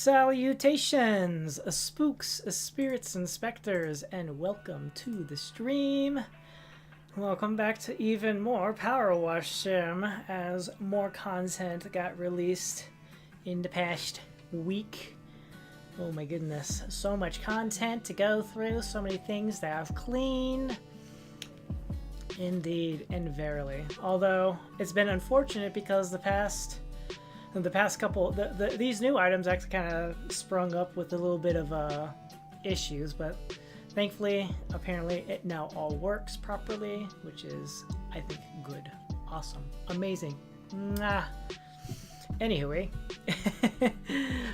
Salutations, spooks, spirits, and specters, and welcome to the stream. Welcome back to even more Powerwash sim as more content got released in the past week. Oh my goodness, so much content to go through, so many things to have clean. Indeed, and verily. Although it's been unfortunate because the past couple, these new items actually kind of sprung up with a little bit of issues, but thankfully, apparently, it now all works properly, which is, I think, good, awesome, amazing. Mwah. Anyway,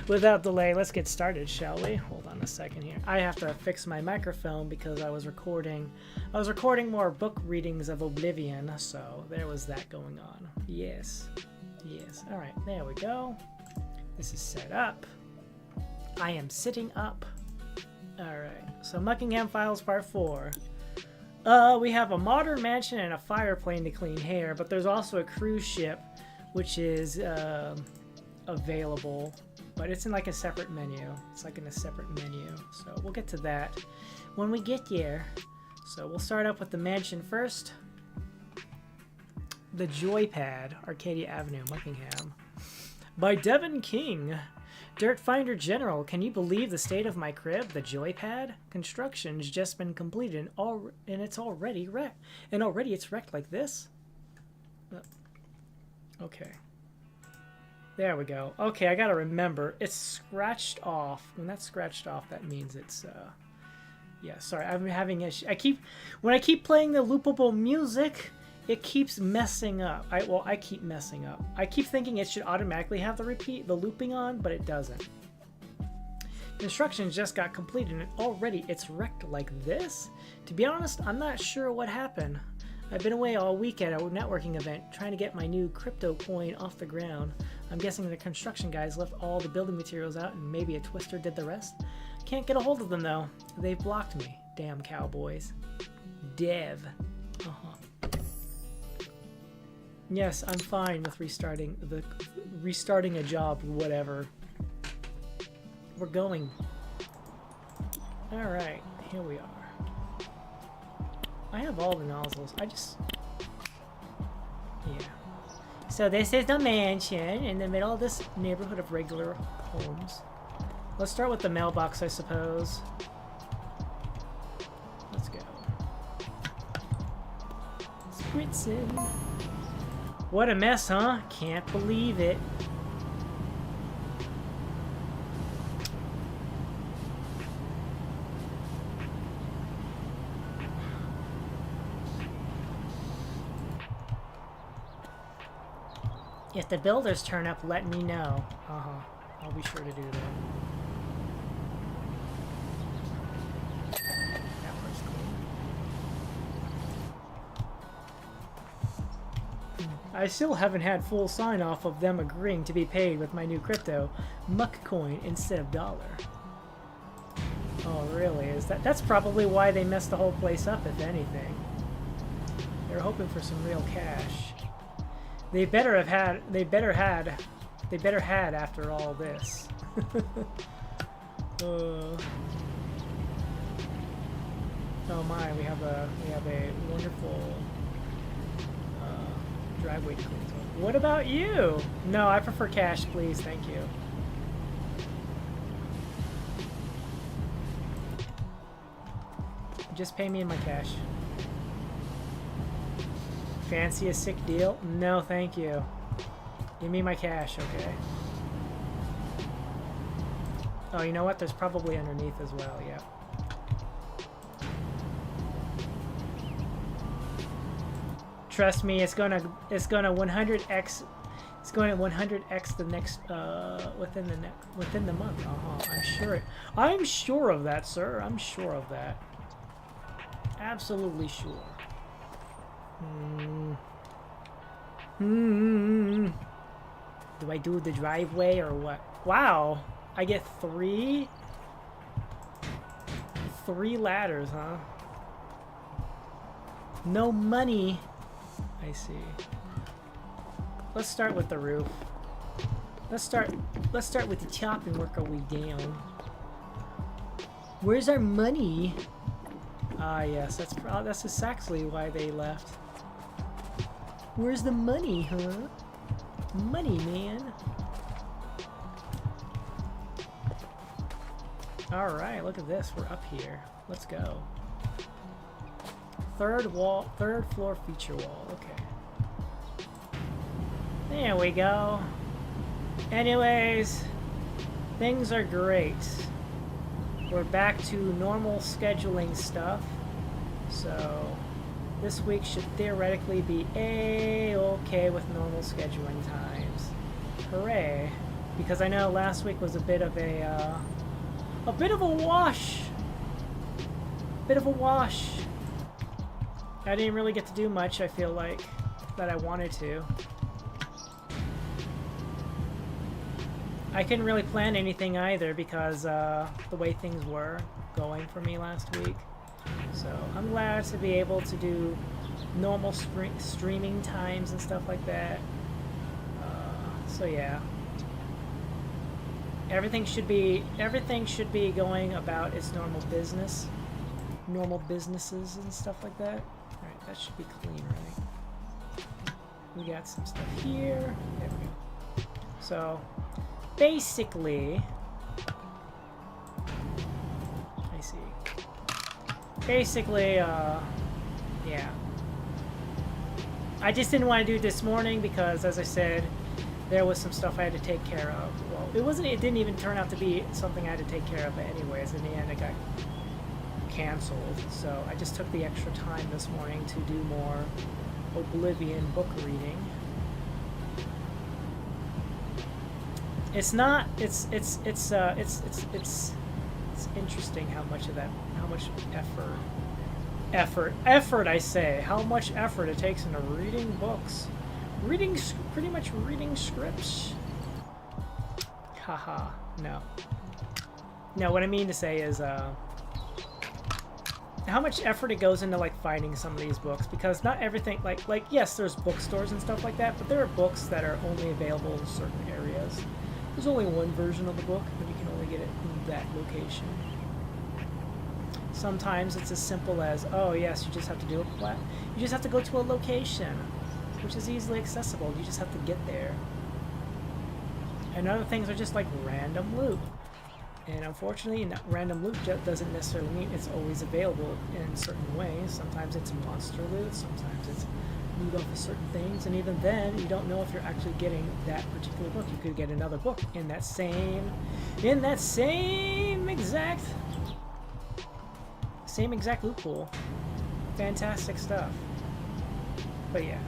without delay, let's get started, shall we? Hold on a second here. I have to fix my microphone because I was recording more book readings of Oblivion, so there was that going on. Yes. Yes. All right, there we go. This is set up. I am sitting up. All right. So Muckingham Files Part 4. We have a modern mansion and a fire plane to clean here, but there's also a cruise ship which is available, but it's in like a separate menu. It's like in a separate menu. So we'll get to that when we get there. So we'll start up with the mansion first. The Joypad, Arcadia Avenue, Muckingham. By Devin King. Dirt Finder General, can you believe the state of my crib? The Joypad? Construction's just been completed and it's already wrecked. And already it's wrecked like this? Okay. There we go. Okay, I gotta remember. It's scratched off. When that's scratched off, that means it's, yeah, sorry, I'm having issues. When I keep playing the loopable music, it keeps messing up. I keep messing up. I keep thinking it should automatically have the looping on, but it doesn't. Construction just got completed and already it's wrecked like this? To be honest, I'm not sure what happened. I've been away all week at a networking event trying to get my new crypto coin off the ground. I'm guessing the construction guys left all the building materials out and maybe a twister did the rest. Can't get a hold of them though. They've blocked me. Damn cowboys. Dev. Yes, I'm fine with restarting a job, whatever. We're going. All right, here we are. I have all the nozzles. Yeah. So this is the mansion in the middle of this neighborhood of regular homes. Let's start with the mailbox, I suppose. Let's go. Spritzing. What a mess, huh? Can't believe it. If the builders turn up, let me know. I'll be sure to do that. That part's cool. I still haven't had full sign-off of them agreeing to be paid with my new crypto, Muck coin instead of dollar. Oh, really? That's probably why they messed the whole place up, if anything. They were hoping for some real cash. They better had after all this. Oh my, we have a wonderful driveway to clean. What about you? No, I prefer cash, please. Thank you. Just pay me in my cash. Fancy a sick deal? No, thank you. Give me my cash, okay? Oh, you know what? There's probably underneath as well, yeah. Trust me, it's gonna 100x. It's going to 100x the next within the month. I'm sure of that, sir. I'm sure of that. Absolutely sure. Do I do the driveway or what? Wow, I get three ladders, huh? No money. I see. Let's start with the roof. Let's start with the top and work our way down. Where's our money? Ah, yes, that's exactly why they left. Where's the money, huh? Money, man. Alright, look at this. We're up here. Let's go. Third floor feature wall. Okay. There we go. Anyways, things are great. We're back to normal scheduling stuff. So, this week should theoretically be A-okay with normal scheduling times. Hooray. Because I know last week was a bit of a wash. Bit of a wash. I didn't really get to do much, I feel like, that I wanted to. I couldn't really plan anything either because the way things were going for me last week. So I'm glad to be able to do normal streaming times and stuff like that. So yeah. Everything should be going about its normal business. Normal businesses and stuff like that. Alright, that should be clean, right? We got some stuff here. There we go. So, basically... I see. Basically, yeah. I just didn't want to do it this morning because, as I said, there was some stuff I had to take care of. Well, it didn't even turn out to be something I had to take care of anyways. In the end, it got canceled. So I just took the extra time this morning to do more Oblivion book reading. It's interesting how much effort I say, how much effort it takes into reading books. Pretty much reading scripts. Haha, no. No, what I mean to say is, how much effort it goes into, like, finding some of these books, because not everything, like, yes, there's bookstores and stuff like that, but there are books that are only available in certain areas. There's only one version of the book, but you can only get it in that location. Sometimes it's as simple as, oh yes, you just have to do you just have to go to a location, which is easily accessible. You just have to get there. And other things are just like random loot. And unfortunately, random loot doesn't necessarily mean it's always available in certain ways. Sometimes it's monster loot, sometimes it's loot off of certain things, and even then, you don't know if you're actually getting that particular book. You could get another book in that same exact loot pool. Fantastic stuff. But yeah.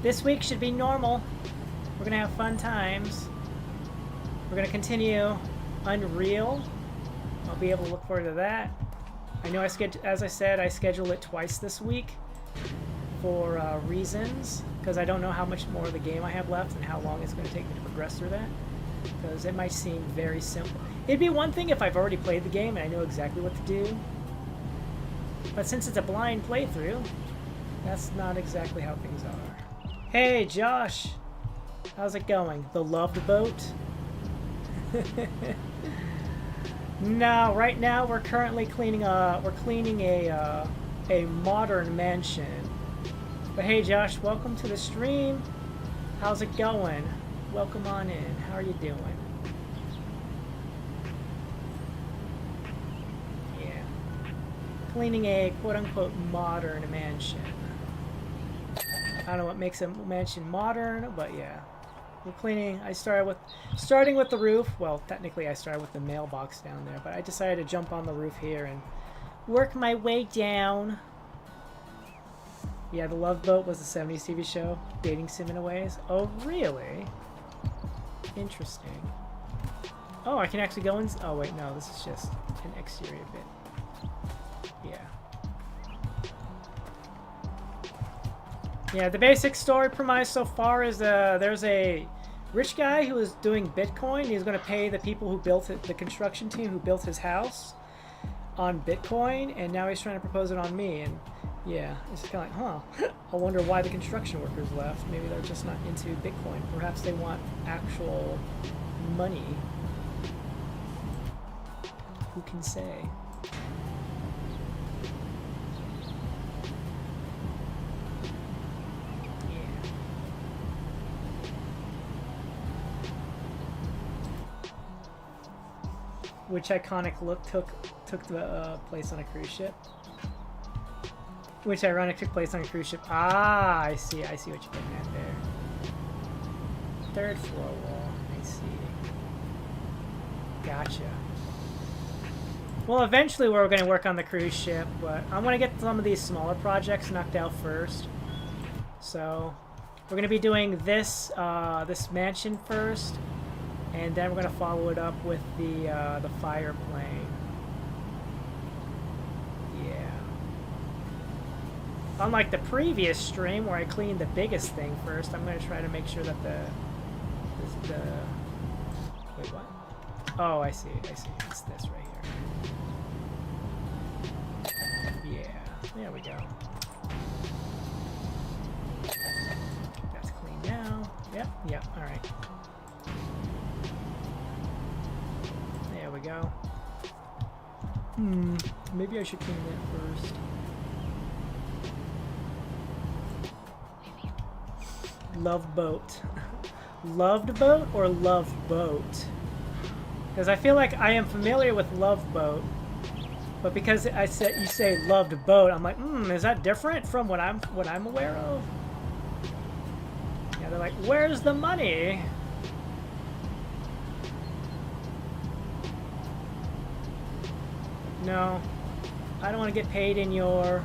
This week should be normal. We're gonna have fun times. We're gonna continue Unreal. I'll be able to look forward to that. I know as I said, I schedule it twice this week for reasons, because I don't know how much more of the game I have left and how long it's going to take me to progress through that, because it might seem very simple. It'd be one thing if I've already played the game and I know exactly what to do, but since it's a blind playthrough, that's not exactly how things are. Hey Josh, how's it going? The loved boat? No, right now we're currently cleaning a modern mansion. But hey Josh, welcome to the stream. How's it going? Welcome on in. How are you doing? Yeah. Cleaning a quote-unquote modern mansion. I don't know what makes a mansion modern, but yeah. We're cleaning. Starting with the roof. Well, technically I started with the mailbox down there, but I decided to jump on the roof here and work my way down. Yeah, The Love Boat was a 70s TV show, dating sim in a ways. Oh, really? Interesting. Oh, I can actually go in. Oh, wait, no, this is just an exterior bit. Yeah. Yeah, the basic story premise so far is there's a rich guy who is doing Bitcoin. He's going to pay the people who built it, the construction team who built his house, on Bitcoin, and now he's trying to propose it on me. And Yeah, it's kind of like, huh, I wonder why the construction workers left. Maybe they're just not into Bitcoin. Perhaps they want actual money. Who can say? Which iconic look took the place on a cruise ship? Which ironic took place on a cruise ship? Ah, I see what you're getting at there. Third floor wall. I see. Gotcha. Well, eventually we're going to work on the cruise ship, but I want to get some of these smaller projects knocked out first. So we're going to be doing this this mansion first. And then we're going to follow it up with the fire plane. Yeah. Unlike the previous stream where I cleaned the biggest thing first, I'm going to try to make sure that wait, what? Oh, I see. It's this right here. Yeah. There we go. That's clean now. Yep. All right. There we go. Maybe I should clean that first. Love boat. Loved boat or love boat? Because I feel like I am familiar with love boat, but because you say loved boat, I'm like, is that different from what I'm aware of? Yeah, they're like, where's the money? No, I don't want to get paid in your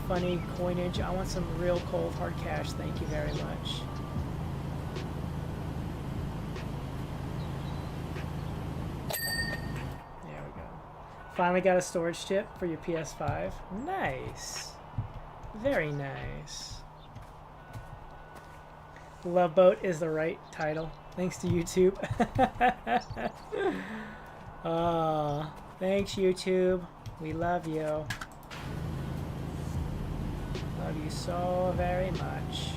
funny coinage. I want some real cold hard cash. Thank you very much. There we go. Finally got a storage chip for your PS5. Nice. Very nice. Love Boat is the right title. Thanks to YouTube. Thanks, YouTube. We love you. Love you so very much.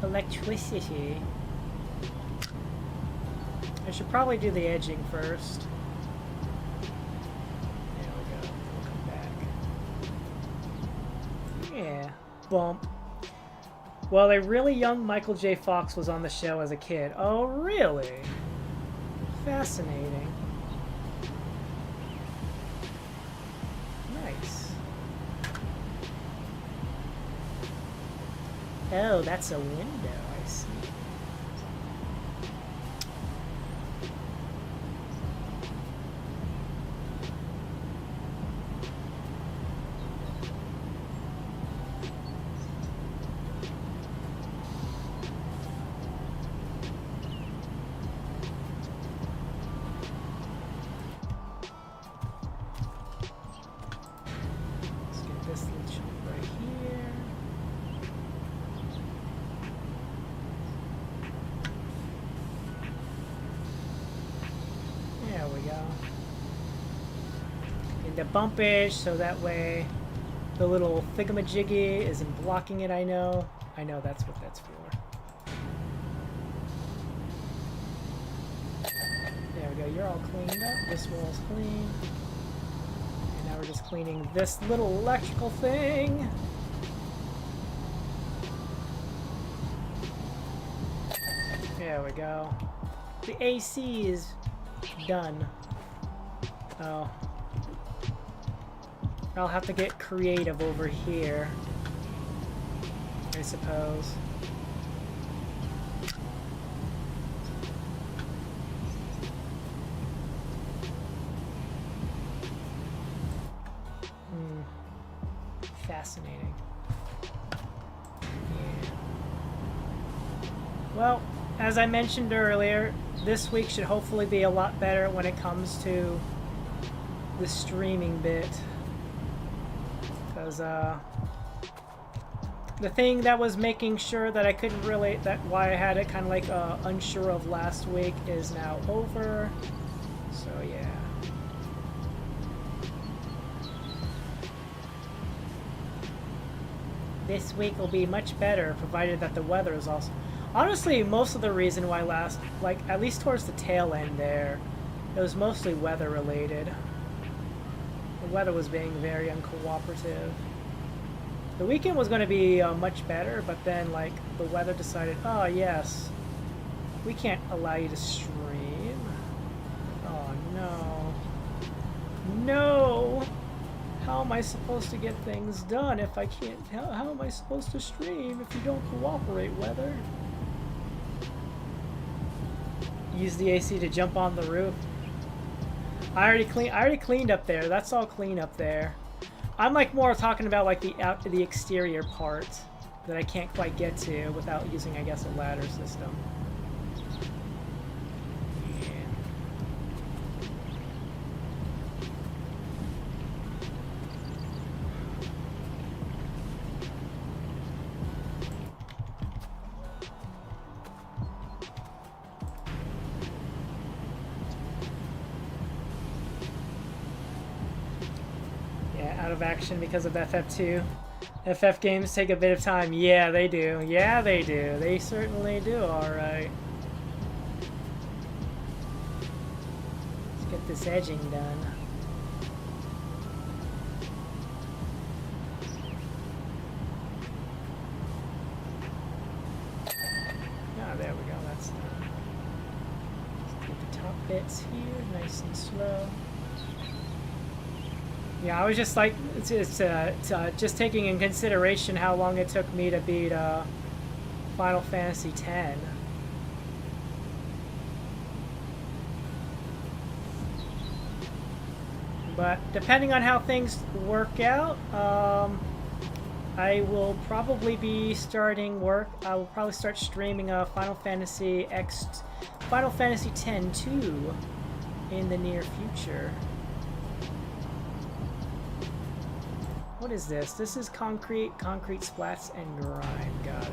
Electricity. I should probably do the edging first. There we go. We'll come back. Yeah. Bump. Well, a really young Michael J. Fox was on the show as a kid. Oh, really? Fascinating. Nice. Oh, that's a window, I see. Bumpage, so that way the little thingamajiggy isn't blocking it. I know that's what that's for. There we go. You're all cleaned up. This wall's clean. And now we're just cleaning this little electrical thing. There we go. The AC is done. Oh. I'll have to get creative over here, I suppose. Fascinating. Yeah. Well, as I mentioned earlier, this week should hopefully be a lot better when it comes to the streaming bit. Because the thing that was making sure that I couldn't really, why I had it kind of like unsure of last week is now over. So yeah. This week will be much better, provided that the weather is also... Honestly, most of the reason why like, at least towards the tail end there, it was mostly weather related. The weather was being very uncooperative. The weekend was going to be much better, but then, like, the weather decided, oh, yes, we can't allow you to stream. Oh, no. No! How am I supposed to get things done if I can't... How am I supposed to stream if you don't cooperate, weather? Use the AC to jump on the roof. I already cleaned up there. That's all clean up there. I'm like more talking about like the exterior part that I can't quite get to without using, I guess, a ladder system. Action because of FF2. FF games take a bit of time. Yeah, they do. Yeah, they do. They certainly do, alright. Let's get this edging done. Ah, there we go. That's done. Let's get the top bits here, nice and slow. Yeah, I was just like, it's just taking in consideration how long it took me to beat Final Fantasy X. But depending on how things work out, I will probably be starting work. I will probably start streaming Final Fantasy X X 2 in the near future. What is this? This is concrete splats, and grime. Got it.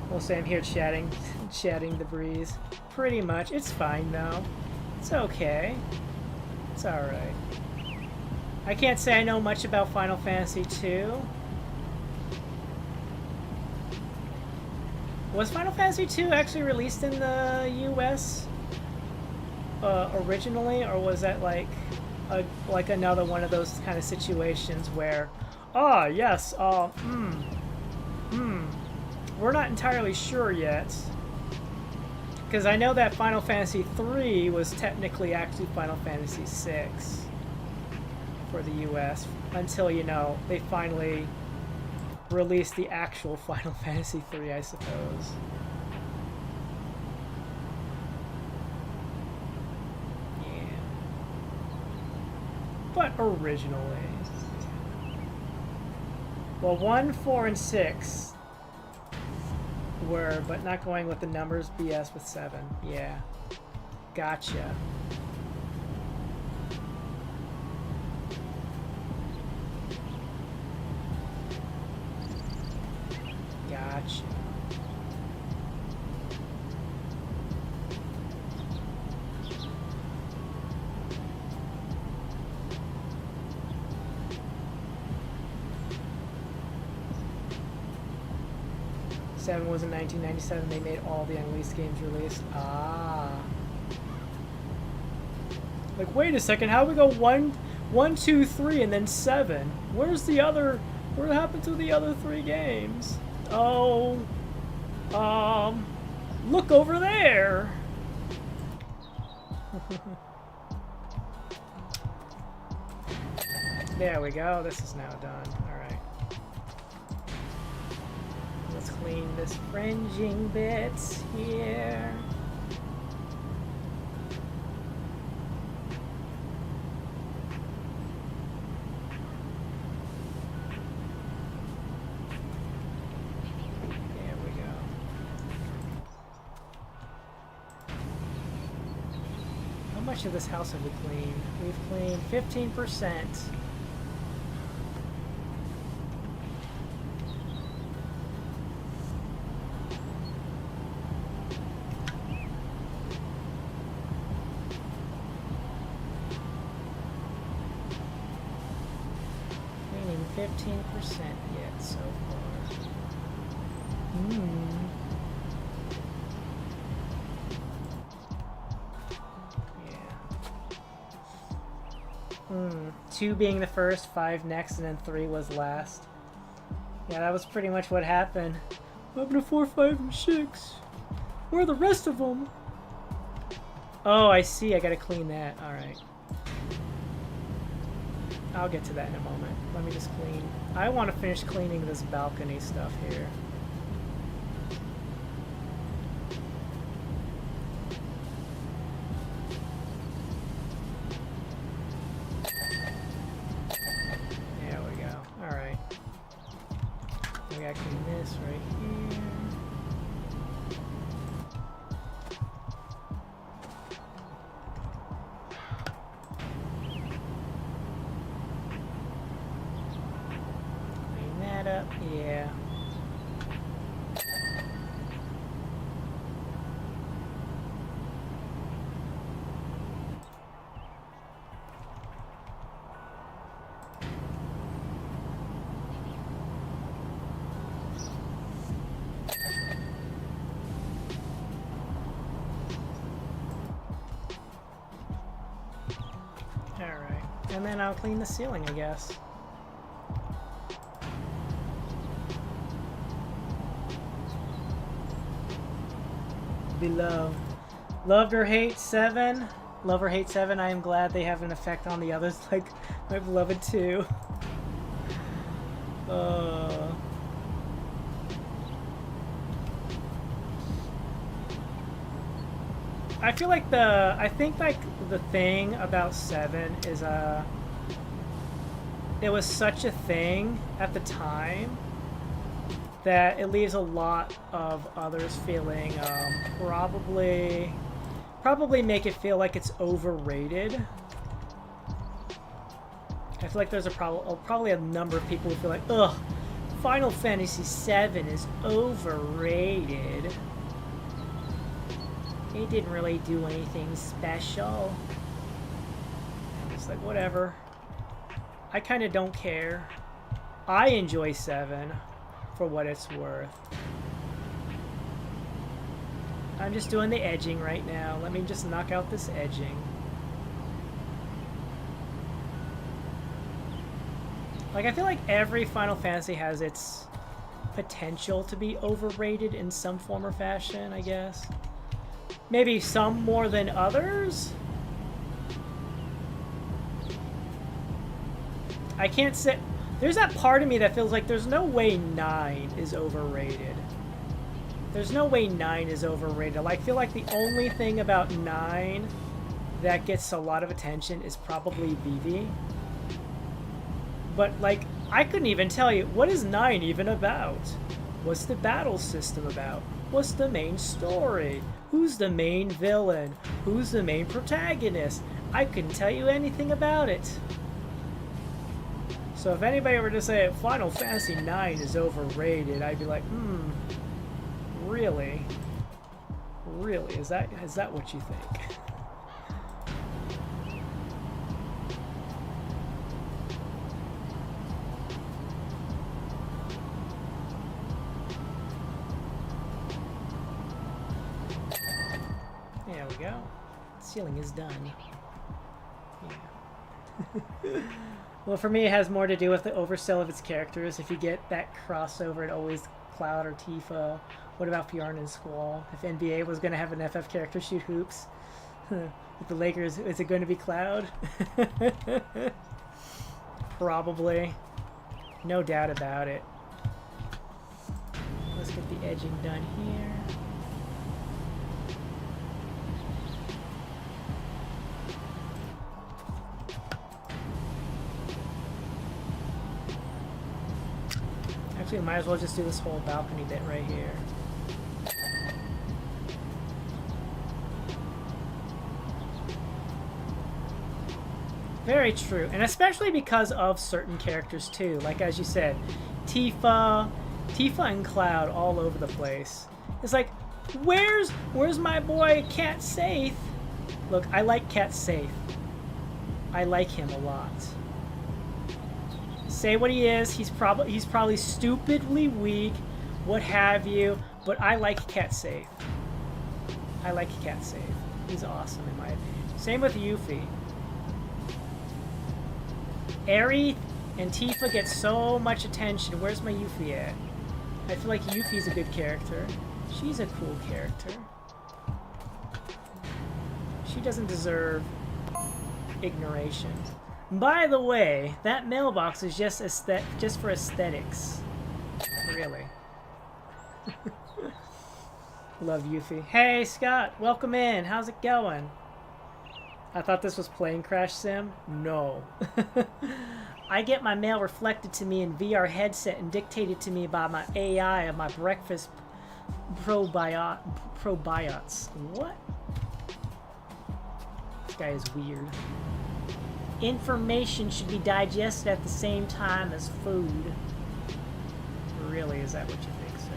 We'll say I'm here chatting the breeze. Pretty much. It's fine though. It's okay. It's alright. I can't say I know much about Final Fantasy II. Was Final Fantasy II actually released in the US? Originally, or was that like another one of those kind of situations where, yes, we're not entirely sure yet, because I know that Final Fantasy III was technically actually Final Fantasy VI for the US until, you know, they finally released the actual Final Fantasy III, I suppose. But originally, well, 1, 4, and 6 were, but not going with the numbers. BS with 7. Yeah, gotcha. Gotcha. Seven was in 1997. They made all the unreleased games released. Ah. Like, wait a second. How do we go 1, 2, 3, and then 7? Where's the other? What happened to the other 3 games? Oh. Look over there. There we go. This is now done. All right. Let's clean this fringing bit here. There we go. How much of this house have we cleaned? We've cleaned 15%. yet so far. Yeah. 2 being the first, 5 next, and then 3 was last. Yeah, that was pretty much what happened. What happened to 4, 5, and 6? Where are the rest of them? Oh, I see. I gotta clean that. Alright. I'll get to that in a moment. Let me just clean. I want to finish cleaning this balcony stuff here. There we go. Alright. We gotta clean this right here. Up, yeah. All right, and then I'll clean the ceiling, I guess. Beloved. Loved or hate 7. Love or hate 7. I am glad they have an effect on the others, like my beloved 2. I feel like I think like the thing about 7 is it was such a thing at the time that it leaves a lot of others feeling probably make it feel like it's overrated. I feel like there's probably a number of people who feel like, ugh, Final Fantasy VII is overrated. It didn't really do anything special. It's like, whatever. I kind of don't care. I enjoy 7. For what it's worth. I'm just doing the edging right now. Let me just knock out this edging. Like, I feel like every Final Fantasy has its potential to be overrated in some form or fashion, I guess. Maybe some more than others? I can't say... There's that part of me that feels like there's no way 9 is overrated. There's no way 9 is overrated. I feel like the only thing about 9 that gets a lot of attention is probably Vivi. But, like, I couldn't even tell you, what is 9 even about? What's the battle system about? What's the main story? Who's the main villain? Who's the main protagonist? I couldn't tell you anything about it. So if anybody were to say Final Fantasy IX is overrated, I'd be like, really? Really? Is that what you think? There we go. Ceiling is done. Yeah. Well, for me, it has more to do with the oversell of its characters. If you get that crossover, it always Cloud or Tifa. What about Bjorn and Squall? If NBA was going to have an FF character shoot hoops, with the Lakers, is it going to be Cloud? Probably. No doubt about it. Let's get the edging done here. Actually, might as well just do this whole balcony bit right here. Very true, and especially because of certain characters too. Like as you said, Tifa and Cloud all over the place. It's like, where's my boy Cat Safe? Look, I like Cat Safe. I like him a lot. Say what he is. He's probably stupidly weak, what have you. But I like Cat Safe. I like Cat Safe. He's awesome in my opinion. Same with Yuffie. Aerith and Tifa get so much attention. Where's my Yuffie at? I feel like Yuffie's a good character. She's a cool character. She doesn't deserve ignoration. By the way, that mailbox is just for aesthetics. Really. Love Yuffie. Hey, Scott. Welcome in. How's it going? I thought this was Plane Crash Sim. No. I get my mail reflected to me in VR headset and dictated to me by my AI of my breakfast probiots. What? This guy is weird. Information should be digested at the same time as food. Really, is that what you think, sir?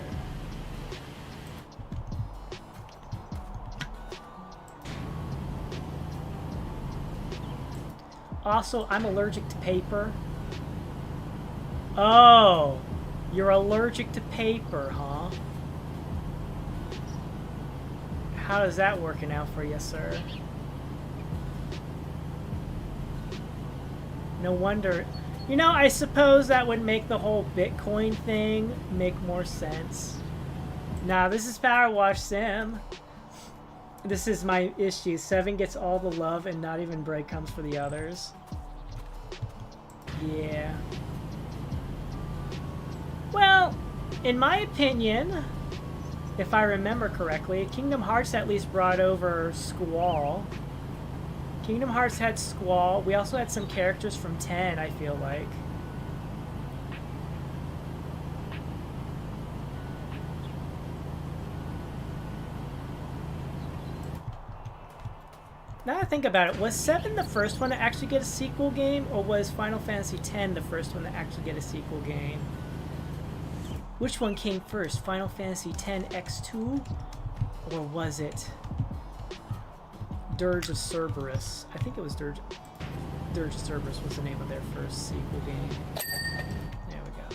Also, I'm allergic to paper. Oh, you're allergic to paper, huh? How is that working out for you, sir? No wonder. You know, I suppose that would make the whole Bitcoin thing make more sense. Nah, this is Powerwash Sim. This is my issue. 7 gets all the love and not even breadcrumbs for the others. Yeah. Well, in my opinion, if I remember correctly, Kingdom Hearts at least brought over Squall. Kingdom Hearts had Squall. We also had some characters from 10, I feel like. Now I think about it, was 7 the first one to actually get a sequel game, or was Final Fantasy X the first one to actually get a sequel game? Which one came first, Final Fantasy X X2, or was it Dirge of Cerberus? I think it was Dirge of Cerberus was the name of their first sequel game. There we go.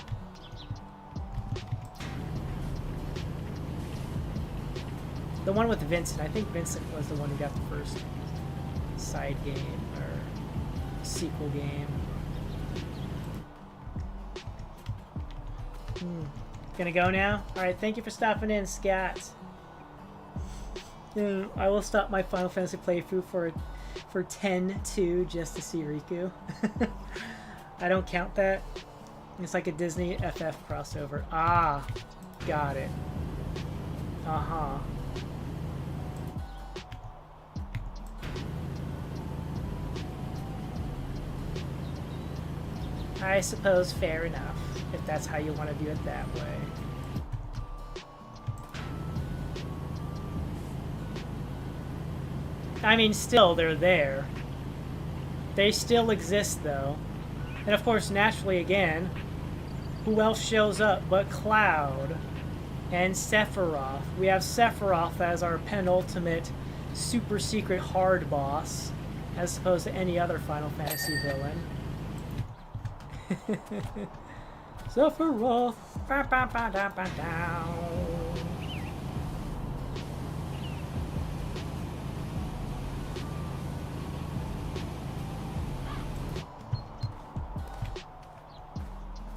The one with Vincent. I think Vincent was the one who got the first side game or sequel game. Gonna go now? Alright, thank you for stopping in, Scott. I will stop my Final Fantasy playthrough for 10-2 just to see Riku. I don't count that. It's like a Disney FF crossover. Ah, got it. Uh-huh. I suppose fair enough, if that's how you want to do it that way. I mean, still, they're there. They still exist, though. And of course, naturally, again, who else shows up but Cloud and Sephiroth? We have Sephiroth as our penultimate super secret hard boss, as opposed to any other Final Fantasy villain. Sephiroth. Ba, ba, ba, da, ba, down.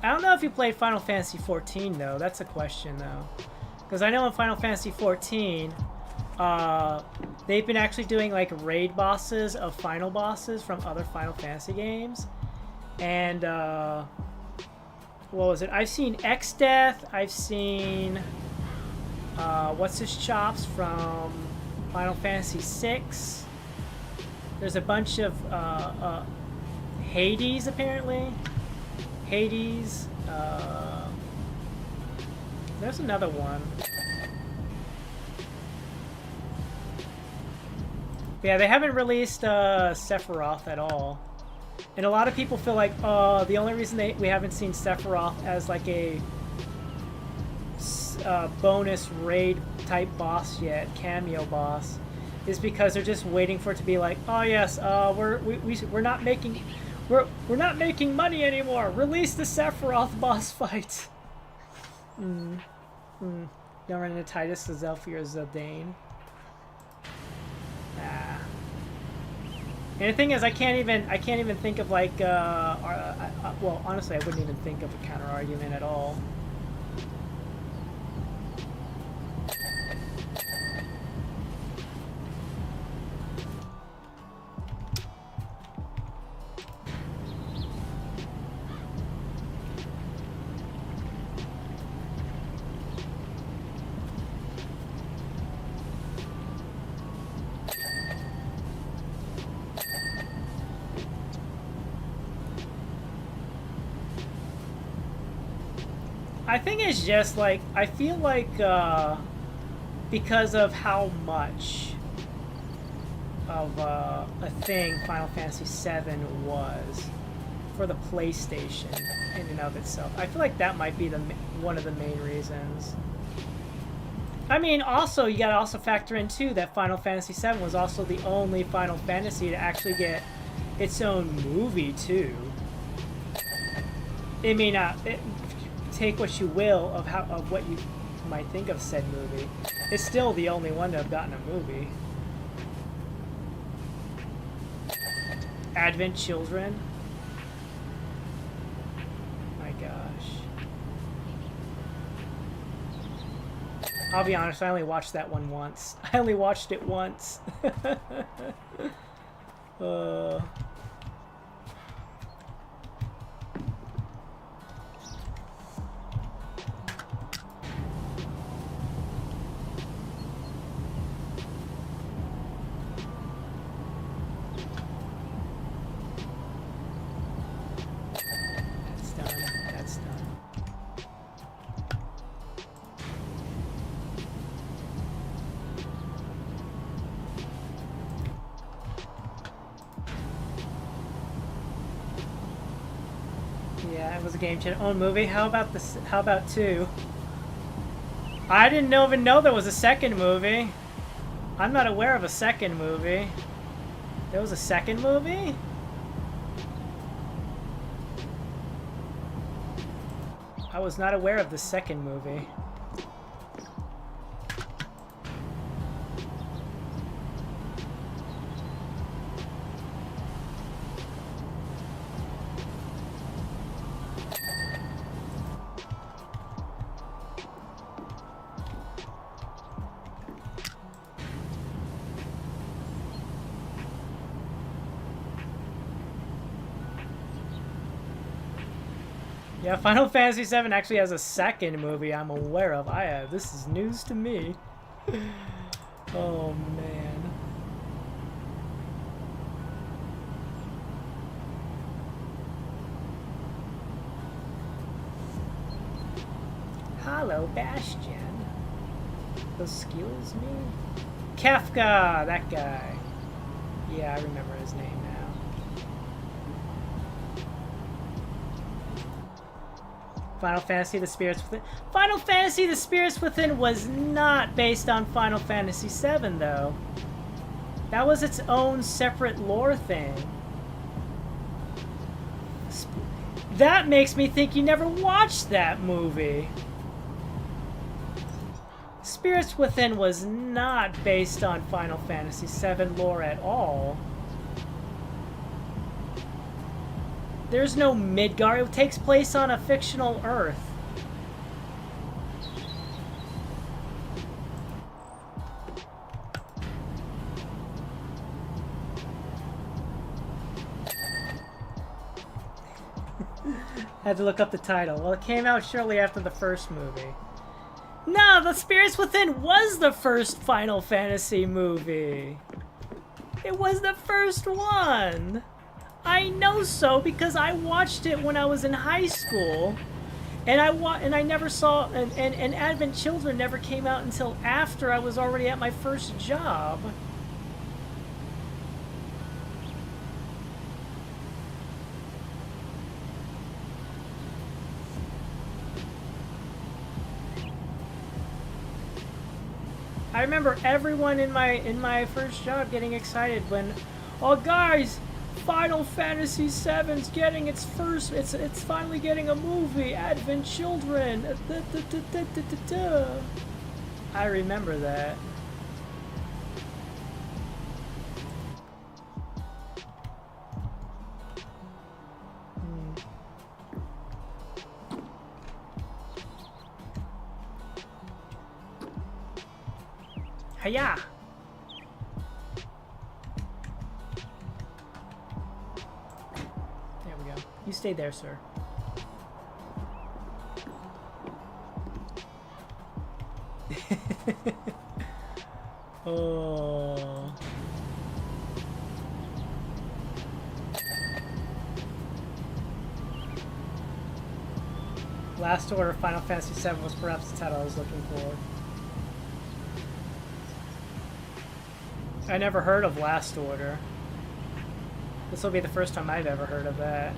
I don't know if you played Final Fantasy XIV though. That's a question though, because I know in Final Fantasy XIV, they've been actually doing like raid bosses of final bosses from other Final Fantasy games. And, what was it? I've seen X-Death, I've seen, what's his chops from Final Fantasy VI. There's a bunch of, Hades, apparently. Hades, there's another one. Yeah, they haven't released, Sephiroth at all. And a lot of people feel like, the only reason we haven't seen Sephiroth as like a bonus raid type boss yet, cameo boss, is because they're just waiting for it to be like, oh yes, we're We're not making money anymore. Release the Sephiroth boss fight. Don't run into Titus, the Zelfir, or Zildane. Ah. And the thing is, I can't even think of like well, honestly, I wouldn't even think of a counter argument at all. I think it's just like, I feel like because of how much of a thing Final Fantasy VII was for the PlayStation in and of itself, I feel like that might be one of the main reasons. I mean, also, you gotta also factor in too that Final Fantasy VII was also the only Final Fantasy to actually get its own movie too. It may not... take what you will of what you might think of said movie. It's still the only one to have gotten a movie. Advent Children. My gosh. I'll be honest, I only watched that one once. I only watched it once. Game own movie. How about this? How about 2? I didn't even know there was a second movie. I'm not aware of a second movie. There was a second movie? I was not aware of the second movie. Yeah, Final Fantasy VII actually has a second movie I'm aware of. This is news to me. Oh, man. Hello, Bastion. Excuse me? Kefka, that guy. Yeah, I remember his name now. Final Fantasy The Spirits Within. Final Fantasy The Spirits Within was not based on Final Fantasy VII, though. That was its own separate lore thing. That makes me think you never watched that movie. Spirits Within was not based on Final Fantasy VII lore at all. There's no Midgar. It takes place on a fictional Earth. Had to look up the title. Well, it came out shortly after the first movie. No, The Spirits Within was the first Final Fantasy movie. It was the first one. I know so because I watched it when I was in high school, and I never saw and Advent Children never came out until after I was already at my first job. I remember everyone in my first job getting excited when, oh guys, Final Fantasy VII's getting its first. It's finally getting a movie. Advent Children. I remember that. Hiya! There we go. You stay there, sir. Oh. Last Order Final Fantasy VII was perhaps the title I was looking for. I never heard of Last Order. This will be the first time I've ever heard of that.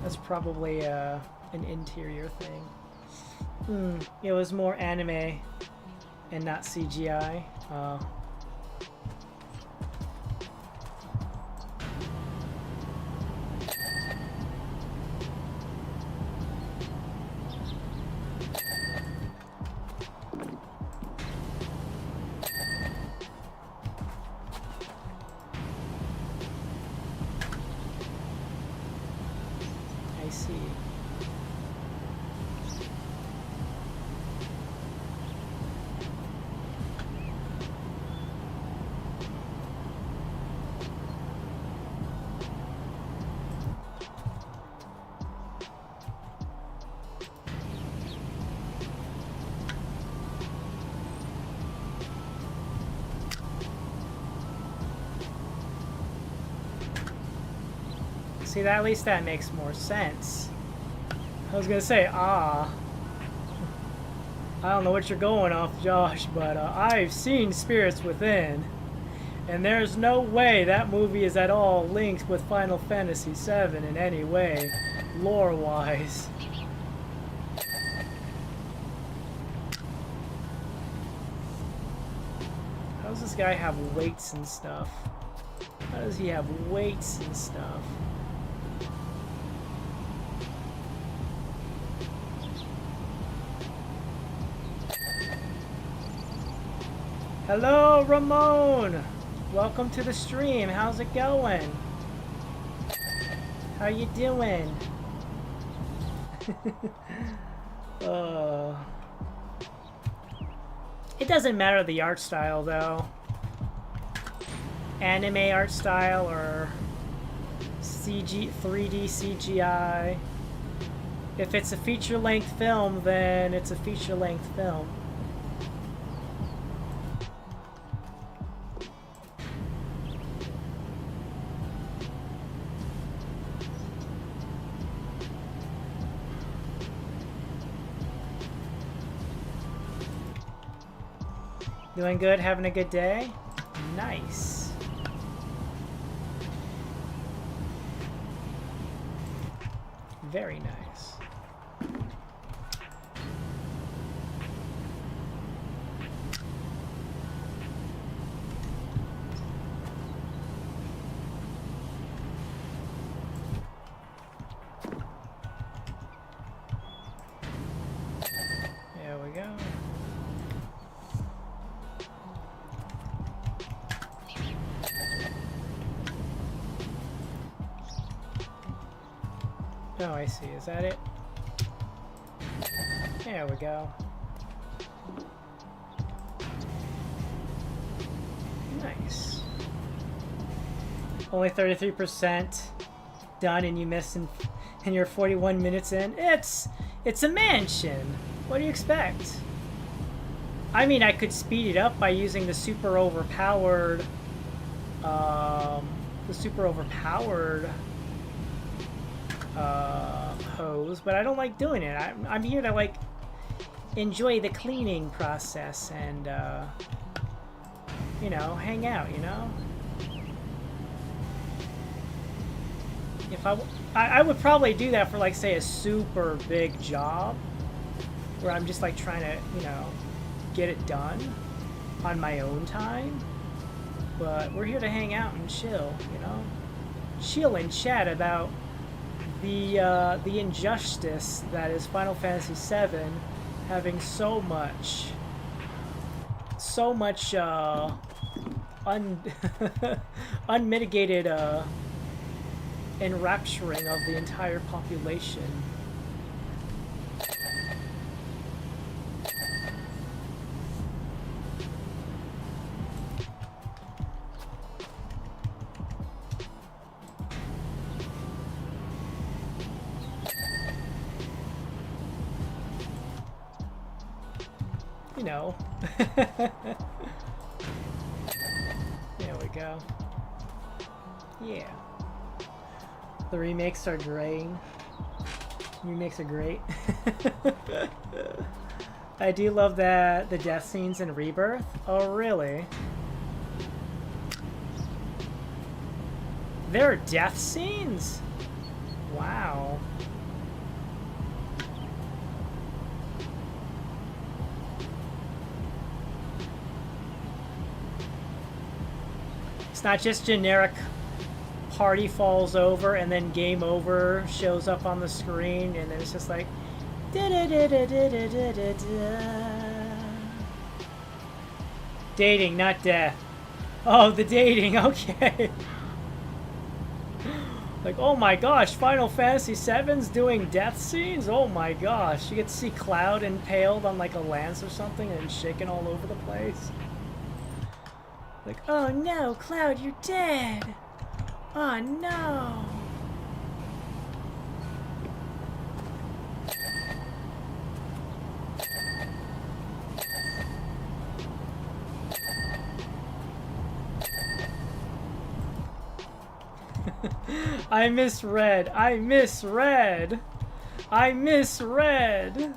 That's probably an interior thing. It was more anime and not CGI. I see. See, at least that makes more sense. I was gonna say, I don't know what you're going off, Josh, but I've seen Spirits Within, and there's no way that movie is at all linked with Final Fantasy VII in any way, lore-wise. How does this guy have weights and stuff? How does he have weights and stuff? Hello, Ramon! Welcome to the stream. How's it going? How you doing? It doesn't matter the art style, though. Anime art style or CG 3D CGI. If it's a feature-length film, then it's a feature-length film. Doing good? Having a good day? Nice. Very nice. There we go. Oh, I see. Is that it? There we go. Nice. Only 33% done, and you missed, and you're 41 minutes in. It's a mansion. What do you expect? I mean, I could speed it up by using the super overpowered. suppose, but I don't like doing it. I'm here to, like, enjoy the cleaning process and, you know, hang out, you know? If I would probably do that for, like, say, a super big job where I'm just, like, trying to, you know, get it done on my own time. But we're here to hang out and chill, you know? Chill and chat about the injustice that is Final Fantasy VII having so much unmitigated enrapturing of the entire population. You know. There we go. Yeah. The remakes are great. Remakes are great. I do love that the death scenes in Rebirth. Oh, really? There are death scenes? Wow. It's not just generic party falls over and then game over shows up on the screen and then it's just like dating, not death. Oh, the dating, okay. Like, oh my gosh, Final Fantasy VII's doing death scenes? Oh my gosh. You get to see Cloud impaled on like a lance or something and shaking all over the place. Like, oh no, Cloud, you're dead. Oh no. I misread. I misread. I misread.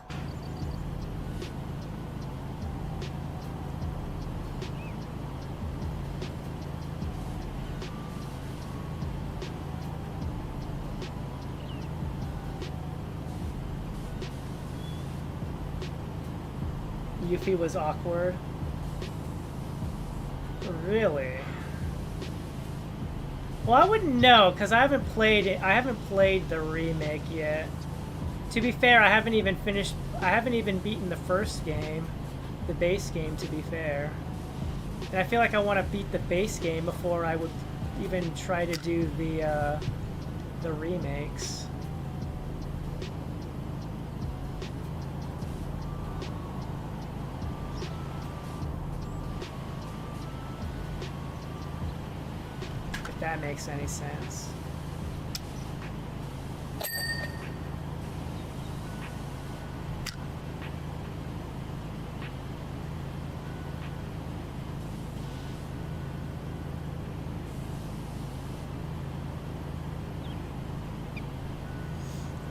Yuffie was awkward. Really? Well, I wouldn't know because I haven't played it. I haven't played the remake yet. To be fair, I haven't even finished. I haven't even beaten the first game, the base game. To be fair, and I feel like I want to beat the base game before I would even try to do the remakes. That makes any sense.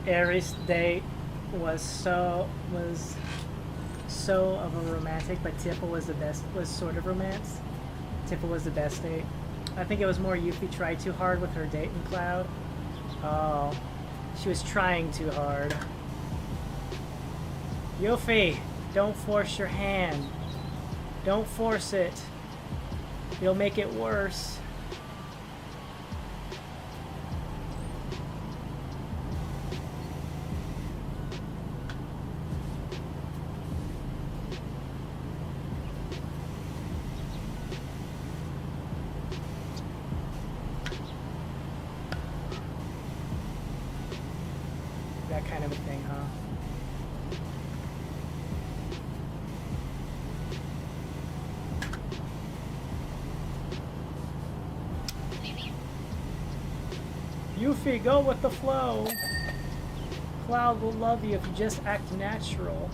Ares' date was so of a romantic, but Tifa was the best. Was sort of romance. Tifa was the best date. I think it was more Yuffie tried too hard with her date in Cloud. Oh, she was trying too hard. Yuffie, don't force your hand. Don't force it. You'll make it worse. That kind of a thing, huh? Yuffie, go with the flow. Cloud will love you if you just act natural.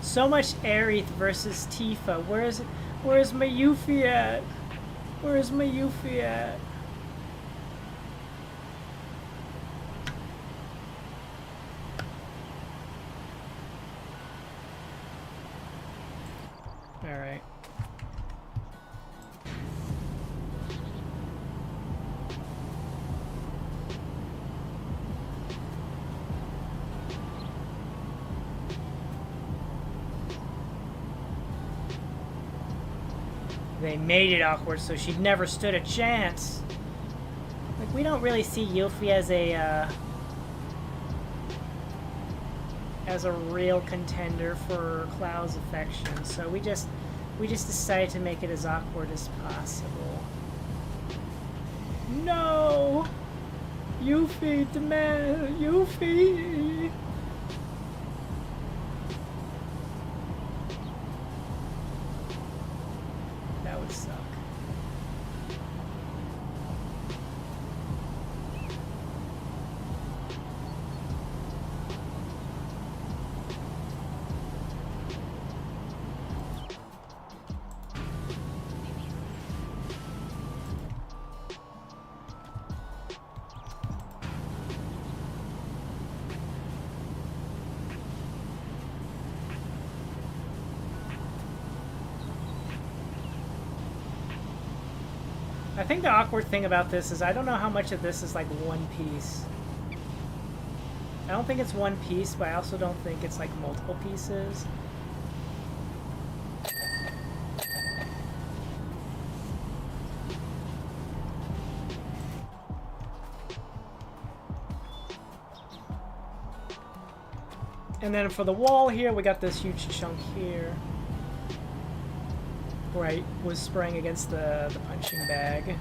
So much Aerith versus Tifa. Where's my Yuffie at? Where's my Yuffie at? Alright. They made it awkward so she never stood a chance. Like, we don't really see Yuffie as a real contender for Cloud's affection, so we just decided to make it as awkward as possible. No! Yuffie, the man! Yuffie! That would suck. I think the awkward thing about this is I don't know how much of this is like one piece. I don't think it's one piece, but I also don't think it's like multiple pieces. And then for the wall here, we got this huge chunk here. Right, was spraying against the punching bag.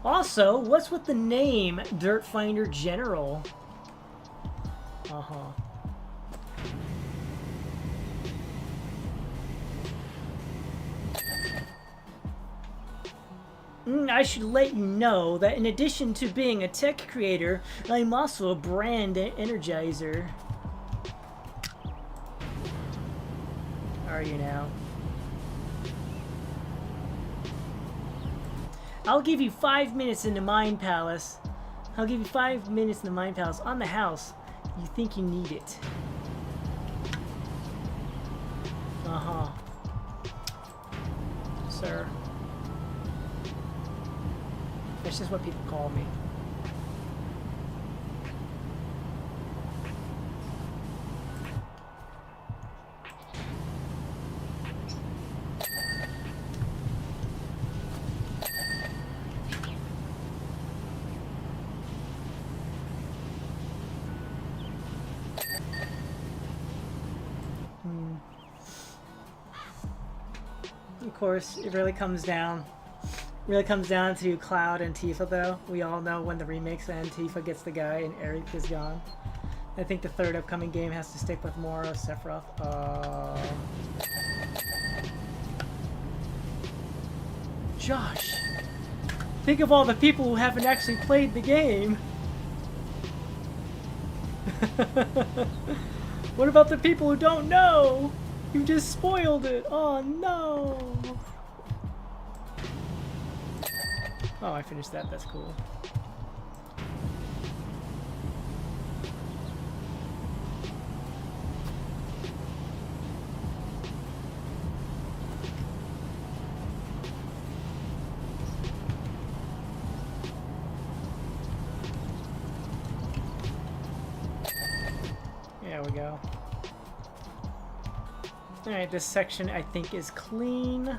Also, what's with the name Dirt Finder General? Uh-huh. I should let you know that in addition to being a tech creator, I'm also a brand energizer. Are you now? I'll give you 5 minutes in the Mind Palace. I'll give you 5 minutes in the Mind Palace on the house. You think you need it. Uh-huh. Sir. That's just what people call me. Of course, it really comes down to Cloud and Tifa, though. We all know when the remakes end, Tifa gets the guy and Aerith is gone. I think the third upcoming game has to stick with more of Sephiroth. Josh! Think of all the people who haven't actually played the game! What about the people who don't know? You just spoiled it! Oh no! Oh, I finished that. That's cool. There we go. Alright, this section I think is clean.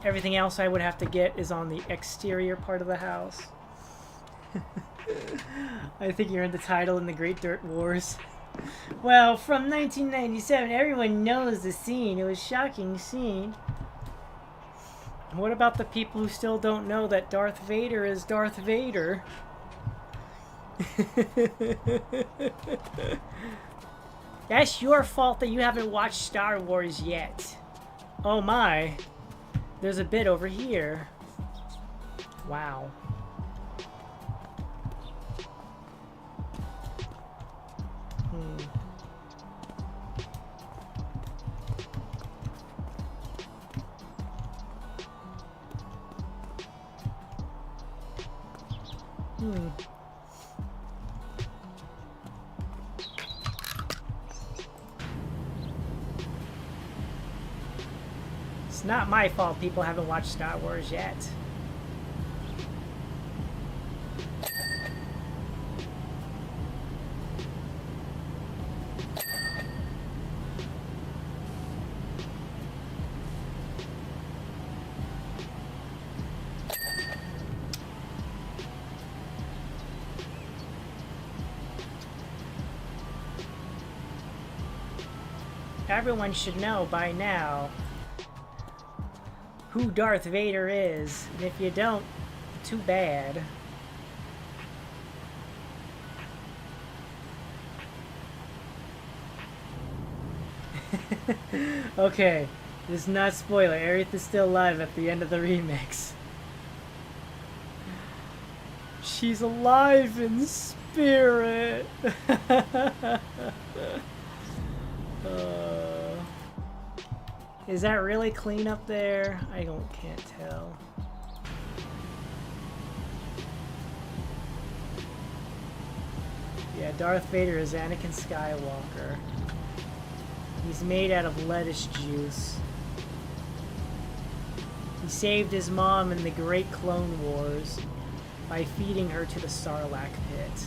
Everything else I would have to get is on the exterior part of the house. I think you're in the title in the Great Dirt Wars. Well, from 1997, everyone knows the scene. It was a shocking scene. What about the people who still don't know that Darth Vader is Darth Vader? That's your fault that you haven't watched Star Wars yet. Oh my. There's a bit over here. Wow. It's not my fault people haven't watched Star Wars yet. Everyone should know by now who Darth Vader is, and if you don't, too bad. Okay, this is not spoiler. Aerith is still alive at the end of the remix. She's alive in spirit. Is that really clean up there? I can't tell. Yeah, Darth Vader is Anakin Skywalker. He's made out of lettuce juice. He saved his mom in the Great Clone Wars by feeding her to the Sarlacc pit.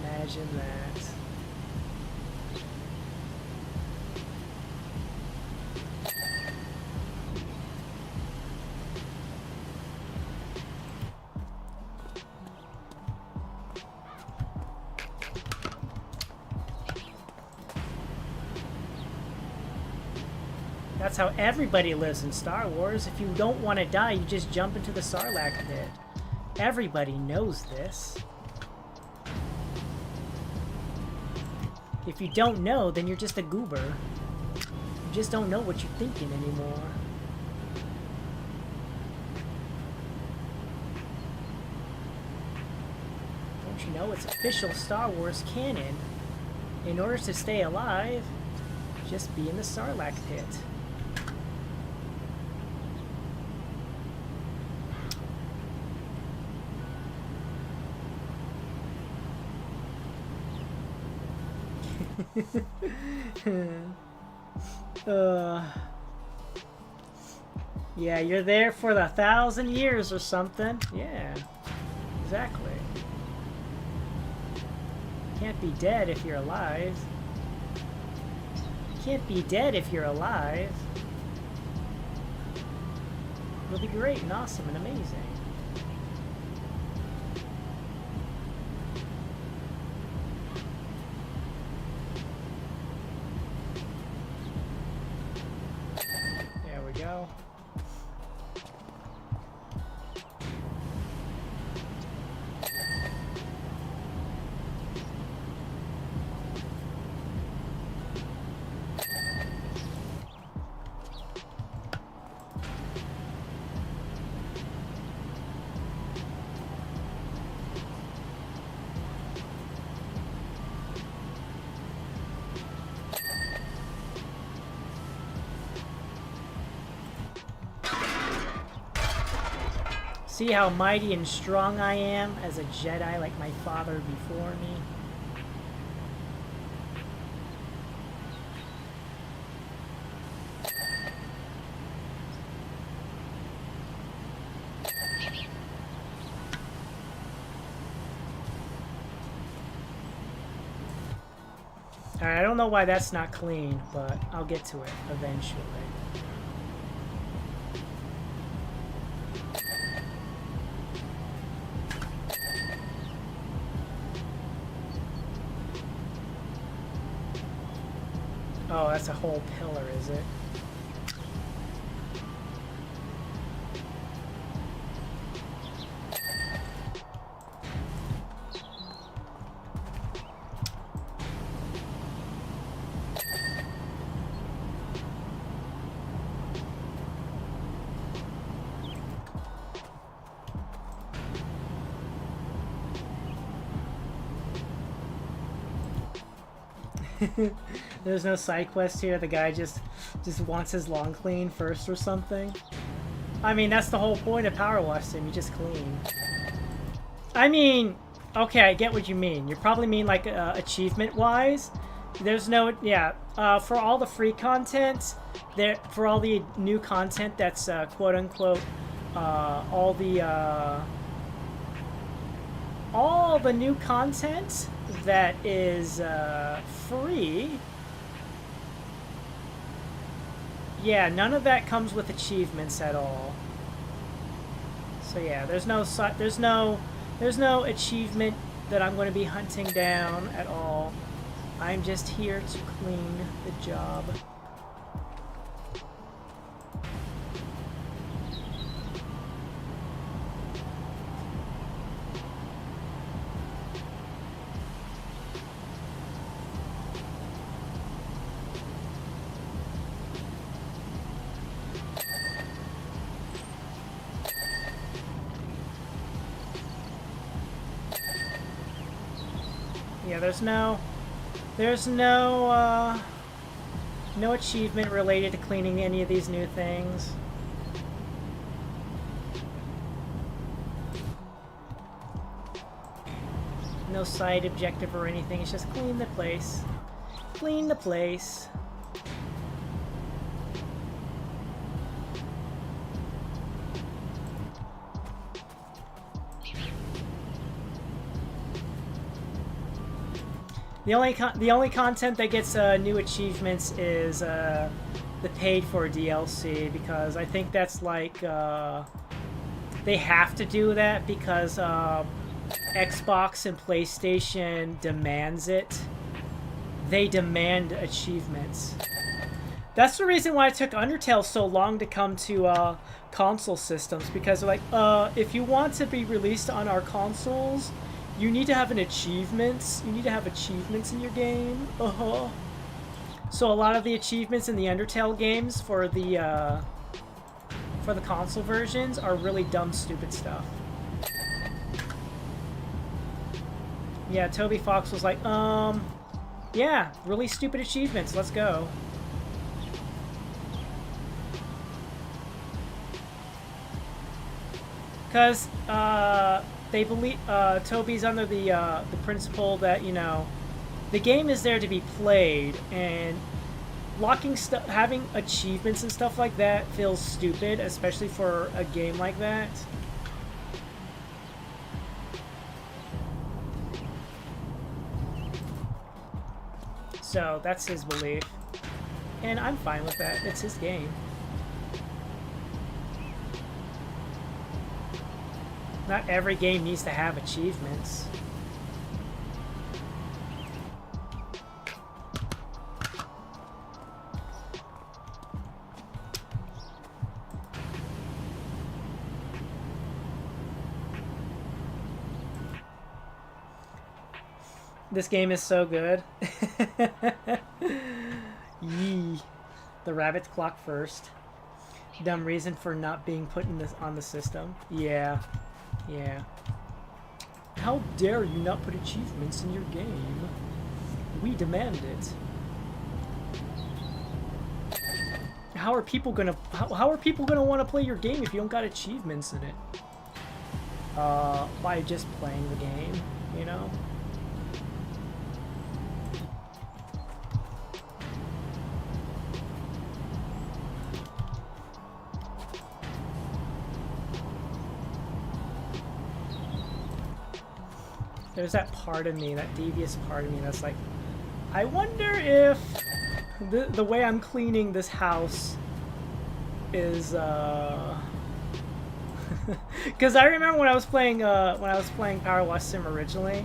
Imagine that. That's how everybody lives in Star Wars. If you don't want to die, you just jump into the Sarlacc pit. Everybody knows this. If you don't know, then you're just a goober. You just don't know what you're thinking anymore. Don't you know it's official Star Wars canon? In order to stay alive, just be in the Sarlacc pit. Yeah, you're there for the 1,000 years or something. Yeah, exactly. Can't be dead if you're alive. Can't be dead if you're alive. It'll be great and awesome and amazing. There we go. See how mighty and strong I am as a Jedi like my father before me? Alright, I don't know why that's not clean, but I'll get to it eventually. Oh, that's a whole pillar, is it? There's no side quest here. The guy just wants his lawn clean first or something. I mean, that's the whole point of Powerwash Sim. You just clean. I mean, okay, I get what you mean. You probably mean like achievement-wise. There's no, yeah. For all the free content, for all the new content that's quote-unquote all the new content that is free. Yeah, none of that comes with achievements at all. So yeah, there's no achievement that I'm going to be hunting down at all. I'm just here to clean the job. Yeah, there's no achievement related to cleaning any of these new things. No side objective or anything, it's just clean the place. Clean the place. The only content that gets new achievements is the paid for DLC, because I think that's like they have to do that because Xbox and PlayStation demands it. They demand achievements. That's the reason why it took Undertale so long to come to console systems, because like if you want to be released on our consoles, you need to have achievements. You need to have achievements in your game. So a lot of the achievements in the Undertale games for the console versions are really dumb, stupid stuff. Yeah, Toby Fox was like, yeah, really stupid achievements. Let's go. Because they believe Toby's under the principle that, you know, the game is there to be played, and having achievements and stuff like that feels stupid, especially for a game like that. So that's his belief, and I'm fine with that. It's his game. Not every game needs to have achievements. This game is so good. Yee. The rabbit's clock first. Dumb reason for not being put in this on the system. Yeah. Yeah. How dare you not put achievements in your game? We demand it. How are people gonna want to play your game if you don't got achievements in it? By just playing the game, you know? There's that part of me, that devious part of me that's like, I wonder if the way I'm cleaning this house is because I remember when I was playing Powerwash Sim originally,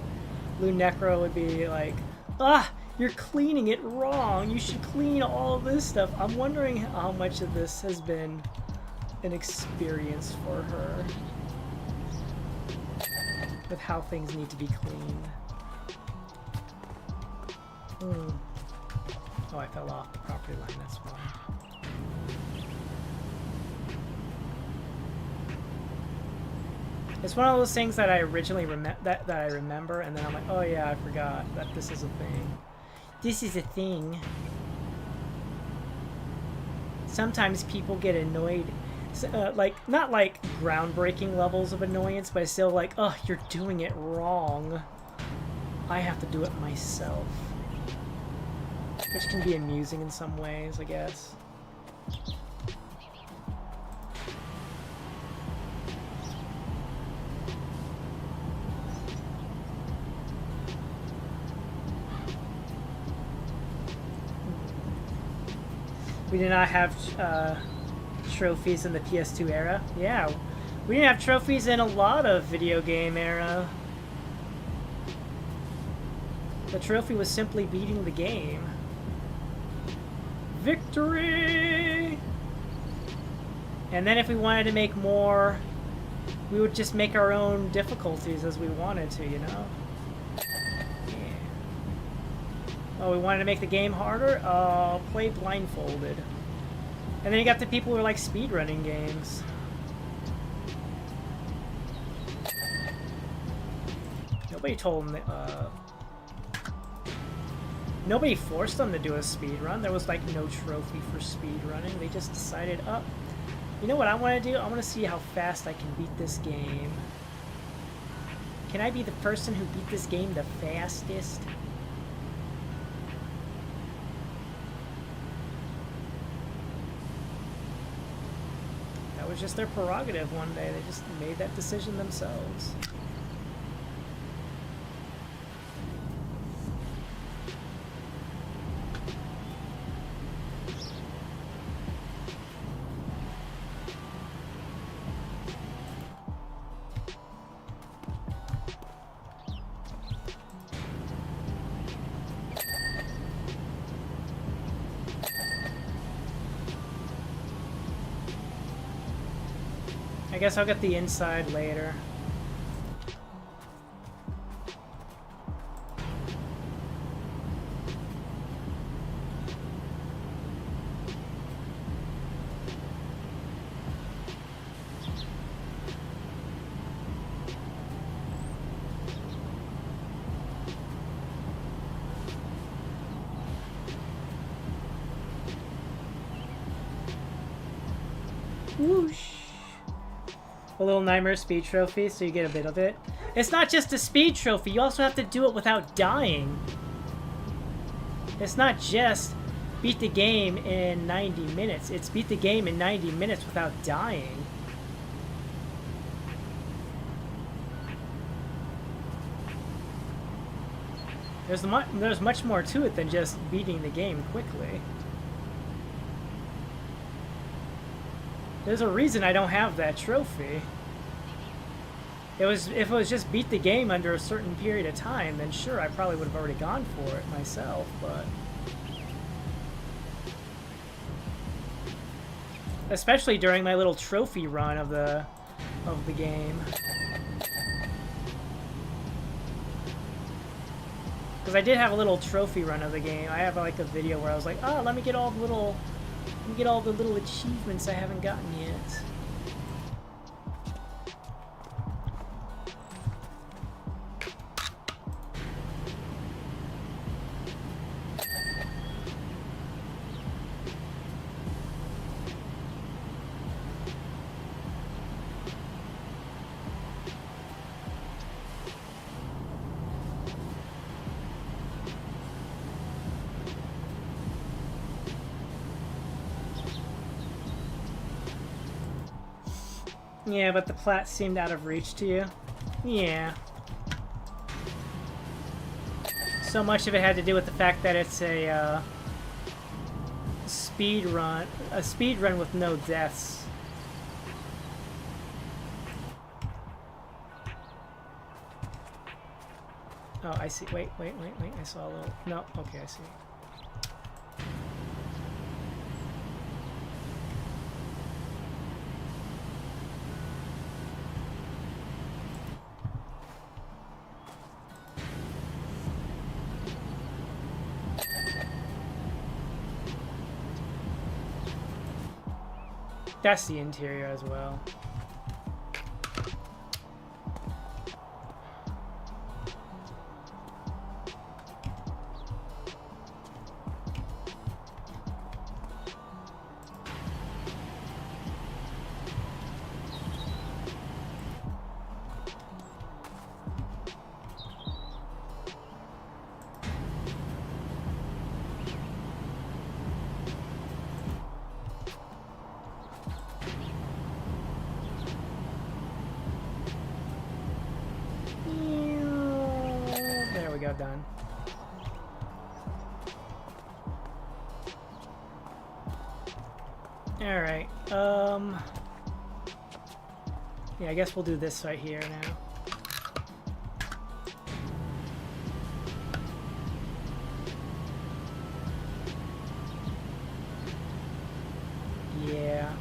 Lou Necro would be like, you're cleaning it wrong. You should clean all of this stuff. I'm wondering how much of this has been an experience for her. With how things need to be cleaned. Oh, I fell off the property line, that's why. It's one of those things that I originally that I remember, and then I'm like, oh yeah, I forgot that this is a thing. This is a thing. Sometimes people get annoyed Like, not like groundbreaking levels of annoyance, but still like, oh, you're doing it wrong. I have to do it myself. Which can be amusing in some ways, I guess. We did not have trophies in the PS2 era. Yeah, we didn't have trophies in a lot of video game era. The trophy was simply beating the game. Victory! And then if we wanted to make more, we would just make our own difficulties as we wanted to, you know? Yeah. Oh, we wanted to make the game harder? Play blindfolded. And then you got the people who are like speedrunning games. Nobody told them nobody forced them to do a speed run. There was like no trophy for speed running. They just decided, oh, you know what I want to do? I want to see how fast I can beat this game. Can I be the person who beat this game the fastest? That was just their prerogative one day. They just made that decision themselves. I guess I'll get the inside later. Whoosh. A little Nightmare speed trophy, so you get a bit of it. It's not just a speed trophy, you also have to do it without dying. It's not just beat the game in 90 minutes, it's beat the game in 90 minutes without dying. There's much more to it than just beating the game quickly. There's a reason I don't have that trophy. If it was just beat the game under a certain period of time, then sure, I probably would have already gone for it myself, but... Especially during my little trophy run of the game. Because I did have a little trophy run of the game. I have like a video where I was like, oh, let me get all the little achievements I haven't gotten yet. Yeah, but the plat seemed out of reach to you. Yeah. So much of it had to do with the fact that it's a speed run with no deaths. Oh, I see. Wait. I saw a little... No, okay, I see. That's the interior as well. There we go, done. Alright, yeah, I guess we'll do this right here now. Yeah.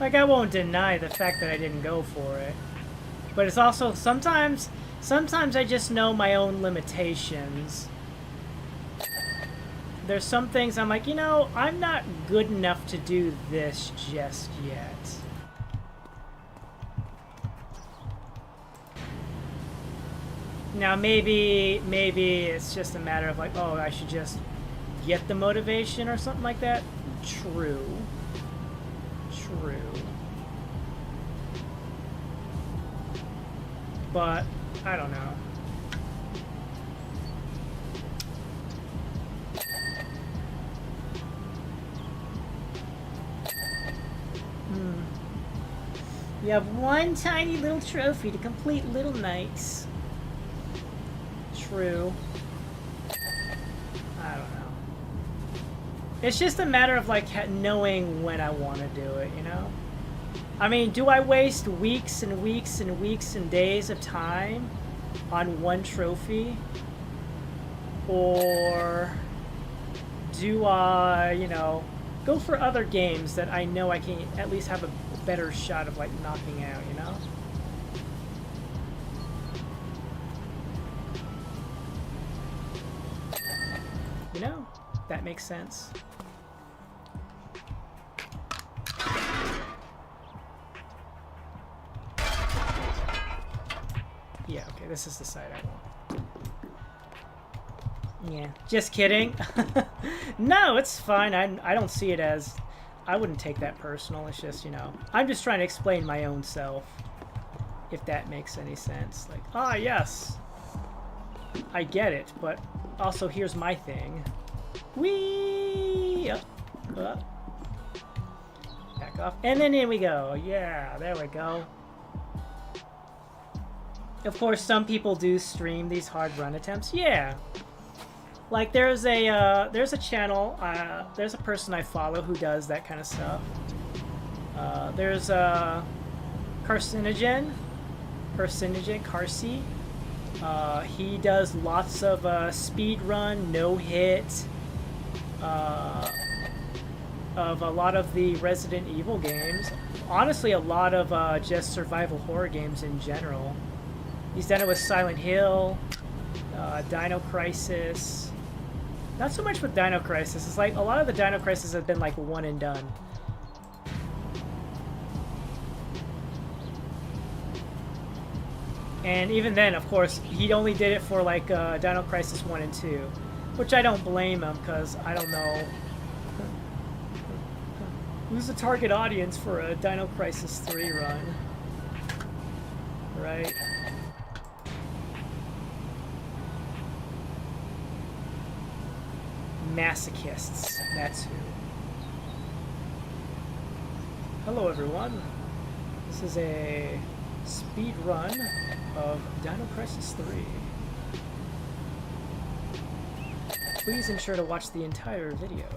Like, I won't deny the fact that I didn't go for it. But it's also, sometimes I just know my own limitations. There's some things I'm like, you know, I'm not good enough to do this just yet. Now, maybe it's just a matter of like, oh, I should just get the motivation or something like that. True. True. But, I don't know. You have one tiny little trophy to complete Little Knights. True. I don't know. It's just a matter of like knowing when I want to do it, you know? I mean, do I waste weeks and weeks and weeks and days of time on one trophy? Or do I, you know, go for other games that I know I can at least have a better shot of like knocking out, you know? You know, that makes sense. Yeah, okay, this is the side I want. Yeah, just kidding. No, it's fine. I don't see it as... I wouldn't take that personal. It's just, you know, I'm just trying to explain my own self. If that makes any sense. Like, ah, yes. I get it, but also here's my thing. Whee! Back off. And then in we go. Yeah, there we go. Of course, some people do stream these hard run attempts. Yeah. Like, there's a channel, there's a person I follow who does that kind of stuff. There's Carcinogen, Carcy. He does lots of speed run, no hit, of a lot of the Resident Evil games. Honestly, a lot of just survival horror games in general. He's done it with Silent Hill, Dino Crisis. Not so much with Dino Crisis. It's like a lot of the Dino Crisis have been like one and done. And even then, of course, he only did it for like Dino Crisis 1 and 2. Which I don't blame him, because I don't know who's the target audience for a Dino Crisis 3 run. Right? Masochists, that's who. Hello everyone. This is a speed run of Dino Crisis 3. Please ensure to watch the entire video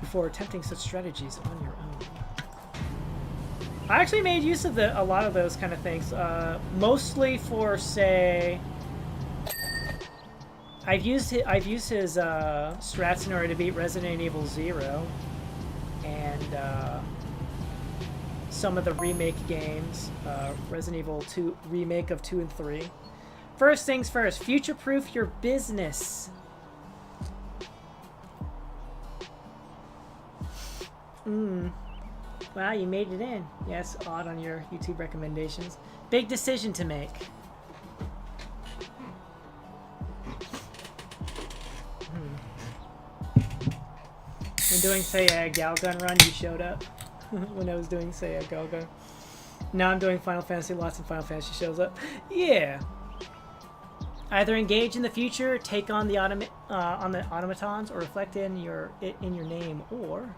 before attempting such strategies on your own. I actually made use of a lot of those kind of things, mostly for, say, I've used his strats in order to beat Resident Evil 0 and some of the remake games, Resident Evil 2 remake of 2 and 3. First things first, future-proof your business. Wow, you made it in. Yes, odd on your YouTube recommendations. Big decision to make. When doing, say, a Galgun run, you showed up. When I was doing, say, a Galgun. Now I'm doing Final Fantasy, lots of Final Fantasy shows up. Yeah. Either engage in the future, take on the automatons, or reflect in your name, or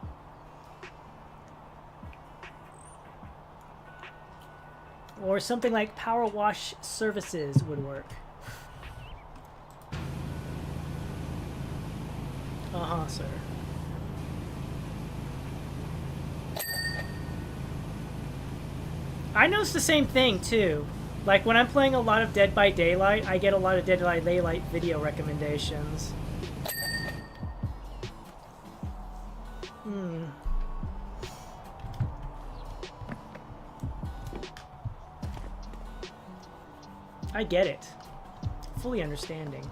Or something like Powerwash services would work. Uh-huh, sir. I noticed the same thing, too. Like, when I'm playing a lot of Dead by Daylight, I get a lot of Dead by Daylight video recommendations. I get it. Fully understanding.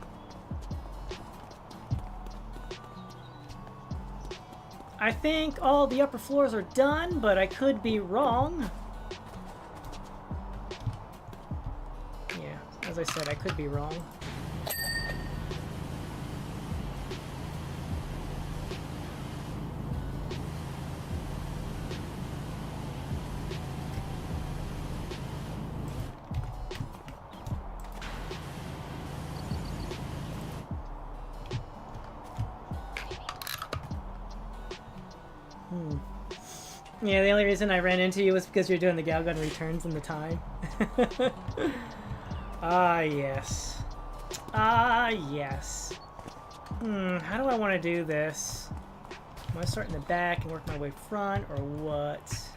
I think all the upper floors are done, but I could be wrong. Yeah, as I said, I could be wrong. Yeah, the only reason I ran into you was because you're doing the Galgun returns in the time. Ah, yes. Ah, yes. How do I want to do this? Am I start in the back and work my way front, or what?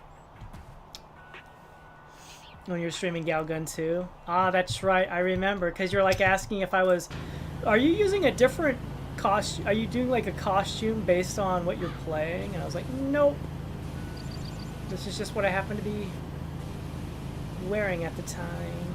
When you're streaming Galgun too? Ah, that's right, I remember, because you're like asking if I was... Are you using a different costume? Are you doing like a costume based on what you're playing? And I was like, nope. This is just what I happen to be wearing at the time.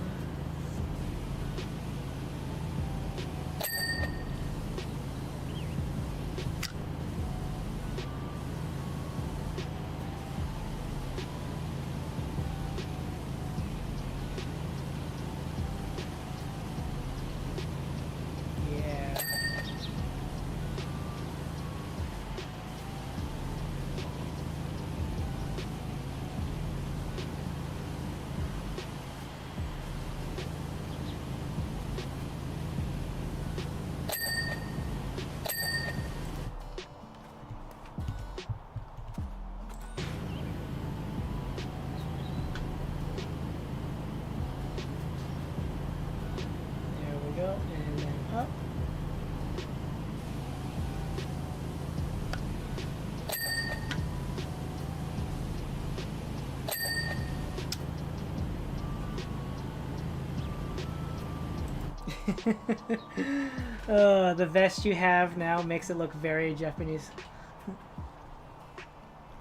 The vest you have now makes it look very Japanese.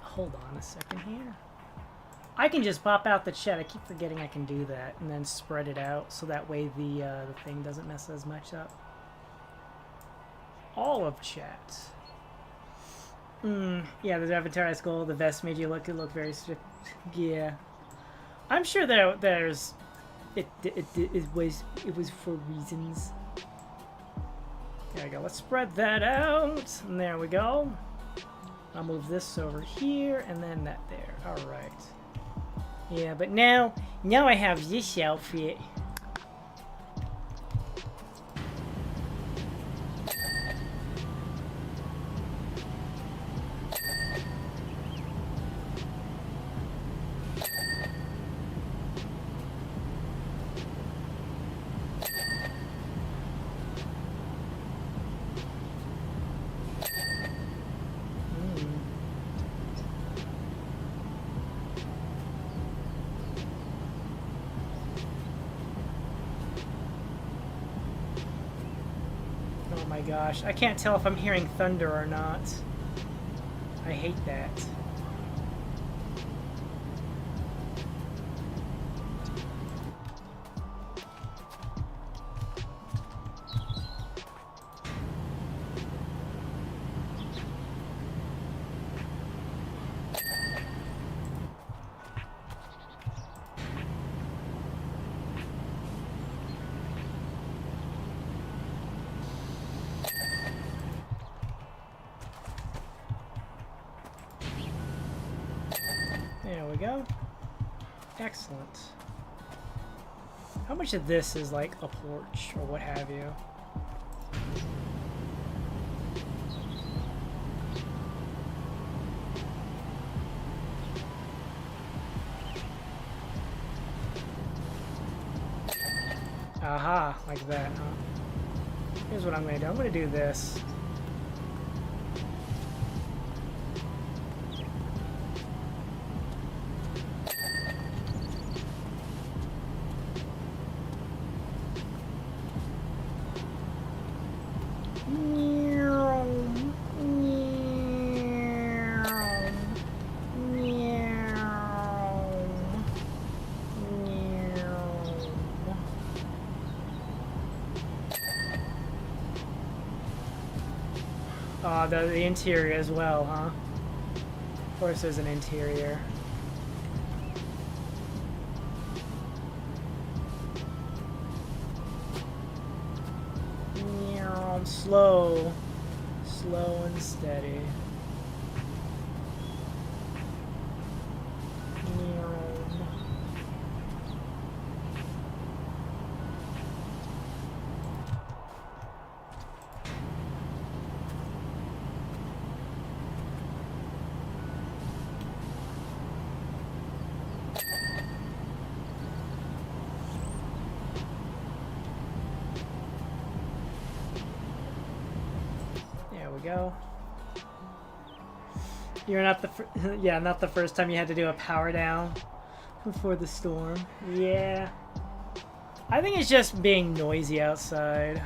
Hold on a second here. I can just pop out the chat. I keep forgetting I can do that, and then spread it out so that way the thing doesn't mess as much up. All of chat. Yeah, the avatar is cool. The vest made you look very strict. Yeah, I'm sure there's. It was for reasons. There we go. Let's spread that out. And there we go. I'll move this over here and then that there. All right. Yeah, but now I have this outfit. Gosh, I can't tell if I'm hearing thunder or not. I hate that. There we go. Excellent. How much of this is like a porch or what have you? Aha, like that, huh? Here's what I'm gonna do. I'm gonna do this. The interior as well, huh? Of course there's an interior. Slow. Slow and steady. Go. You're not the yeah, not the first time you had to do a power down before the storm. Yeah. I think it's just being noisy outside.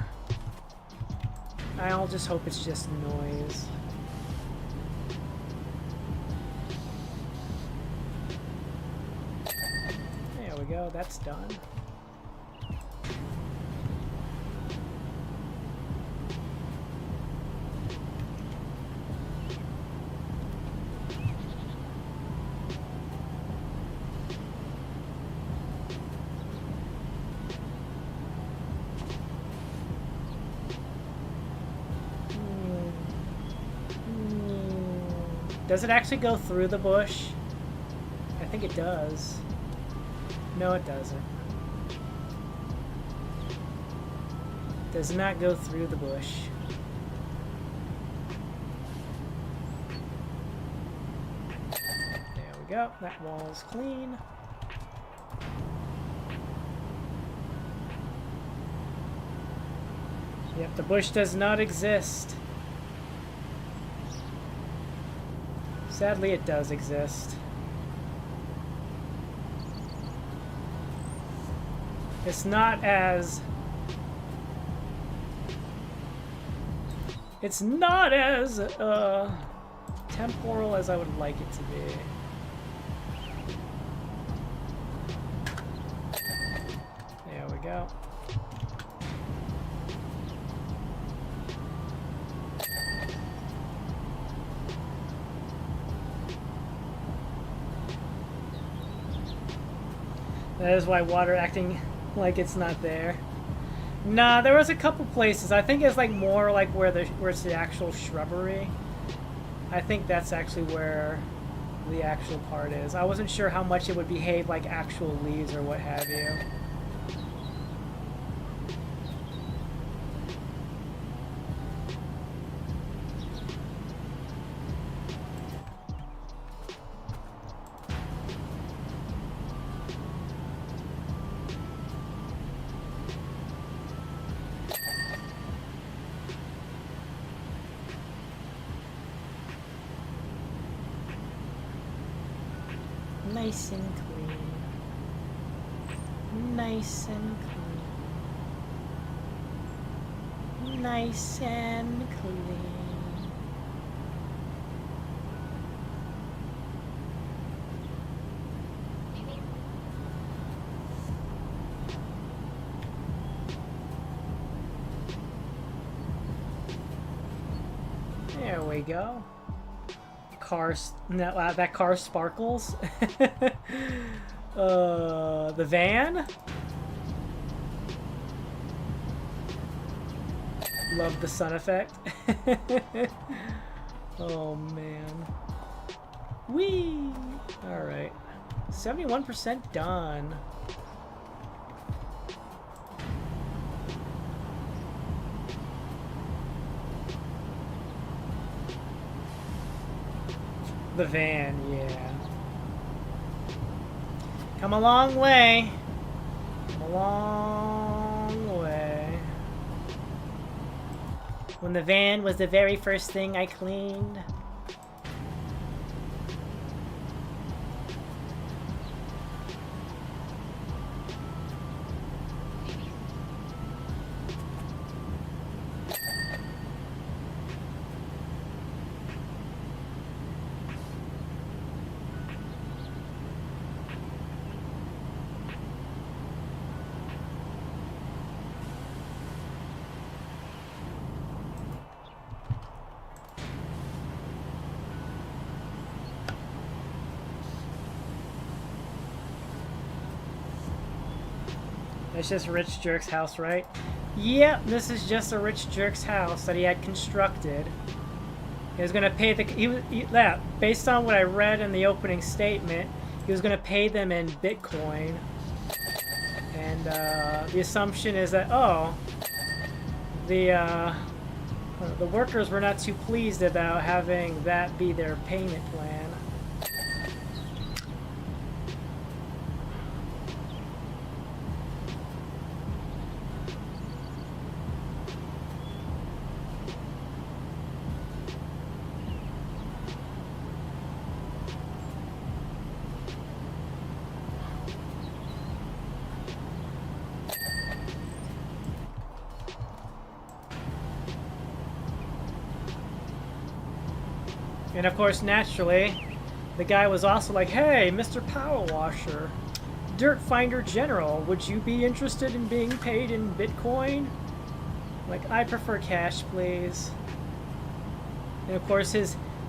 I'll just hope it's just noise. There we go, that's done. Does it actually go through the bush? I think it does. No, it doesn't. Does not go through the bush. There we go. That wall is clean. Yep, the bush does not exist. Sadly, it does exist. It's not as... It's not as temporal as I would like it to be. There we go. That is why water acting like it's not there. Nah, there was a couple places. I think it's like more like where it's the actual shrubbery. I think that's actually where the actual part is. I wasn't sure how much it would behave like actual leaves or what have you. Nice and clean. Nice and clean. Nice and clean. There we go. That car sparkles. The van. Love the sun effect. Oh man. Whee! All right, 71% done. The van, yeah. Come a long way. Come a long When the van was the very first thing I cleaned. It's just a rich jerk's house, right? Yep, this is just a rich jerk's house that he had constructed. He was gonna pay the based on what I read in the opening statement, he was gonna pay them in Bitcoin. And the assumption is that the workers were not too pleased about having that be their payment plan. And of course, naturally, the guy was also like, "Hey, Mr. Powerwasher, Dirt Finder General, would you be interested in being paid in Bitcoin?" Like, I prefer cash, please. And of course,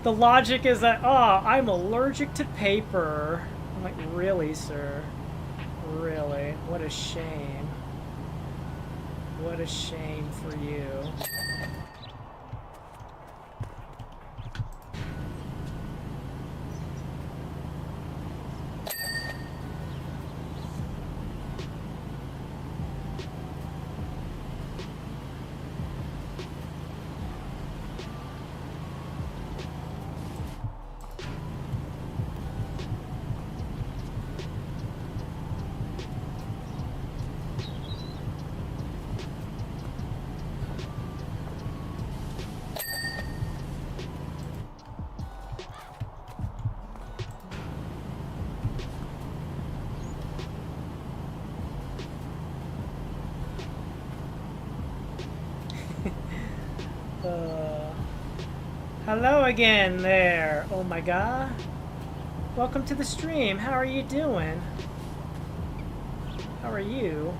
the logic is that, I'm allergic to paper. I'm like, really, sir? Really? What a shame. What a shame for you. Hello again there, oh my god. Welcome to the stream. How are you doing? How are you?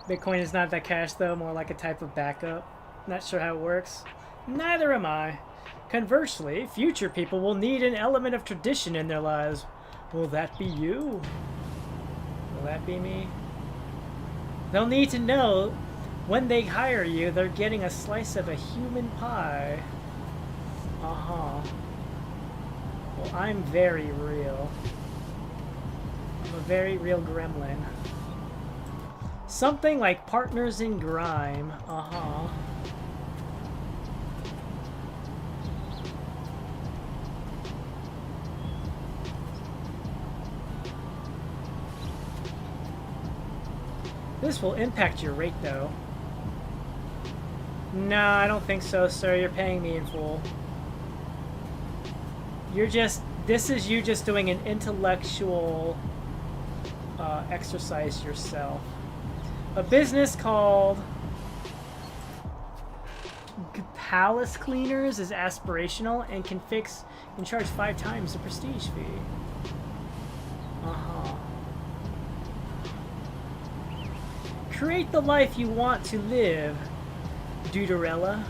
Bitcoin is not that cash though, more like a type of backup. Not sure how it works. Neither am I. Conversely, future people will need an element of tradition in their lives. Will that be you? Will that be me? They'll need to know when they hire you, they're getting a slice of a human pie. Uh-huh. Well, I'm very real. I'm a very real gremlin. Something like partners in grime. Uh-huh. This will impact your rate, though. No, I don't think so, sir. You're paying me in full. This is you just doing an intellectual exercise yourself. A business called Palace Cleaners is aspirational and can charge 5 times the prestige fee. Uh-huh. Create the life you want to live, Duderella.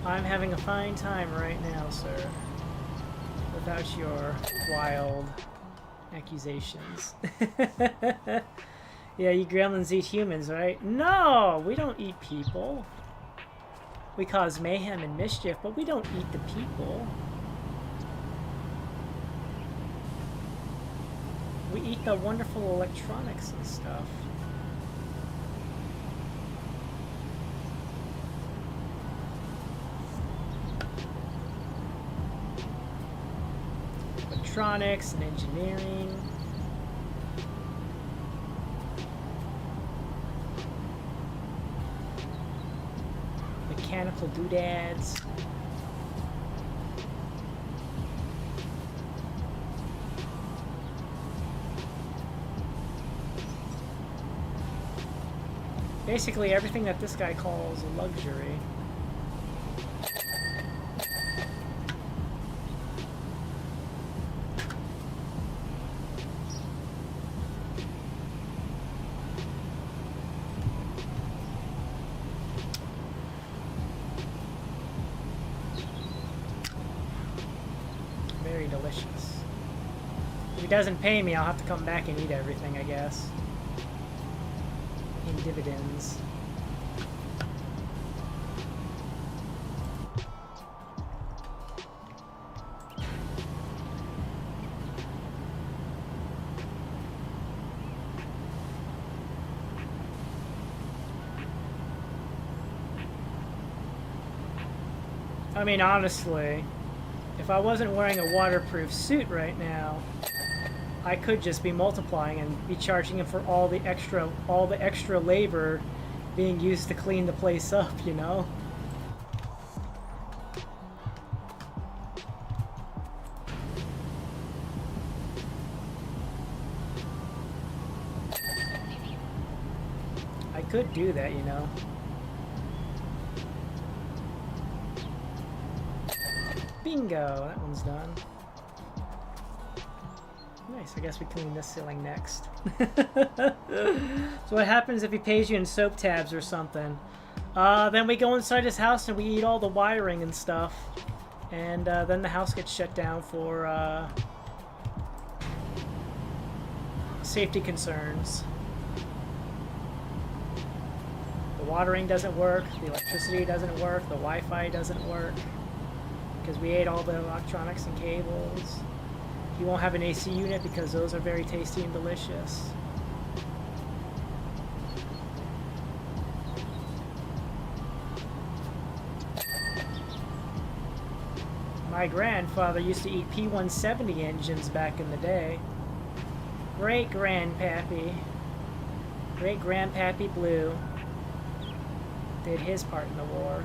I'm having a fine time right now, sir. Without your wild accusations. Yeah, you gremlins eat humans, right? No! We don't eat people. We cause mayhem and mischief, but we don't eat the people. We eat the wonderful electronics and stuff. Electronics and engineering. Mechanical doodads. Basically everything that this guy calls a luxury. Very delicious. If he doesn't pay me, I'll have to come back and eat everything, I guess. In dividends. I mean, honestly, if I wasn't wearing a waterproof suit right now, I could just be multiplying and be charging him for all the extra labor being used to clean the place up, you know? I could do that, you know? Bingo! That one's done. Nice, I guess we clean this ceiling next. So what happens if he pays you in soap tabs or something? Then we go inside his house and we eat all the wiring and stuff. And then the house gets shut down for safety concerns. The watering doesn't work, the electricity doesn't work, the Wi-Fi doesn't work. Because we ate all the electronics and cables. You won't have an AC unit because those are very tasty and delicious. My grandfather used to eat P170 engines back in the day. Great-grandpappy. Great-grandpappy Blue did his part in the war.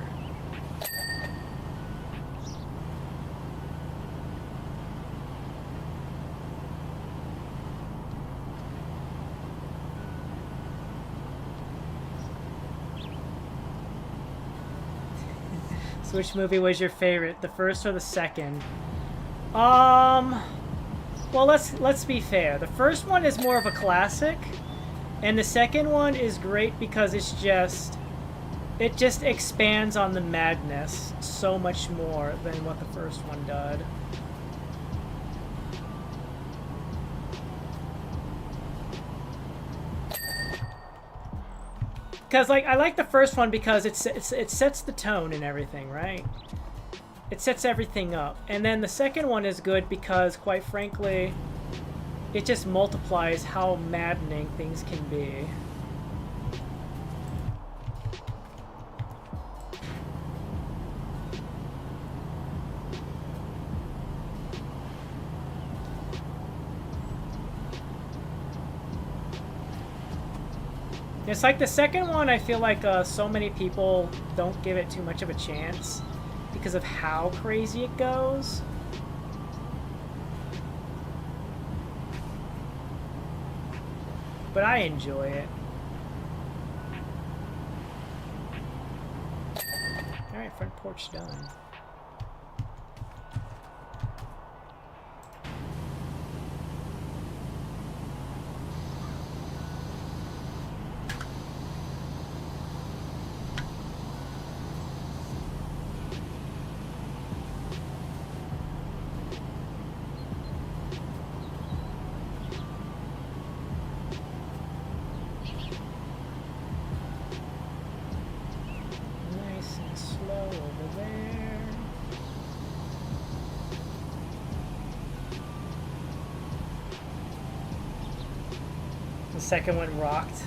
So which movie was your favorite, the first or the second? Well, let's be fair. The first one is more of a classic, and the second one is great because it just expands on the madness so much more than what the first one did. Because, like, I like the first one because it sets the tone and everything, right? It sets everything up. And then the second one is good because, quite frankly, it just multiplies how maddening things can be. It's like the second one, I feel like so many people don't give it too much of a chance because of how crazy it goes. But I enjoy it. Alright, front porch done. Nice and slow over there. The second one rocked.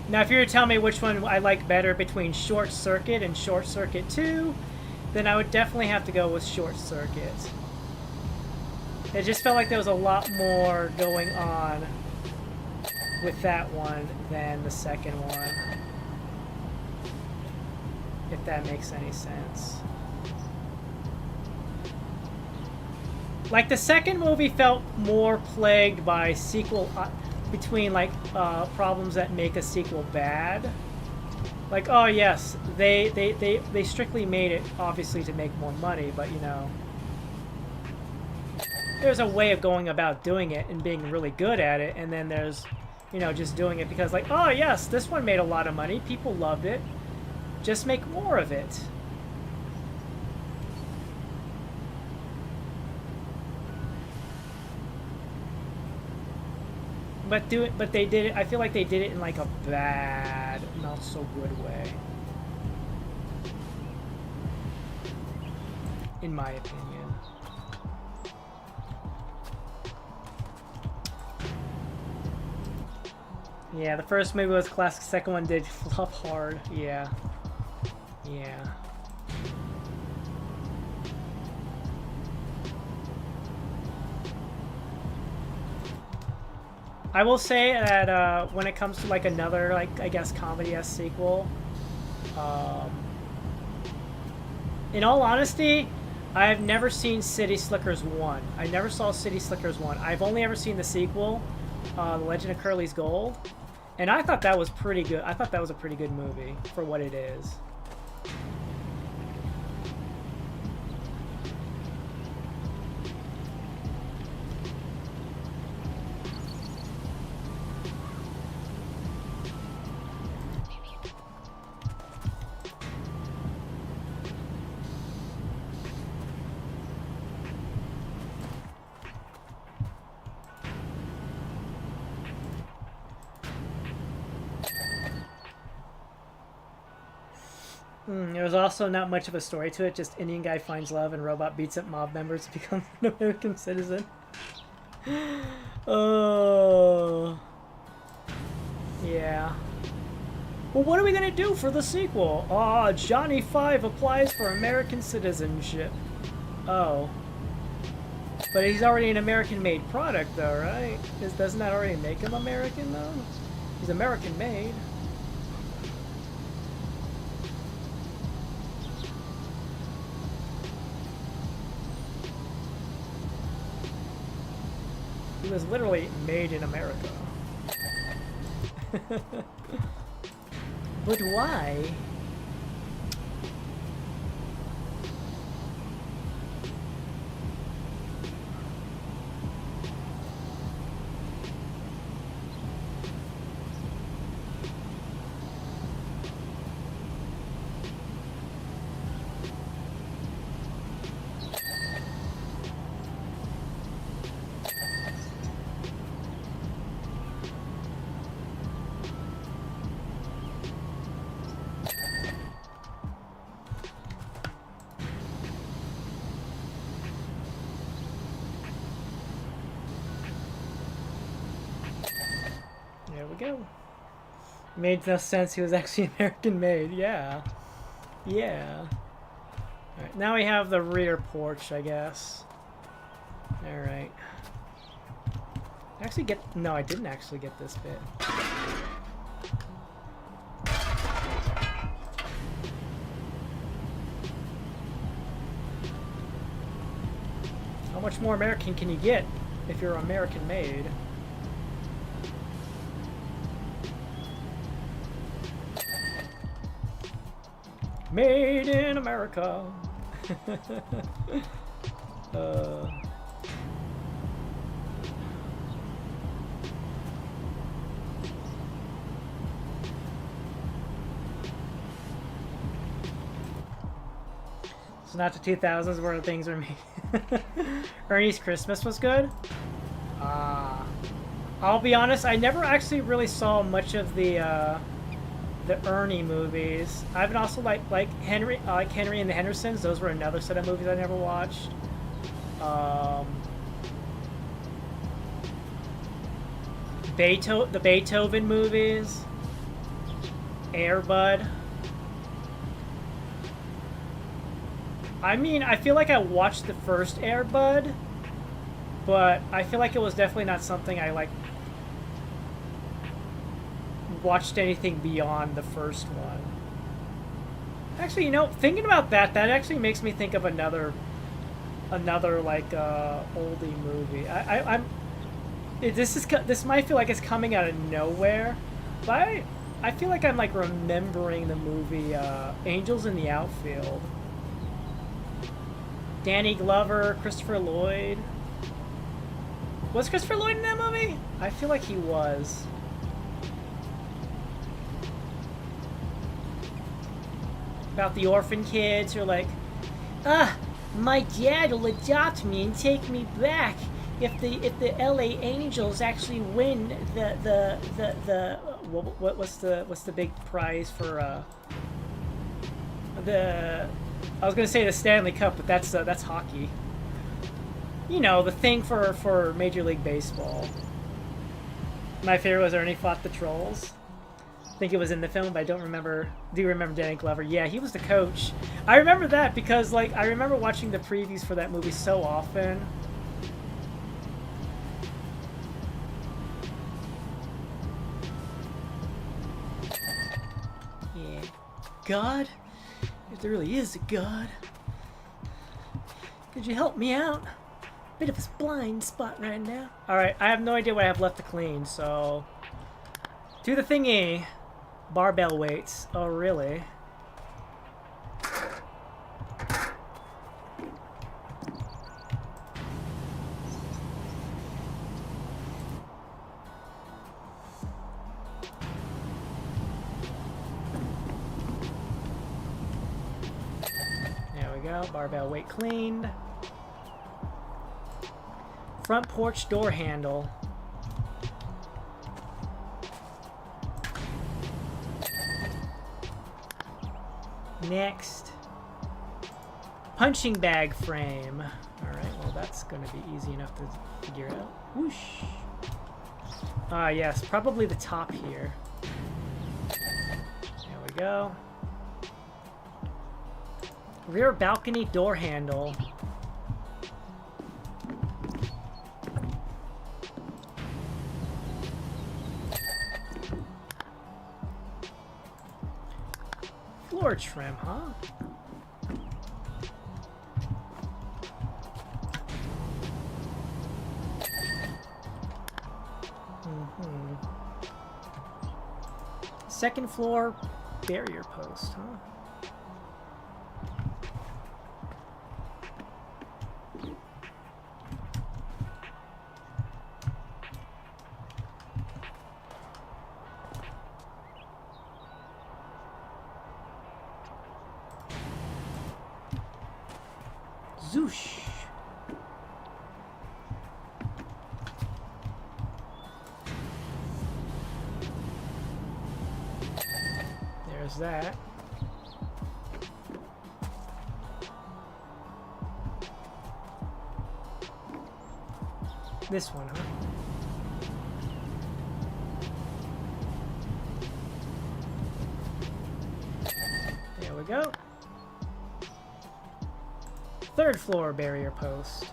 Now, if you were to tell me which one I like better between Short Circuit and Short Circuit 2, then I would definitely have to go with Short Circuit. It just felt like there was a lot more going on with that one than the second one. If that makes any sense. Like, the second movie felt more plagued by sequel... between, like, problems that make a sequel bad. Like, oh yes, they strictly made it, obviously, to make more money, but, you know... There's a way of going about doing it and being really good at it, and then there's, you know, just doing it because, like, oh yes, this one made a lot of money, people loved it, just make more of it. But they did it. I feel like they did it in like a bad, not so good way. In my opinion. Yeah, the first movie was classic. Second one did flop hard. Yeah. Yeah. I will say that when it comes to like another, like, I guess comedy-esque sequel, in all honesty, I've never seen City Slickers 1. I never saw City Slickers 1. I've only ever seen the sequel, The Legend of Curly's Gold, and I thought that was pretty good. I thought that was a pretty good movie for what it is. There was also not much of a story to it, just Indian guy finds love and robot beats up mob members to become an American citizen. Oh. Yeah. Well, what are we gonna do for the sequel? Aw, Johnny 5 applies for American citizenship. Oh. But he's already an American-made product, though, right? Doesn't that already make him American, though? He's American-made. He was literally made in America. But why? There we go. Made no sense he was actually American made. Yeah. Yeah. Alright, now we have the rear porch, I guess. Alright. Actually get... No, I didn't actually get this bit. How much more American can you get if you're American made? Made in America. It's not the 2000s where things were made. Ernie's Christmas was good. I'll be honest, I never actually really saw much of the Ernie movies. I've also like Henry and the Hendersons. Those were another set of movies I never watched. The Beethoven movies. Air Bud. I mean, I feel like I watched the first Air Bud, but I feel like it was definitely not something I like watched anything beyond the first one. Actually, you know, thinking about that, that actually makes me think of another like oldie movie. This might feel like it's coming out of nowhere, but I feel like I'm like remembering the movie Angels in the Outfield. Danny Glover, Christopher Lloyd. Was Christopher Lloyd in that movie? I feel like he was. About the orphan kids who are like, my dad will adopt me and take me back if the LA Angels actually win what's the big prize for I was gonna say the Stanley Cup, but that's hockey. You know, the thing for Major League Baseball. My favorite was Ernie fought the trolls. I think it was in the film, but I don't remember. Do you remember Danny Glover? Yeah, he was the coach. I remember that because, like, I remember watching the previews for that movie so often. Yeah. God? If there really is a God, could you help me out? Bit of a blind spot right now. Alright, I have no idea what I have left to clean, so... Do the thingy. Barbell weights. Oh, really? There we go. Barbell weight cleaned. Front porch door handle. Next. Punching bag frame. Alright, well that's going to be easy enough to figure out. Whoosh. Yes, probably the top here. There we go. Rear balcony door handle. Floor trim, huh? Second floor barrier post, huh? Zoosh. There's that. This one, huh? There we go. Third floor barrier post.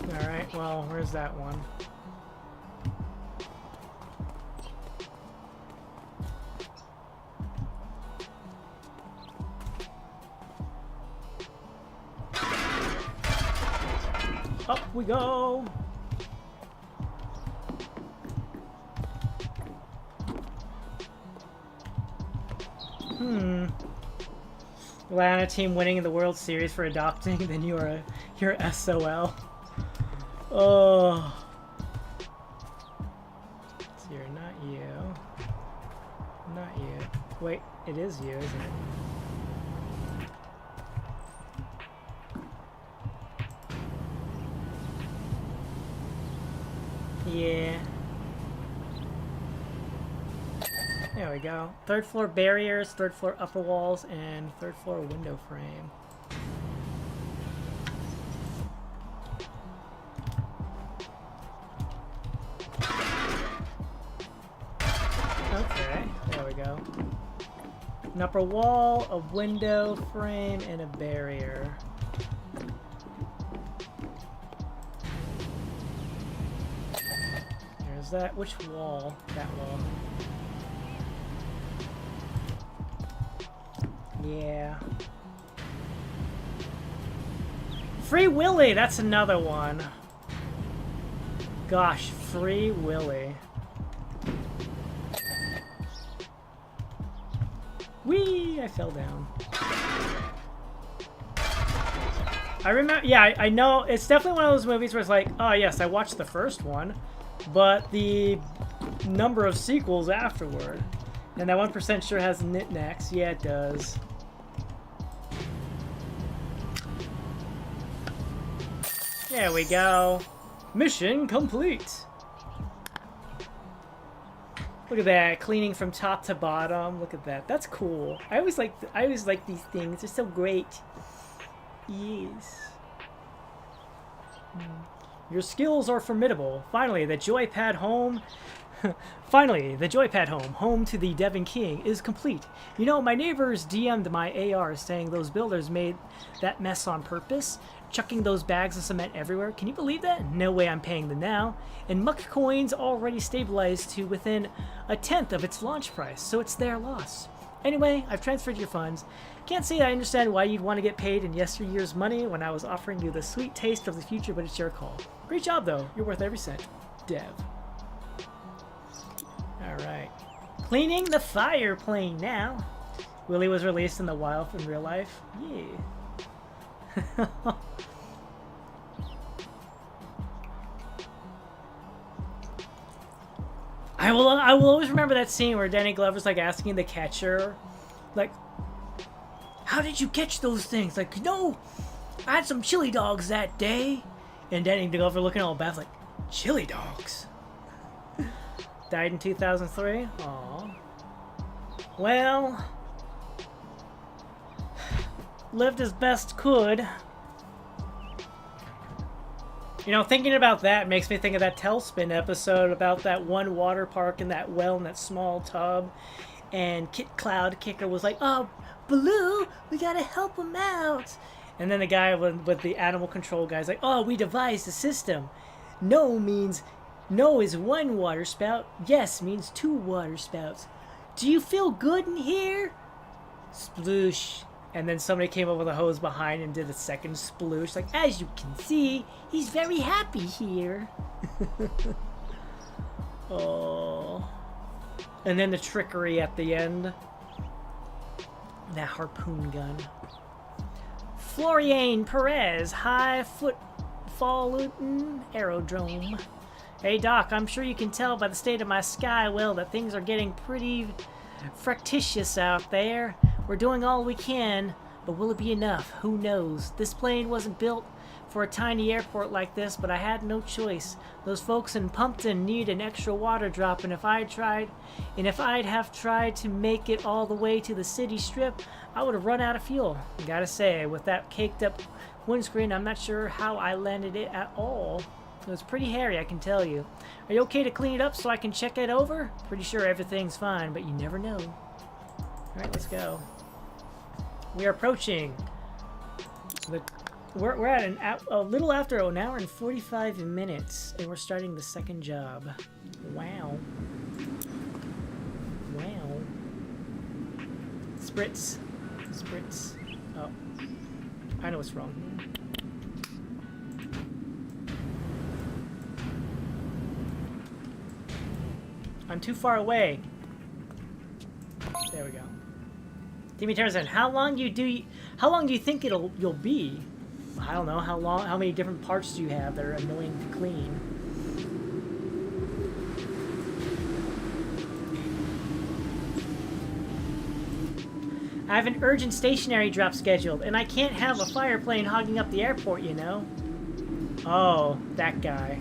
Alright, well, where's that one? Up we go! Atlanta team winning the World Series for adopting, then you're SOL. Oh. So you're not you. Not you. Wait, it is you, isn't it? Yeah. There we go. Third floor barriers, third floor upper walls, and third floor window frame. Okay, there we go. An upper wall, a window frame, and a barrier. There's that. Which wall? That wall. Yeah. Free Willy! That's another one. Gosh, Free Willy. Whee! I fell down. I remember, yeah, I know, it's definitely one of those movies where it's like, oh yes, I watched the first one, but the number of sequels afterward. And that 1% sure has knickknacks. Yeah, it does. There we go. Mission complete. Look at that, cleaning from top to bottom. Look at that. That's cool. I always like these things. They're so great. Yes. Your skills are formidable. Finally, the joypad home. Finally, the joypad home to the Devon King, is complete. You know, my neighbors DM'd my AR saying those builders made that mess on purpose, chucking those bags of cement everywhere. Can you believe that? No way I'm paying them now. And Muck Coin's already stabilized to within 1/10 of its launch price, so it's their loss. Anyway, I've transferred your funds. Can't say I understand why you'd want to get paid in yesteryear's money when I was offering you the sweet taste of the future, but it's your call. Great job, though. You're worth every cent. Dev. Alright. Cleaning the fire plane now. Willy was released in the wild in real life. Yeah. I will always remember that scene where Danny Glover's like asking the catcher, like, how did you catch those things? Like, no, I had some chili dogs that day. And Danny Glover looking all bad, like, chili dogs? Died in 2003? Aww. Well, lived as best could. You know, thinking about that makes me think of that Tailspin episode about that one water park and that well in that small tub. And Kit Cloud Kicker was like, oh, Baloo, we gotta help him out. And then the guy with the animal control guy's like, oh, we devised a system. No means no is one water spout. Yes means 2 water spouts. Do you feel good in here? Sploosh. And then somebody came up with a hose behind and did a second sploosh. Like, as you can see, he's very happy here. Oh. And then the trickery at the end. That harpoon gun. Florian Perez, high footfall aerodrome. Hey Doc, I'm sure you can tell by the state of my sky well that things are getting pretty fractious out there. We're doing all we can, but will it be enough? Who knows? This plane wasn't built for a tiny airport like this, but I had no choice. Those folks in Pumpton need an extra water drop, and if I'd have tried to make it all the way to the city strip, I would have run out of fuel. Gotta say, with that caked up windscreen, I'm not sure how I landed it at all. It was pretty hairy, I can tell you. Are you okay to clean it up so I can check it over? Pretty sure everything's fine, but you never know. Alright, let's go. We are approaching. We're at a little after an hour and 45 minutes, and we're starting the second job. Wow. Wow. Spritz. Spritz. Oh. I know what's wrong. I'm too far away. There we go. Timmy Terrence, how long do you think you'll be? I don't know. How many different parts do you have that are annoying to clean? I have an urgent stationary drop scheduled, and I can't have a fire plane hogging up the airport, you know? Oh, that guy.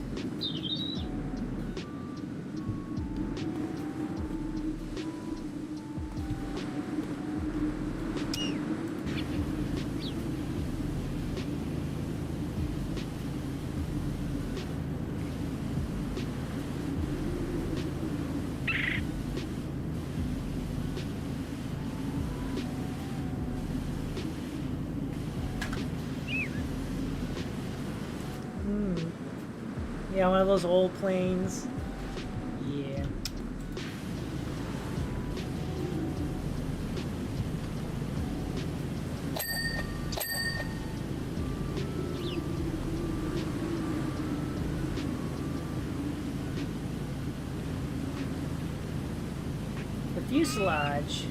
Yeah, one of those old planes. Yeah. The fuselage.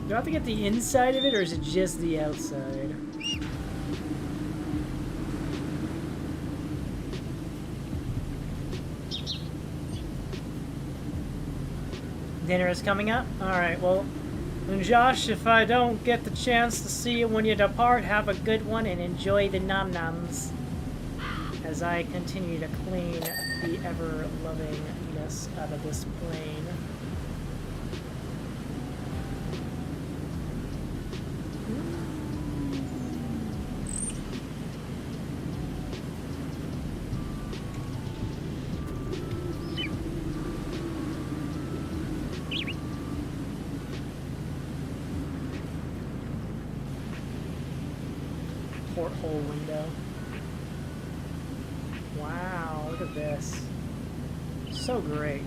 Do I have to get the inside of it, or is it just the outside? Dinner is coming up? Alright, well, and Josh, if I don't get the chance to see you when you depart, have a good one and enjoy the nom-noms as I continue to clean the ever-lovingness out of this plane. Porthole window. Wow, look at this. So great.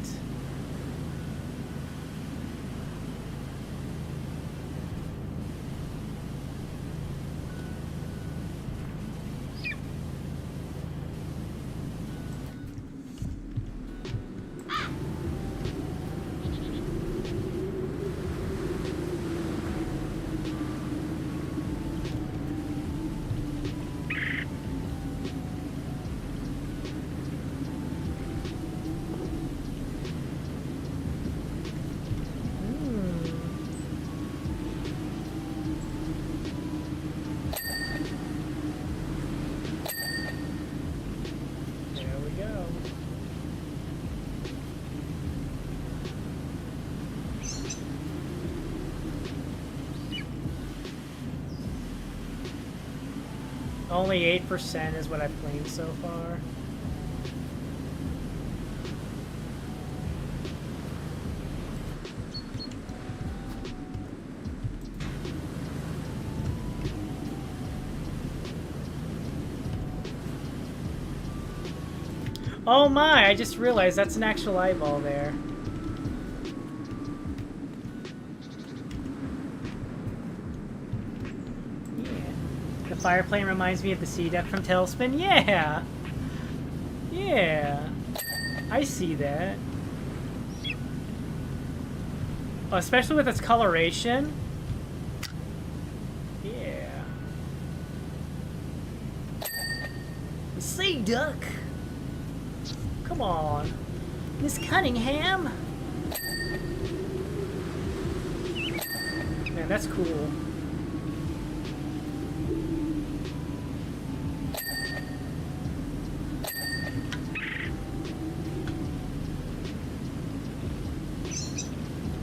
Only 8% is what I've cleaned so far. Oh my, I just realized that's an actual eyeball there. The fire plane reminds me of the sea duck from Tailspin. Yeah! Yeah! I see that. Oh, especially with its coloration. Yeah. The sea duck! Come on. Miss Cunningham! Man, that's cool.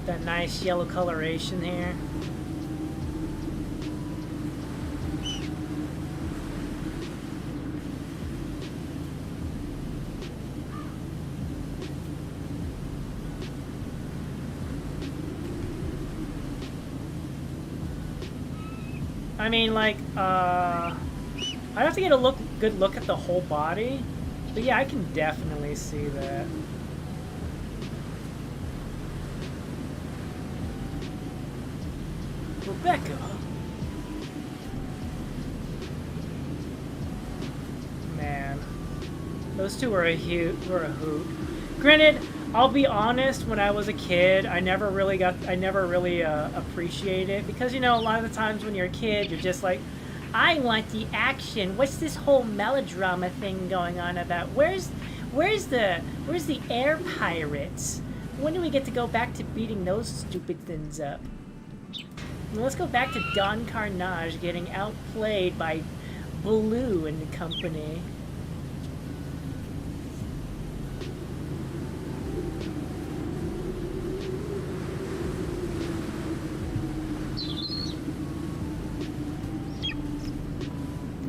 That nice yellow coloration here. I mean, like, I'd have to get a good look at the whole body, but yeah, I can definitely see that. Rebecca. Man, those two were a hoot. Granted, I'll be honest. When I was a kid, I never really appreciated it because, you know, a lot of the times when you're a kid, you're just like, I want the action. What's this whole melodrama thing going on about? Where's the air pirates? When do we get to go back to beating those stupid things up? Well, let's go back to Don Carnage getting outplayed by Blue and the company.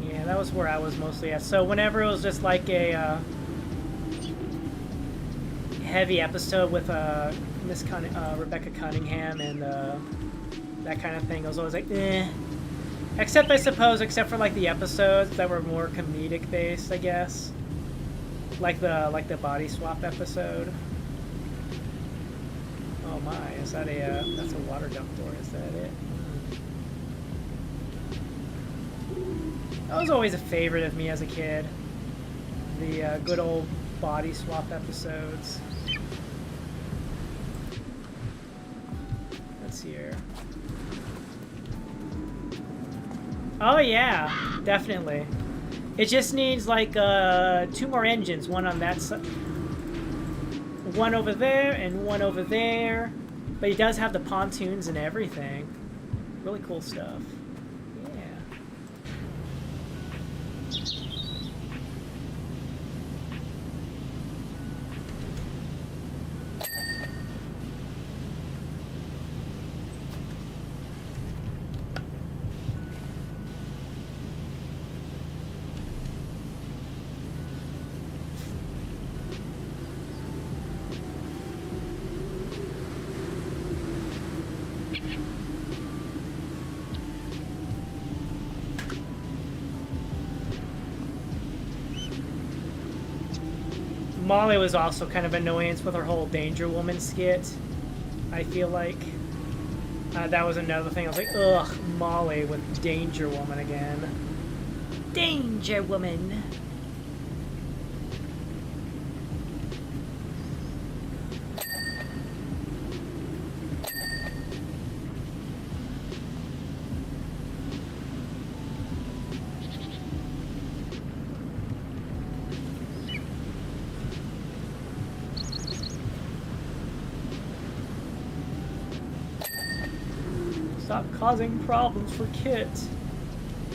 Yeah, that was where I was mostly at. So whenever it was just like a heavy episode with Rebecca Cunningham and that kind of thing, I was always like, eh. Except, I suppose, except for like the episodes that were more comedic based, I guess. Like the body swap episode. Oh my, is that that's a water dump door, is that it? That was always a favorite of me as a kid. The good old body swap episodes. Let's see here. Oh yeah, definitely. It just needs like 2 more engines, one on that side, one over there, and one over there. But he does have the pontoons and everything. Really cool stuff. Molly was also kind of an annoyance with her whole Danger Woman skit, I feel like. That was another thing. I was like, ugh, Molly with Danger Woman again. Danger Woman! Stop causing problems for Kit.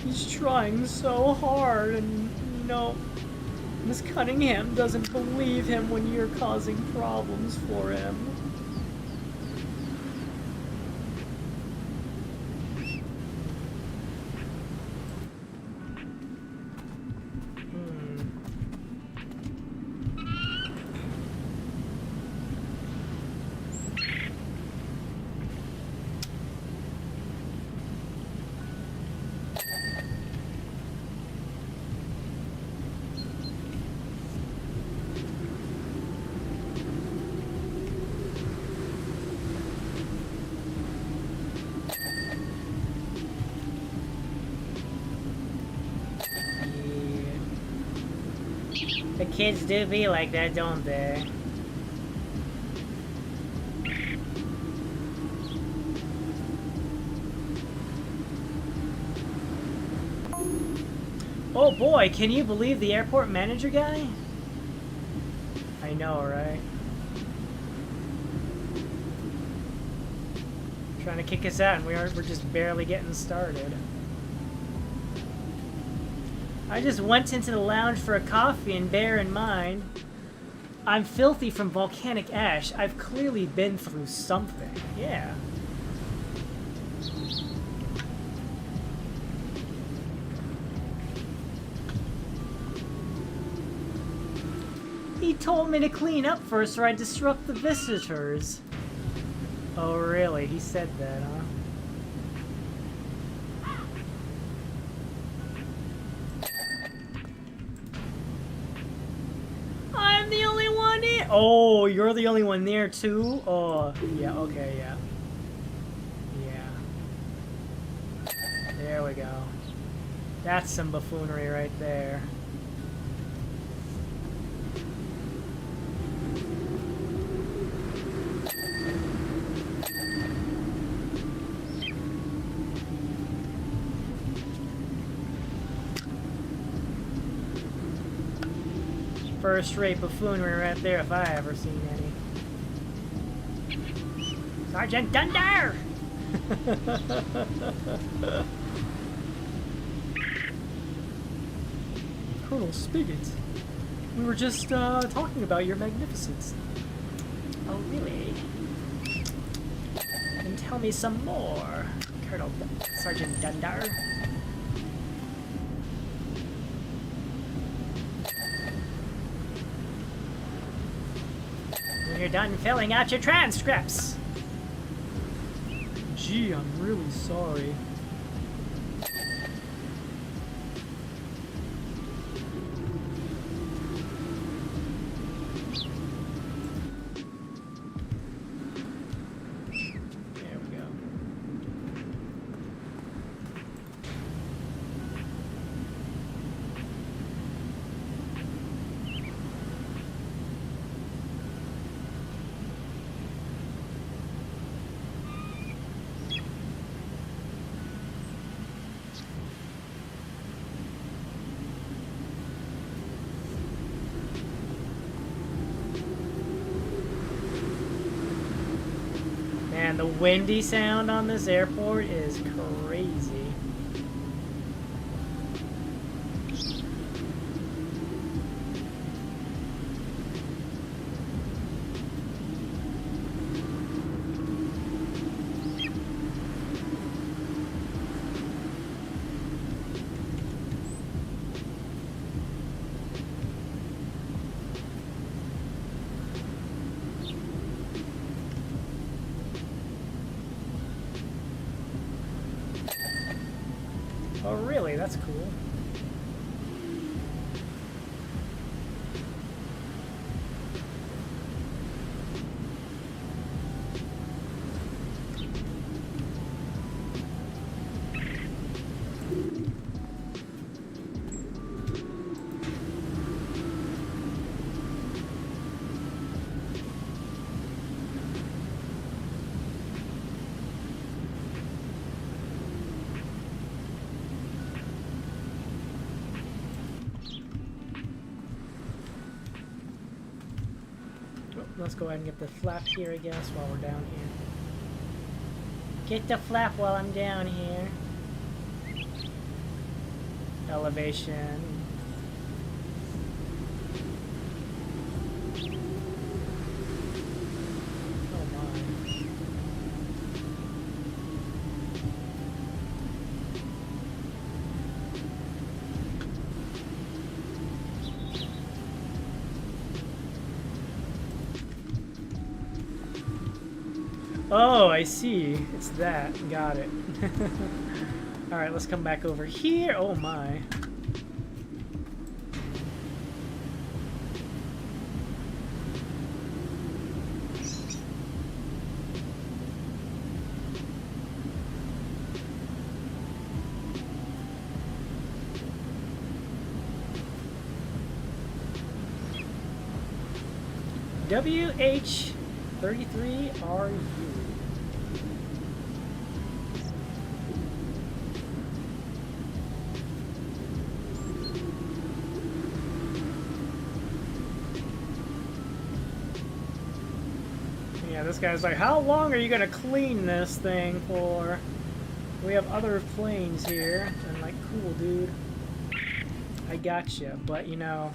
He's trying so hard, and you know, Miss Cunningham doesn't believe him when you're causing problems for him. The kids do be like that, don't they? Oh boy, can you believe the airport manager guy? I know, right? Trying to kick us out and we're just barely getting started. I just went into the lounge for a coffee, and bear in mind, I'm filthy from volcanic ash. I've clearly been through something. Yeah. He told me to clean up first or I'd disrupt the visitors. Oh really? He said that, huh? I'm the only one here. Oh, you're the only one there too? Oh, yeah, okay, yeah. Yeah. There we go. That's some buffoonery right there. First-rate buffoonery right there, if I ever seen any. Sergeant Dunder! Colonel Spigot, we were just talking about your magnificence. Oh, really? Then tell me some more, Sergeant Dunder. When you're done filling out your transcripts. Gee, I'm really sorry. There we go. Man, the windy sound on this airport is crazy. Oh, really? That's cool. Let's go ahead and get the flap here, I guess, while we're down here. Get the flap while I'm down here. Elevation. Oh my. Oh, I see. It's that. Got it. Alright, let's come back over here. Oh my. WH33RU. Yeah, this guy's like, how long are you gonna clean this thing for? We have other planes here. I'm like, cool, dude. I gotcha, but you know,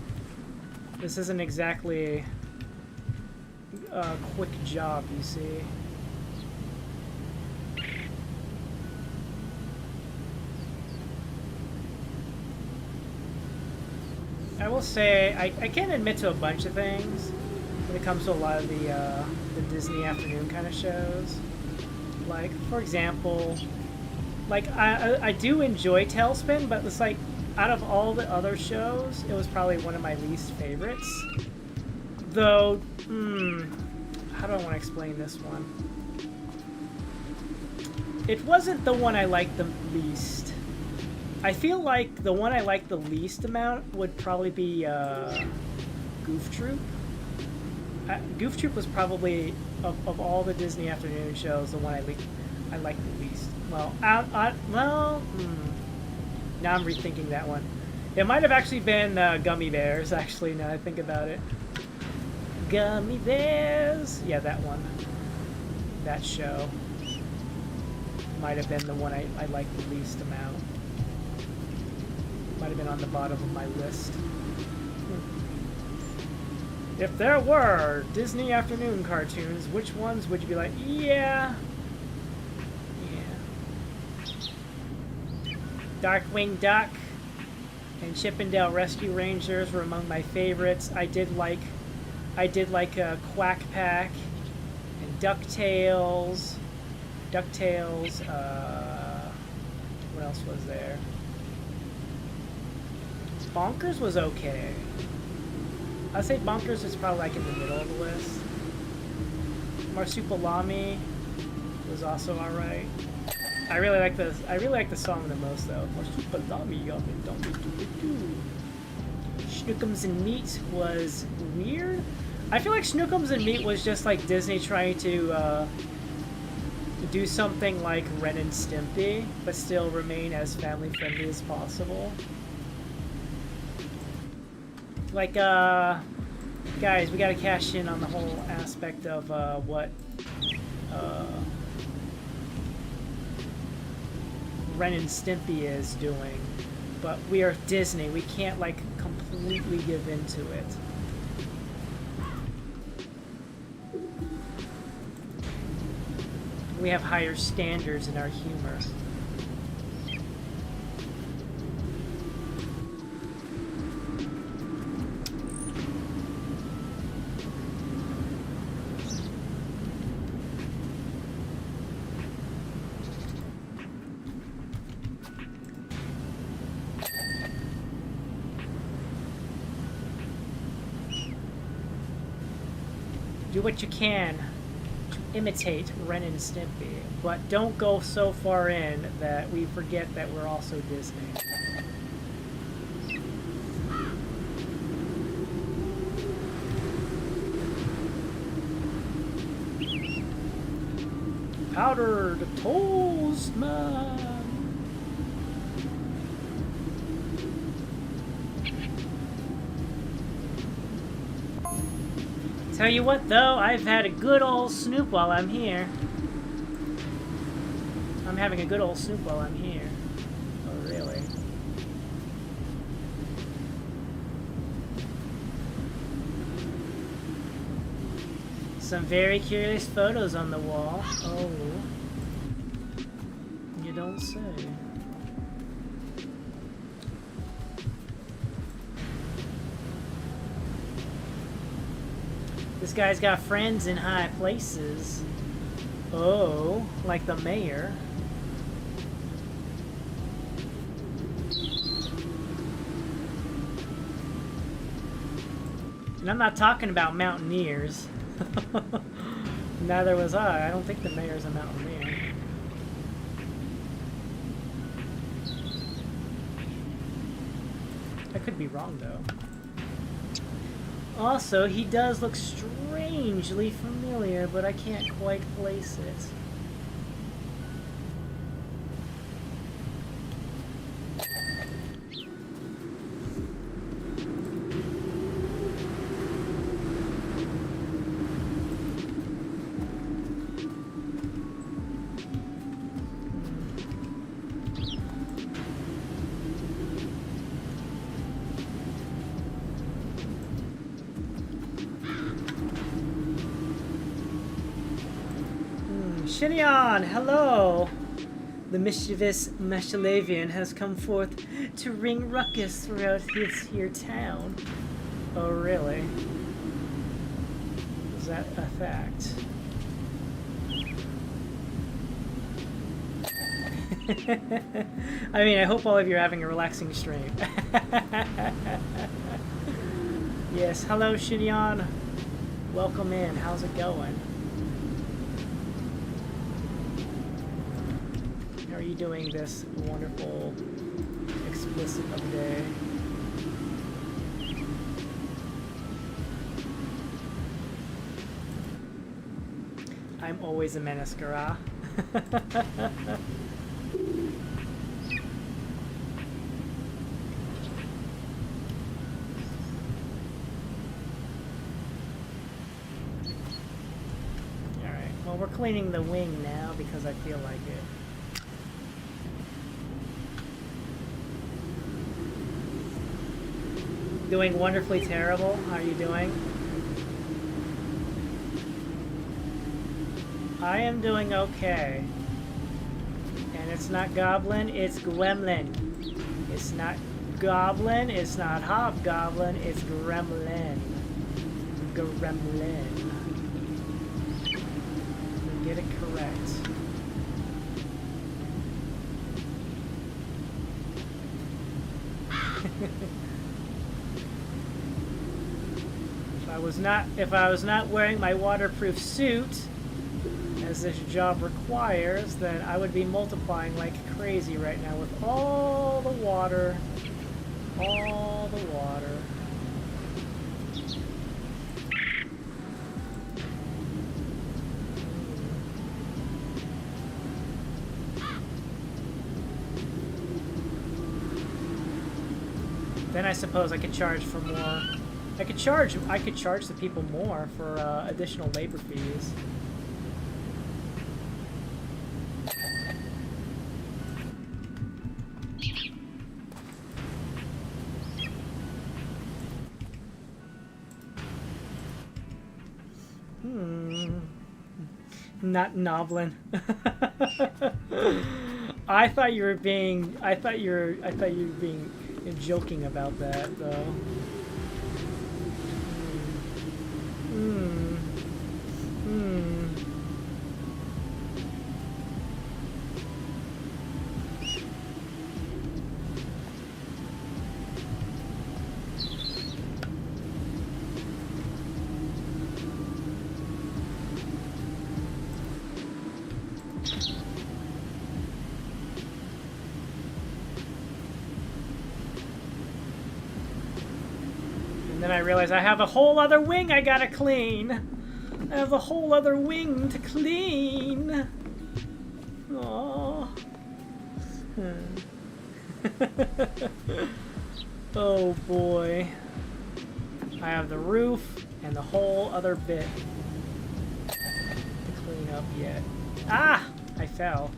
this isn't exactly a quick job, you see. I will say, I can admit to a bunch of things when it comes to a lot of the Disney afternoon kind of shows. Like, for example, like, I do enjoy Tailspin, but it's like, out of all the other shows, it was probably one of my least favorites. Though, how do I want to explain this one? It wasn't the one I liked the least. I feel like the one I liked the least amount would probably be Goof Troop. Goof Troop was probably, of all the Disney afternoon shows, the one I liked the least. Well, now I'm rethinking that one. It might have actually been Gummy Bears, actually, now I think about it. Gummy Bears! Yeah, that one. that show might have been the one I liked the least amount. Might have been on the bottom of my list. If there were Disney afternoon cartoons, which ones would you be like, yeah? Darkwing Duck and Chippendale Rescue Rangers were among my favorites. I did like Quack Pack and DuckTales. What else was there? Bonkers was okay. I'd say Bonkers is probably like in the middle of the list. Marsupilami was also alright. I really like the song the most though. Marsupilami, yummy, dummy, doo-doo-doo. Snookums and Meat was weird. I feel like Snookums and Meat was just like Disney trying to do something like Ren and Stimpy, but still remain as family friendly as possible. Like, guys, we gotta cash in on the whole aspect of what Ren and Stimpy is doing, but we are Disney. We can't like completely give into it. We have higher standards in our humor. Do what you can to imitate Ren and Stimpy, but don't go so far in that we forget that we're also Disney. Powdered toast, man. Tell you what, though, I've had a good old snoop while I'm here. I'm having a good old snoop while I'm here. Oh, really? Some very curious photos on the wall. Oh. You don't say. This guy's got friends in high places. Oh, like the mayor. And I'm not talking about mountaineers. Neither was I. I don't think the mayor's a mountaineer. I could be wrong, though. Also, he does look strangely familiar, but I can't quite place it. Shinion, hello! The mischievous Meshalavian has come forth to ring ruckus throughout his here town. Oh, really? Is that a fact? I mean, I hope all of you are having a relaxing stream. Yes, hello Shinion. Welcome in. How's it going? How are you doing this wonderful, explicit of day? I'm always a menace, Gara. we're cleaning the wing now because I feel like it. Doing wonderfully terrible. How are you doing? I am doing okay. And it's not goblin, it's gremlin. It's not goblin, it's not hobgoblin, it's gremlin. Gremlin. Get it correct. If I was not wearing my waterproof suit, as this job requires, then I would be multiplying like crazy right now with all the water. All the water. Then I suppose I could charge for more. I could charge the people more for additional labor fees. Not Noblin. I thought you were being joking about that though. Then I realize I have a whole other wing I gotta clean. I have a whole other wing to clean. Aww. Oh boy. I have the roof and the whole other bit to clean up yet. Ah! I fell.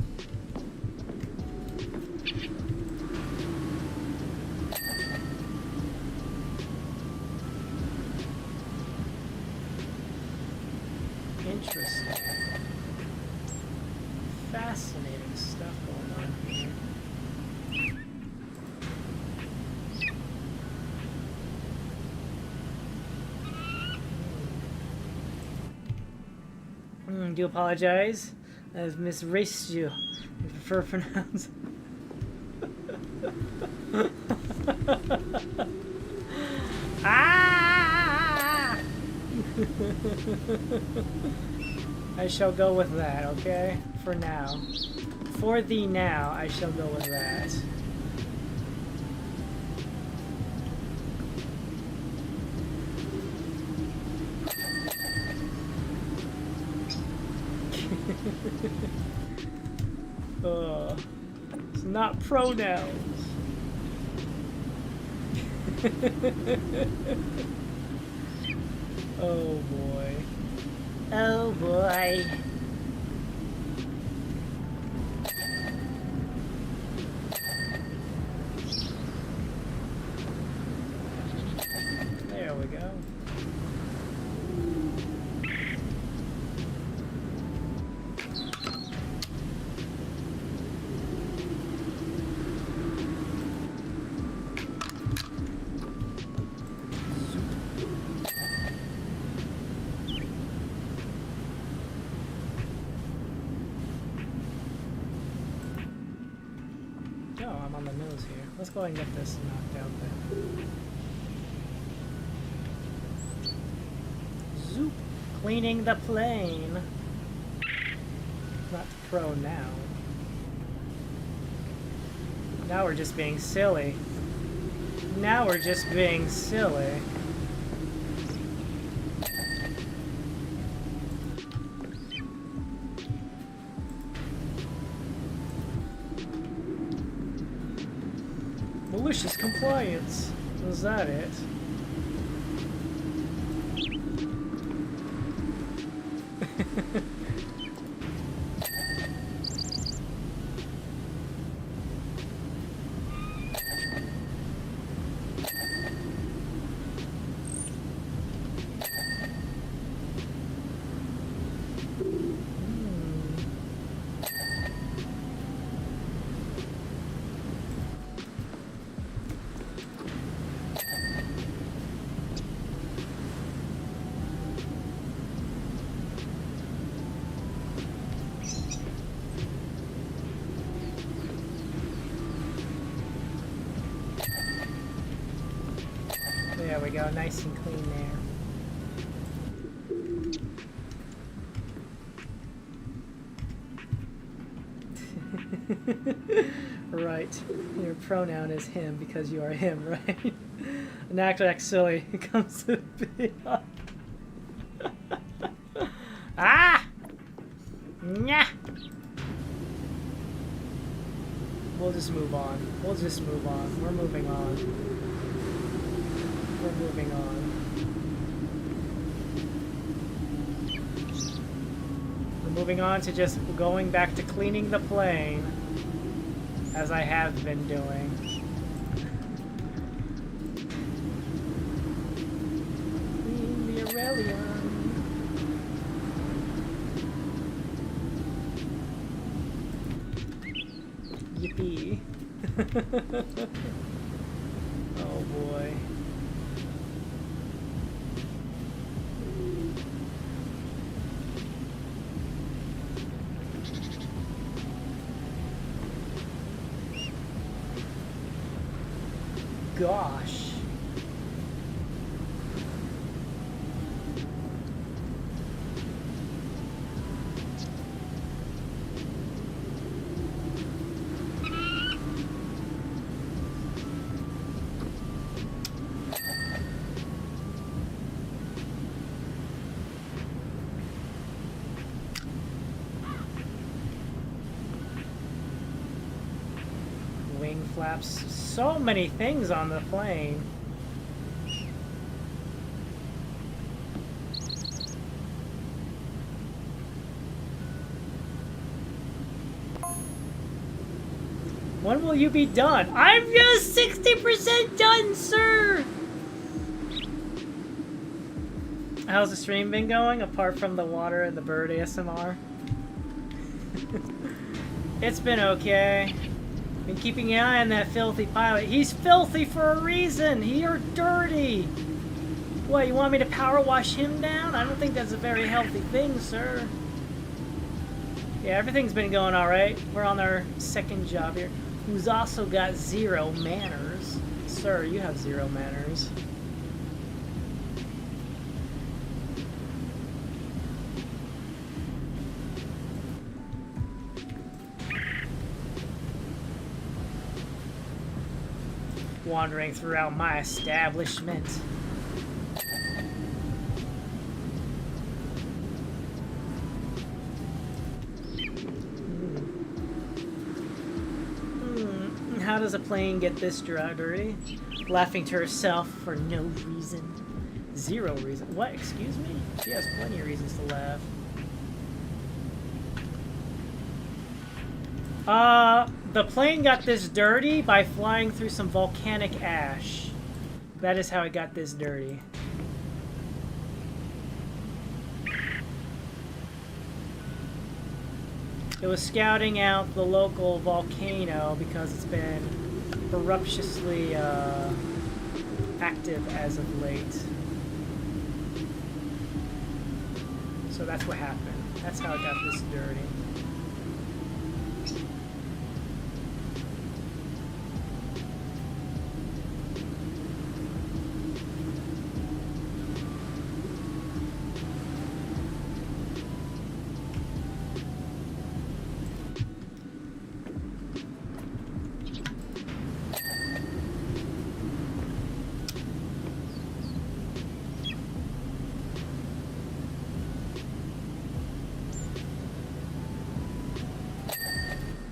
Interesting. Fascinating stuff going on here. Do apologize. I've misraced you. I prefer to pronounce. Ah! I shall go with that, okay? For now. For thee now, I shall go with that. It's not pronouns. Oh boy. Oh boy. There we go. Let's go ahead and get this knocked out then. Zoop! Cleaning the plane. Not pro now. Now we're just being silly. Now we're just being silly. Malicious compliance. Was that it? There we go, nice and clean there. Right. Your pronoun is him because you are him, right? An act like silly comes to be up. Ah! Nyah! We'll just move on. We'll just move on. We're moving on. We're moving on. We're moving on to just going back to cleaning the plane, as I have been doing. Clean the Aurelion. Yippee. Oh boy. Gosh. Wing flaps. So many things on the plane. When will you be done? I'm just 60% done, sir! How's the stream been going, apart from the water and the bird ASMR? It's been okay. Been keeping an eye on that filthy pilot. He's filthy for a reason! You're dirty! What, you want me to power wash him down? I don't think that's a very healthy thing, sir. Yeah, everything's been going alright. We're on our second job here. Who's also got 0 manners. Sir, you have 0 manners. Wandering throughout my establishment. How does a plane get this dirty? Laughing to herself for no reason. 0 reason. What? Excuse me? She has plenty of reasons to laugh. The plane got this dirty by flying through some volcanic ash. That is how it got this dirty. It was scouting out the local volcano because it's been ferociously active as of late. So that's what happened. That's how it got this dirty.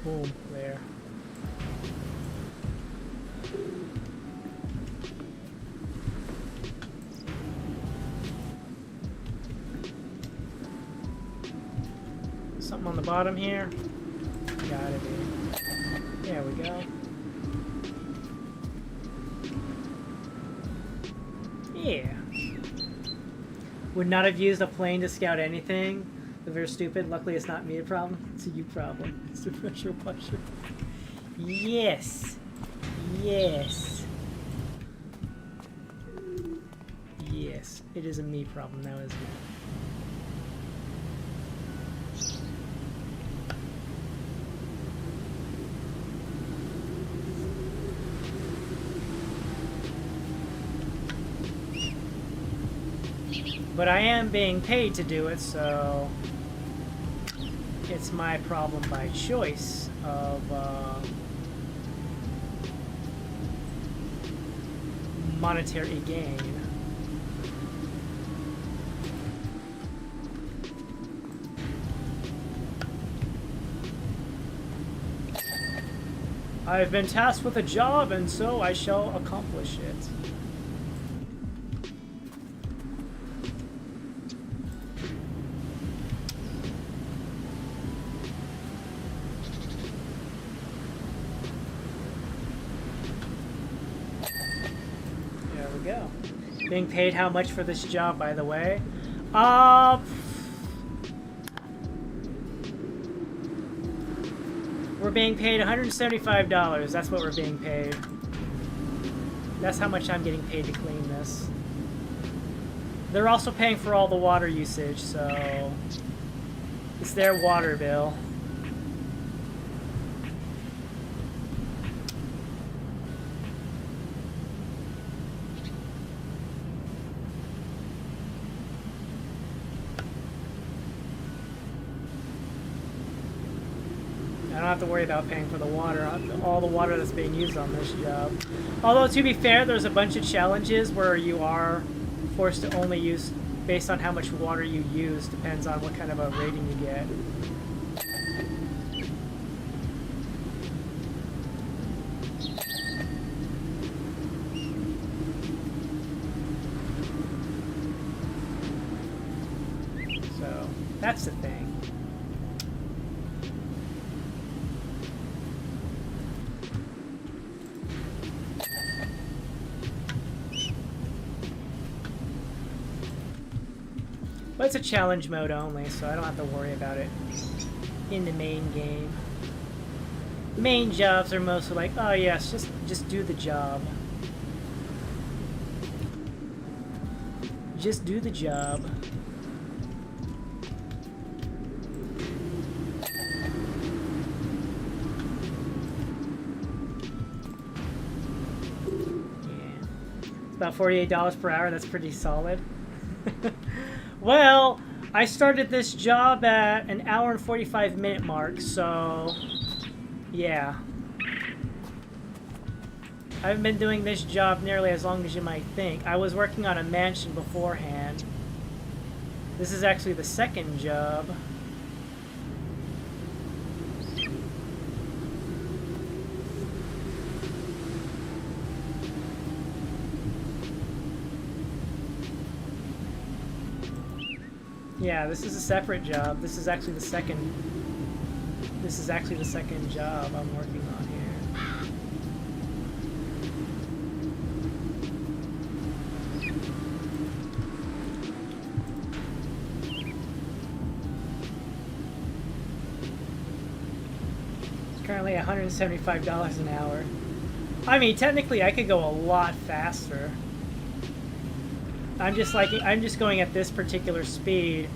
Boom, there. Something on the bottom here? Gotta be. There we go. Yeah. Would not have used a plane to scout anything. They're very stupid. Luckily, it's not me a problem. It's a you problem. It's the pressure washer. Yes. Yes. Yes. It is a me problem now, isn't it? But I am being paid to do it, so it's my problem by choice of monetary gain. I've been tasked with a job, and so I shall accomplish it. There we go. Being paid how much for this job, by the way? We're being paid $175. That's what we're being paid. That's how much I'm getting paid to clean this. They're also paying for all the water usage, so it's their water bill. I don't have to worry about paying for the water, all the water that's being used on this job. Although, to be fair, there's a bunch of challenges where you are forced to only use based on how much water you use. Depends on what kind of a rating you get. So, that's the thing. But it's a challenge mode only, so I don't have to worry about it in the main game. Main jobs are mostly like, oh yes, just do the job. Just do the job. Yeah. It's about $48 per hour, that's pretty solid. Well, I started this job at an hour and 45-minute mark, so yeah. I haven't been doing this job nearly as long as you might think. I was working on a mansion beforehand. This is actually the second job. Yeah, this is a separate job. This is actually the second. This is actually the second job I'm working on here. It's currently $175 an hour. I mean, technically, I could go a lot faster. I'm just going at this particular speed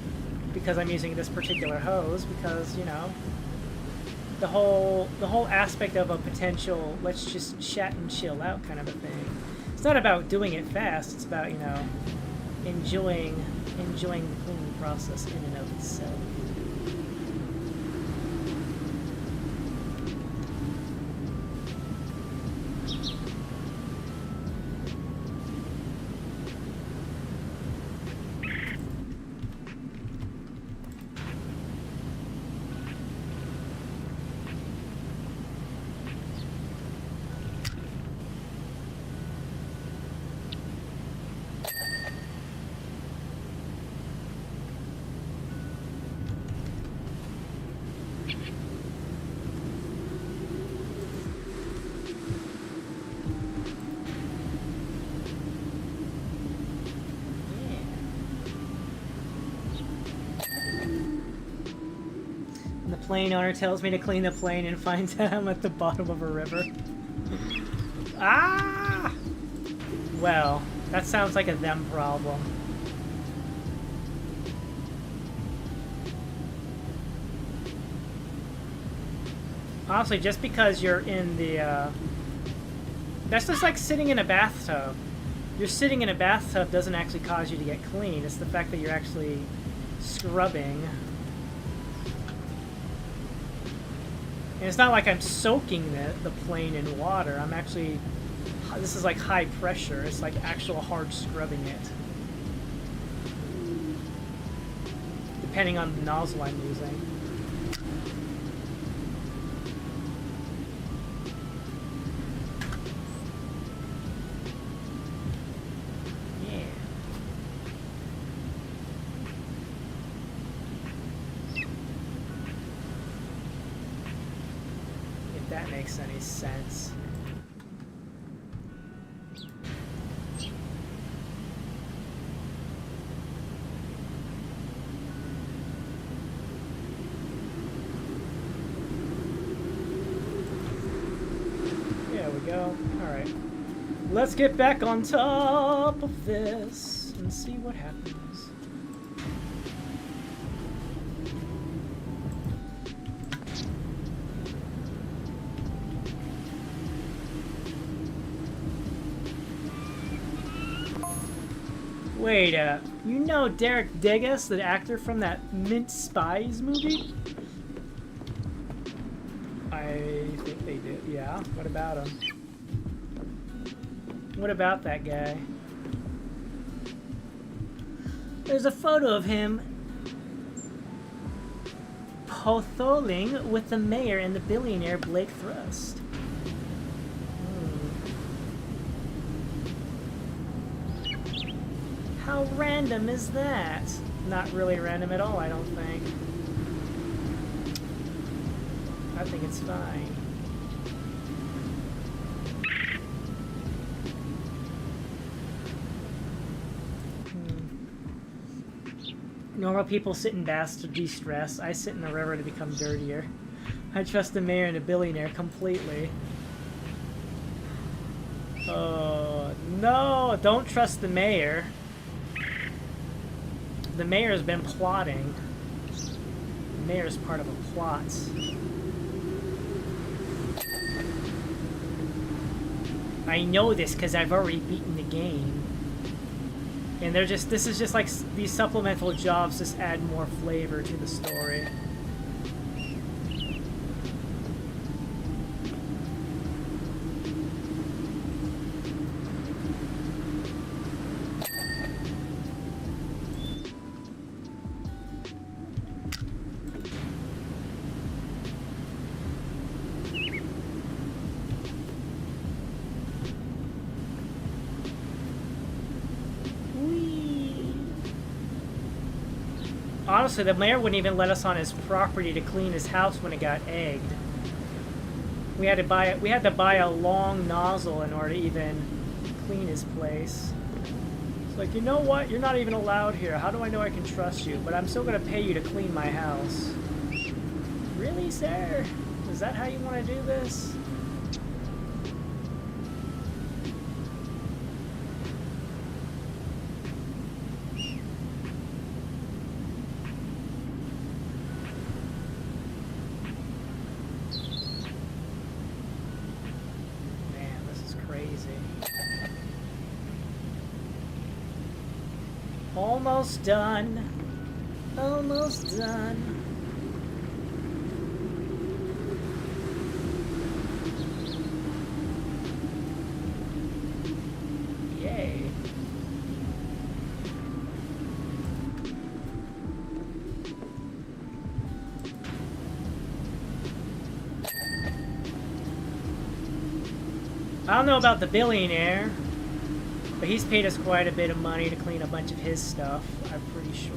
because I'm using this particular hose because, you know, the whole aspect of a potential let's just chat and chill out kind of a thing. It's not about doing it fast, it's about, you know, enjoying the cleaning process in and of itself. Plane owner tells me to clean the plane and finds out I'm at the bottom of a river. Ah! Well, that sounds like a them problem. Honestly, just because you're in the, that's just like sitting in a bathtub. You're sitting in a bathtub doesn't actually cause you to get clean. It's the fact that you're actually scrubbing. And it's not like I'm soaking the plane in water. I'm actually... This is like high pressure. It's like actual hard scrubbing it. Depending on the nozzle I'm using. Makes any sense. There we go. Alright. Let's get back on top of this and see what happens. Wait, you know Derek Degas, the actor from that Mint Spies movie? I think they did, yeah. What about him? What about that guy? There's a photo of him potholing with the mayor and the billionaire Blake Thrust. How random is that? Not really random at all, I don't think. I think it's fine. Normal people sit in baths to de-stress. I sit in the river to become dirtier. I trust the mayor and the billionaire completely. Oh, no! Don't trust the mayor. The mayor's been plotting. The mayor's part of a plot. I know this because I've already beaten the game. And they're just, this is just like these supplemental jobs just add more flavor to the story. Honestly, the mayor wouldn't even let us on his property to clean his house when it got egged. We had to buy a long nozzle in order to even clean his place. It's like, you know what? You're not even allowed here. How do I know I can trust you? But I'm still gonna pay you to clean my house. Really, sir? Is that how you want to do this? Almost done. Almost done. Yay. I don't know about the billionaire. But he's paid us quite a bit of money to clean a bunch of his stuff, I'm pretty sure.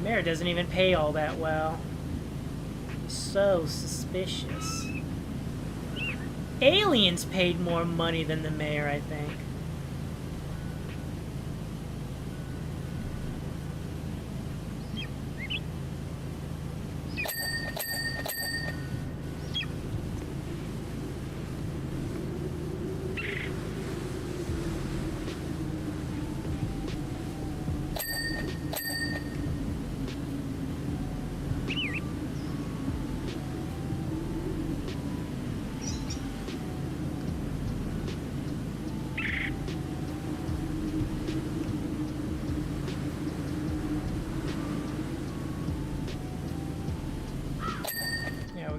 Mayor doesn't even pay all that well. So suspicious. Aliens paid more money than the mayor, I think.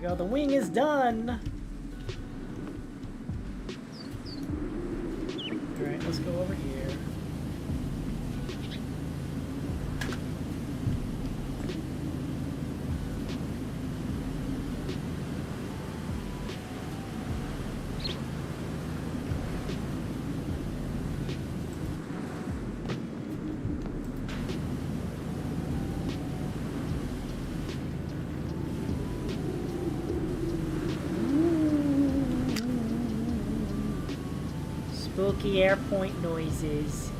Go. The wing is done. Alright, let's go over here. Spooky airpoint noises.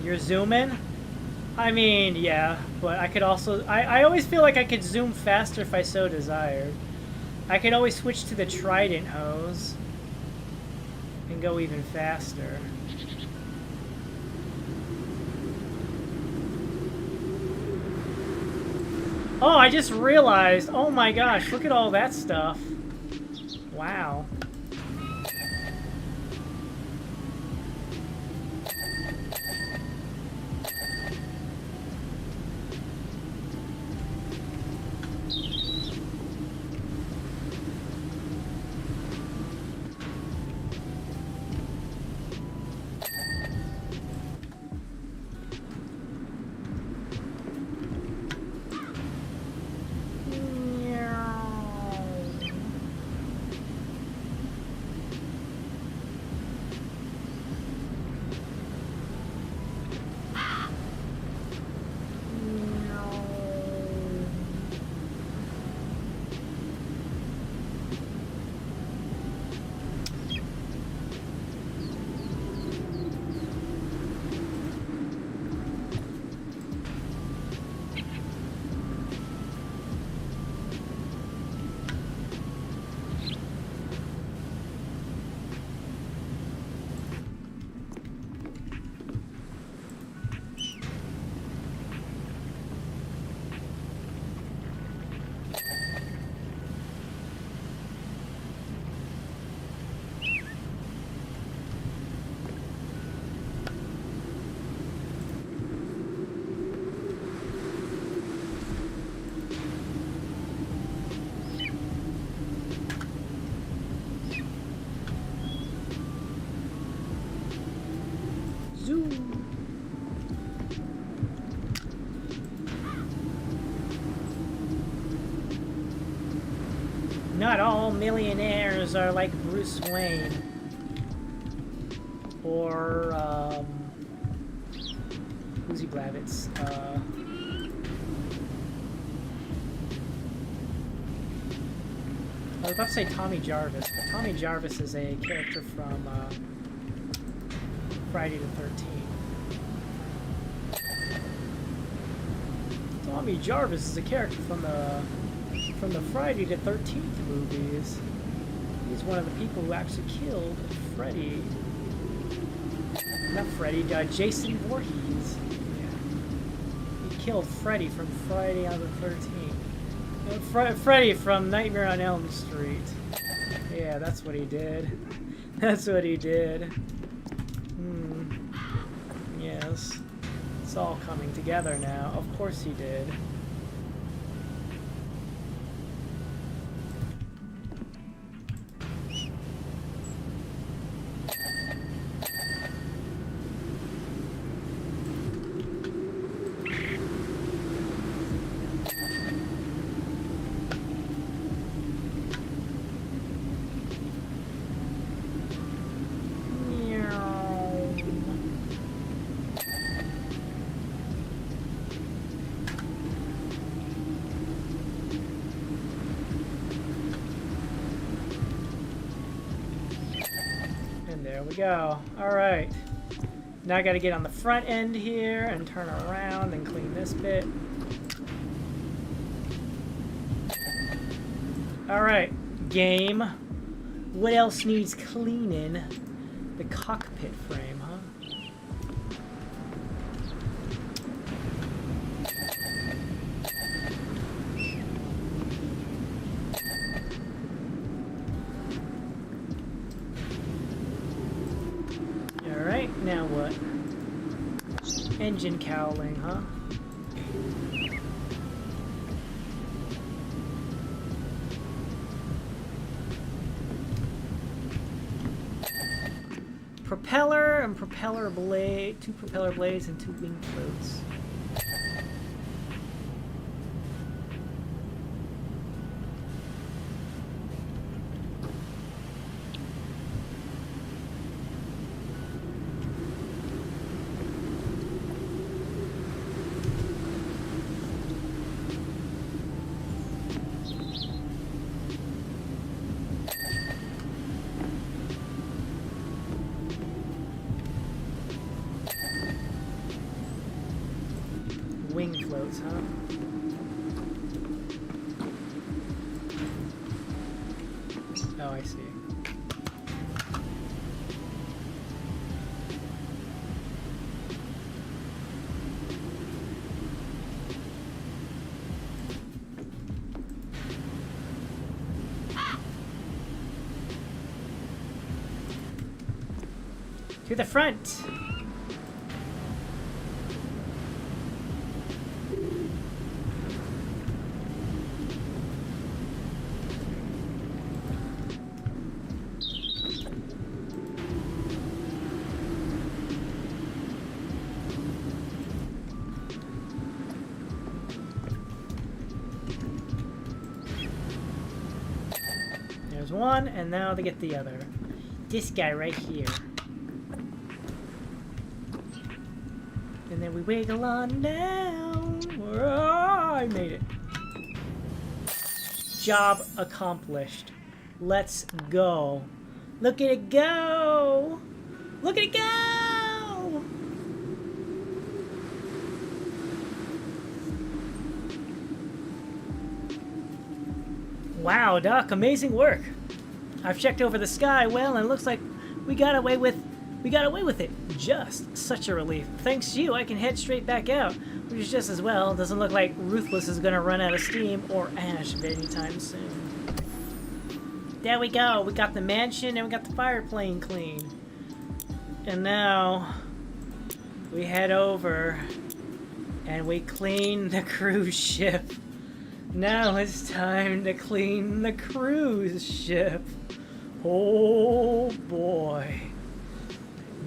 You're zooming? I mean, yeah, but I could also... I always feel like I could zoom faster if I so desired. I could always switch to the trident hose and go even faster. Oh, I just realized. Oh my gosh, look at all that stuff. Wow. Not all millionaires are like Bruce Wayne. Or, Uzi Blavitz. I was about to say Tommy Jarvis, but Tommy Jarvis is a character from, Friday the 13th. Tommy Jarvis is a character from the Friday the 13th movies. He's one of the people who actually killed Freddy. Not Freddy, Jason Voorhees. Yeah. He killed Freddy from Friday on the 13th. Freddy from Nightmare on Elm Street. Yeah, that's what he did. That's what he did. Yes. It's all coming together now. Of course he did. There we go. Alright. Now I gotta get on the front end here and turn around and clean this bit. Alright, game. What else needs cleaning? The cockpit frame, huh? Alright, now what? Engine cowling, huh? Propeller and propeller blade, 2 propeller blades and 2 wing floats. Wing floats, huh? Oh, I see. To the front! There's one, and now to get the other. This guy right here. And then we wiggle on down. Oh, I made it. Job accomplished. Let's go. Look at it go! Look at it go! Wow, Doc, amazing work. I've checked over the sky well, and it looks like we got away with it. Just such a relief. Thanks to you, I can head straight back out, which is just as well. Doesn't look like Ruthless is gonna run out of steam or ash anytime soon. There we go. We got the mansion and we got the fire plane clean. And now we head over and we clean the cruise ship. Now it's time to clean the cruise ship. Oh boy.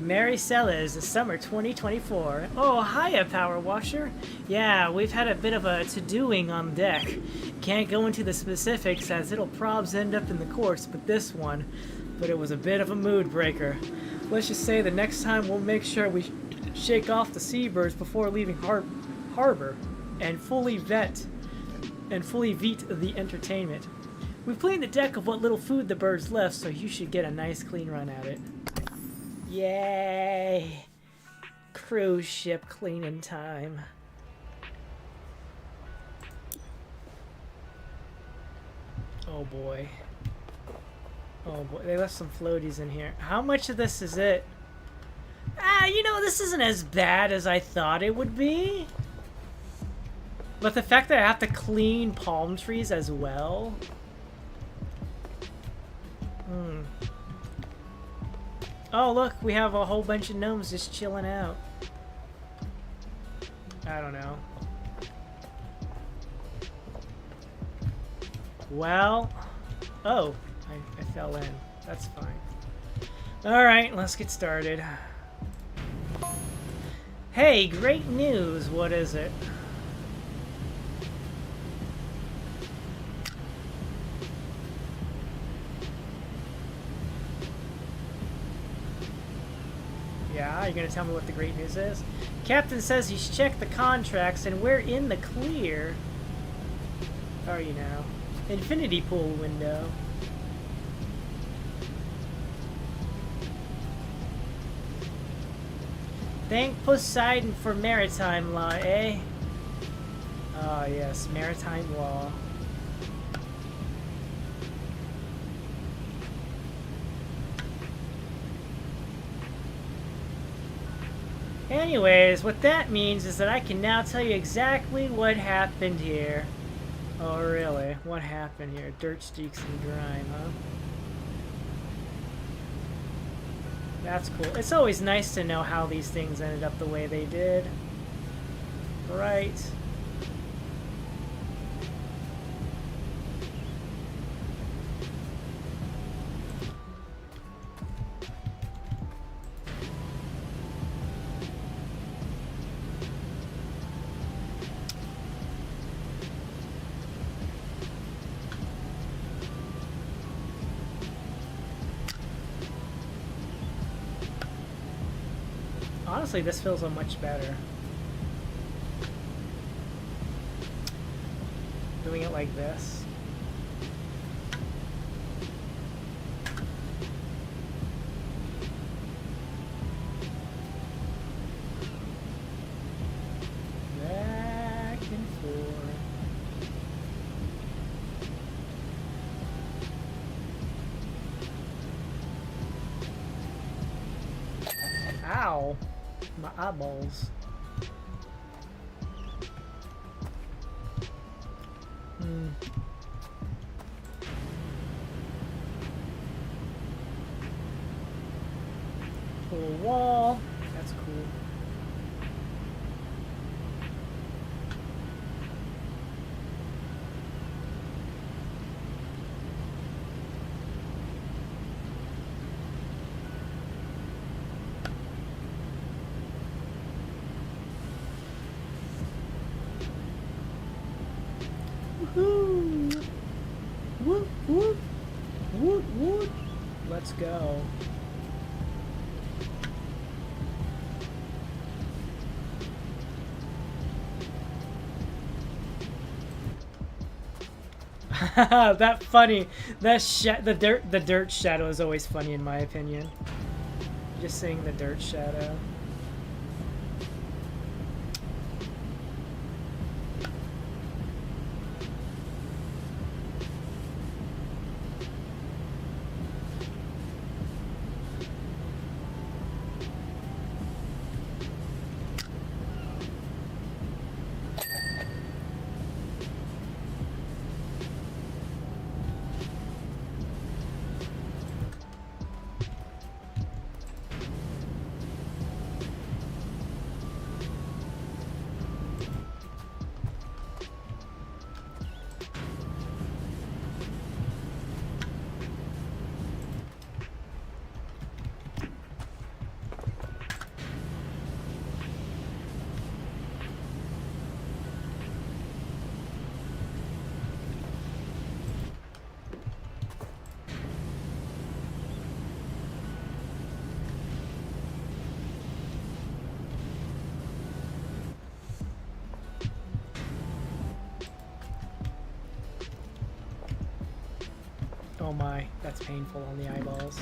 Mary Sellers, summer 2024. Oh, hiya, Powerwasher. Yeah, we've had a bit of a to-doing on deck. Can't go into the specifics as it'll probs end up in the courts, but it was a bit of a mood breaker. Let's just say the next time we'll make sure we shake off the seabirds before leaving harbor and fully vet the entertainment. We've cleaned the deck of what little food the birds left, so you should get a nice clean run at it. Yay! Cruise ship cleaning time. Oh boy. Oh boy, they left some floaties in here. How much of this is it? You know, this isn't as bad as I thought it would be. But the fact that I have to clean palm trees as well. Oh, look, we have a whole bunch of gnomes just chilling out. I don't know. Well, oh, I fell in. That's fine. Alright, let's get started. Hey, great news. What is it? Yeah, you're gonna tell me what the great news is? Captain says he's checked the contracts and we're in the clear. How are you now? Infinity pool window. Thank Poseidon for maritime law, eh? Ah, yes, maritime law. Anyways, what that means is that I can now tell you exactly what happened here. Oh, really? What happened here? Dirt, streaks, and grime, huh? That's cool. It's always nice to know how these things ended up the way they did. Right. Honestly, this feels so much better. Doing it like this. Back and forth. Ow! My eyeballs. Little wall. That's cool. Woohoo! Woot woot! Woot woot! Let's go. That funny. That the dirt shadow is always funny in my opinion. Just saying the dirt shadow. Oh my, that's painful on the eyeballs.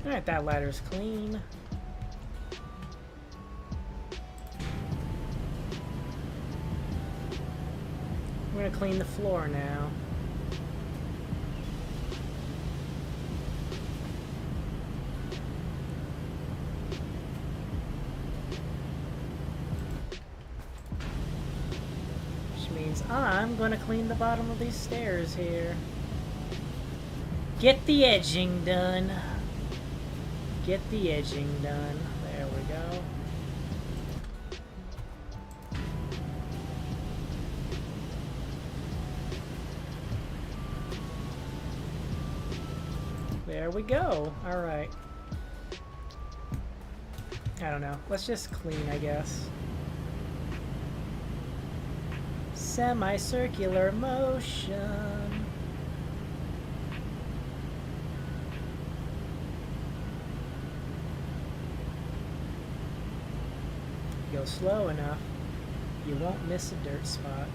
Alright, that ladder's clean. We're gonna clean the floor now. I'm gonna clean the bottom of these stairs here. Get the edging done. Get the edging done. There we go. There we go. Alright. I don't know. Let's just clean, I guess. Semicircular motion. Go slow enough, you won't miss a dirt spot.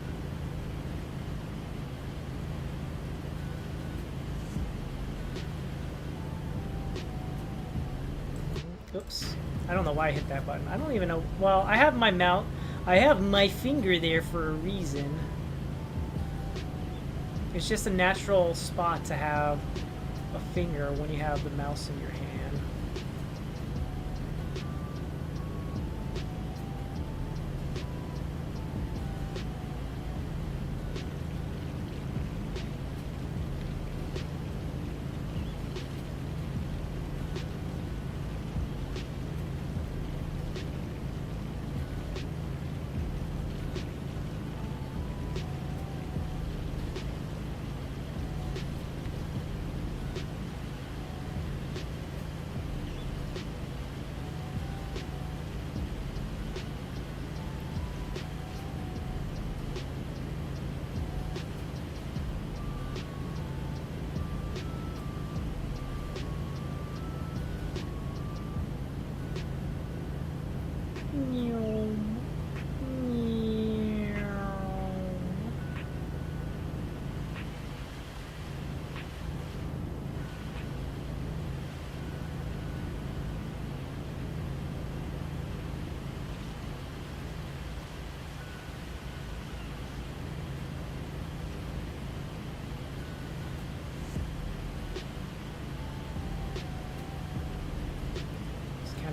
Oops. I don't know why I hit that button. I don't even know. Well, I have my mouth. I have my finger there for a reason. It's just a natural spot to have a finger when you have the mouse in your hand.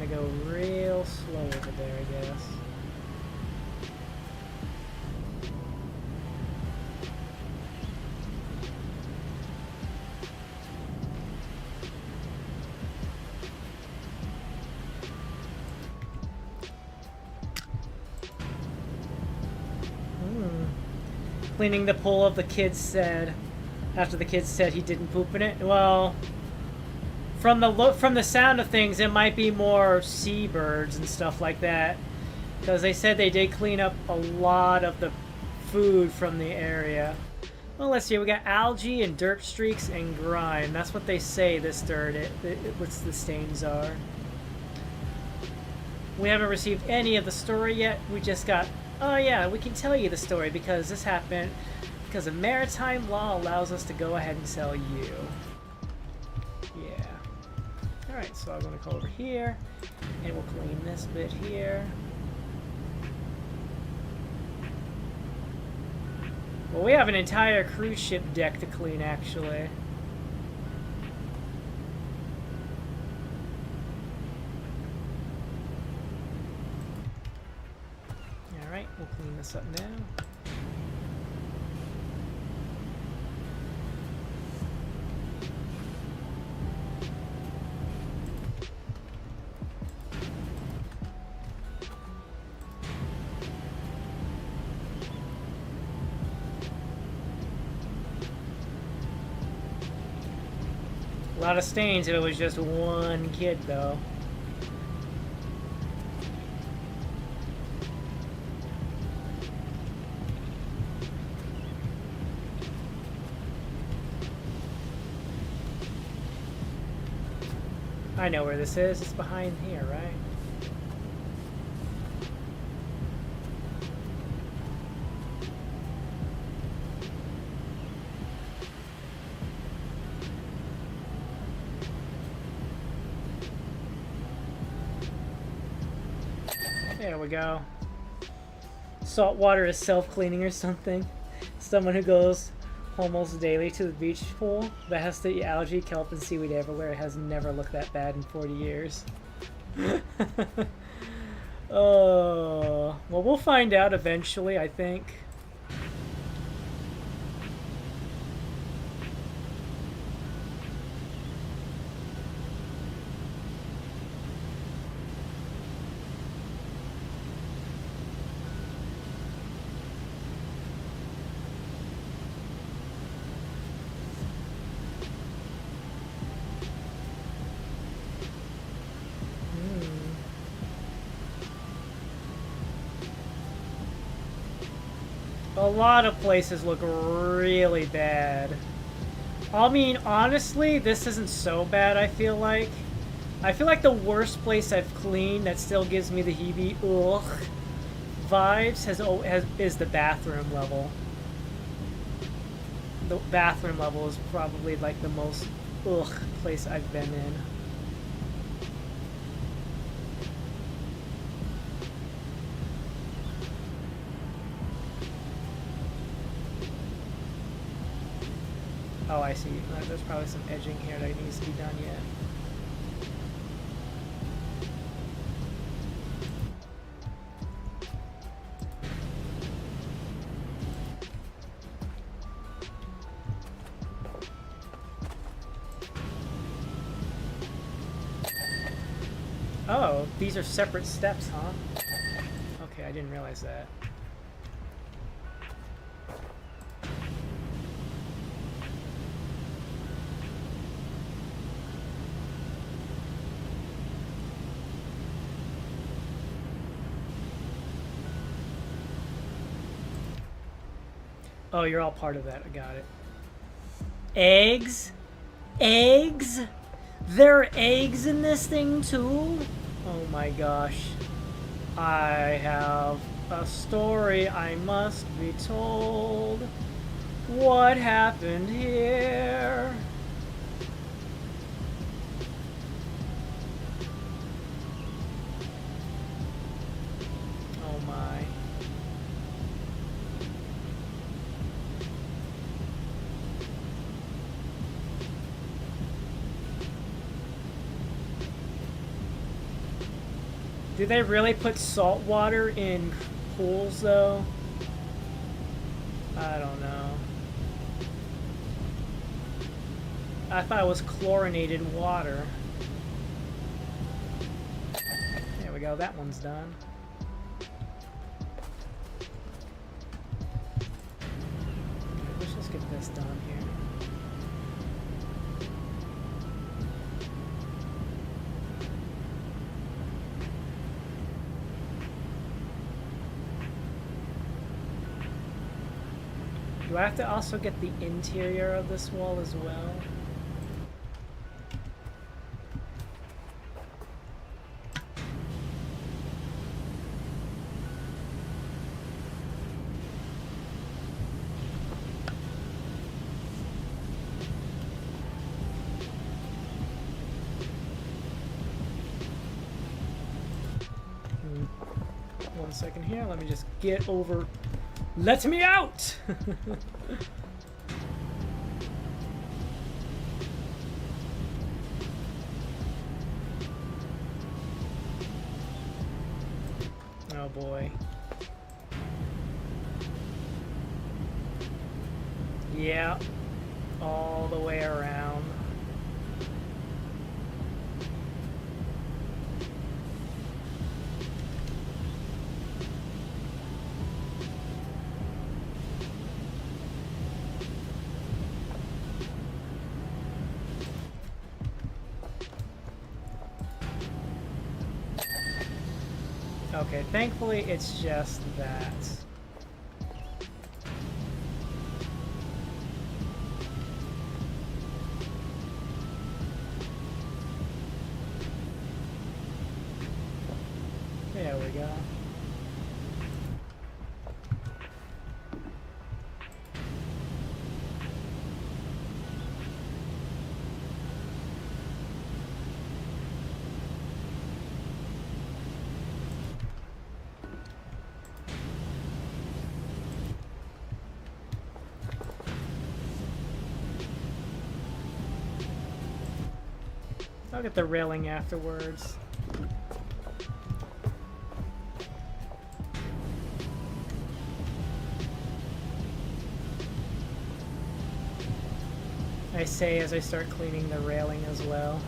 Go real slow over there, I guess. Cleaning the pool of the kids said, after the kids said he didn't poop in it. Well, from the sound of things, it might be more seabirds and stuff like that, because they said they did clean up a lot of the food from the area. Well, let's see. We got algae and dirt streaks and grime. That's what they say this dirt. What the stains are. We haven't received any of the story yet. We just got. Oh yeah, we can tell you the story because this happened. Because the maritime law allows us to go ahead and tell you. Yeah. Alright, so I'm going to go over here, and we'll clean this bit here. Well, we have an entire cruise ship deck to clean, actually. Alright, we'll clean this up now. A lot of stains if it was just one kid, though. I know where this is. It's behind here, right? There we go. Salt water is self-cleaning or something. Someone who goes almost daily to the beach pool that has to eat algae, kelp, and seaweed everywhere has never looked that bad in 40 years. Oh, well, we'll find out eventually, I think. A lot of places look really bad. I mean, honestly, this isn't so bad, I feel like. I feel like the worst place I've cleaned that still gives me the ugh vibes is the bathroom level. The bathroom level is probably like the most ugh place I've been in. Oh, I see. There's probably some edging here that needs to be done yet. Oh, these are separate steps, huh? Okay, I didn't realize that. Oh, you're all part of that. I got it. Eggs? Eggs? There are eggs in this thing too? Oh my gosh. I have a story I must be told. What happened here? Oh my. Do they really put salt water in pools, though? I don't know. I thought it was chlorinated water. There we go, that one's done. Let's just get this done here. Do I have to also get the interior of this wall as well? One second here, let me just get over. Let me out! Oh boy. Yeah, all the way around. Okay, thankfully it's just that. There we go. I'll get the railing afterwards. I say as I start cleaning the railing as well.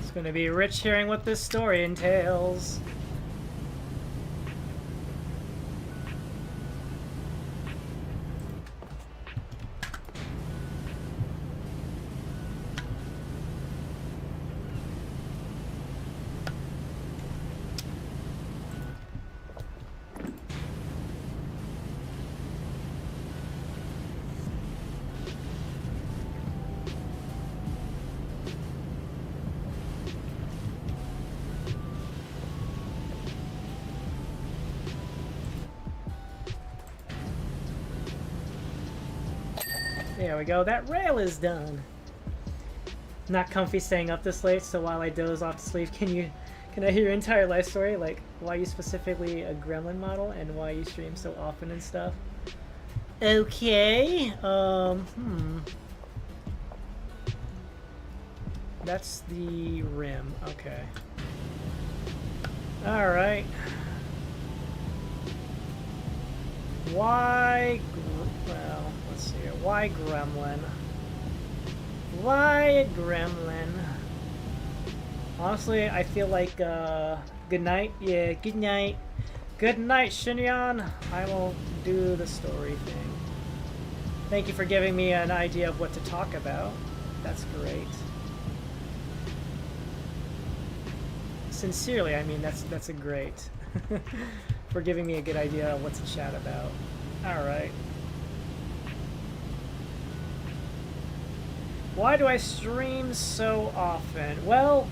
It's gonna be rich hearing what this story entails. There we go. That rail is done. Not comfy staying up this late, so while I doze off to sleep, can I hear your entire life story? Like, why you specifically a gremlin model and why you stream so often and stuff? Okay. That's the rim. Okay. Alright. Why... Well, let's see here. Why gremlin? Why a gremlin? Honestly, I feel like, good night. Yeah, good night. Good night, Shinyan. I will do the story thing. Thank you for giving me an idea of what to talk about. That's great. Sincerely, I mean, that's a great. For giving me a good idea of what to chat about. Alright. Why do I stream so often? Well,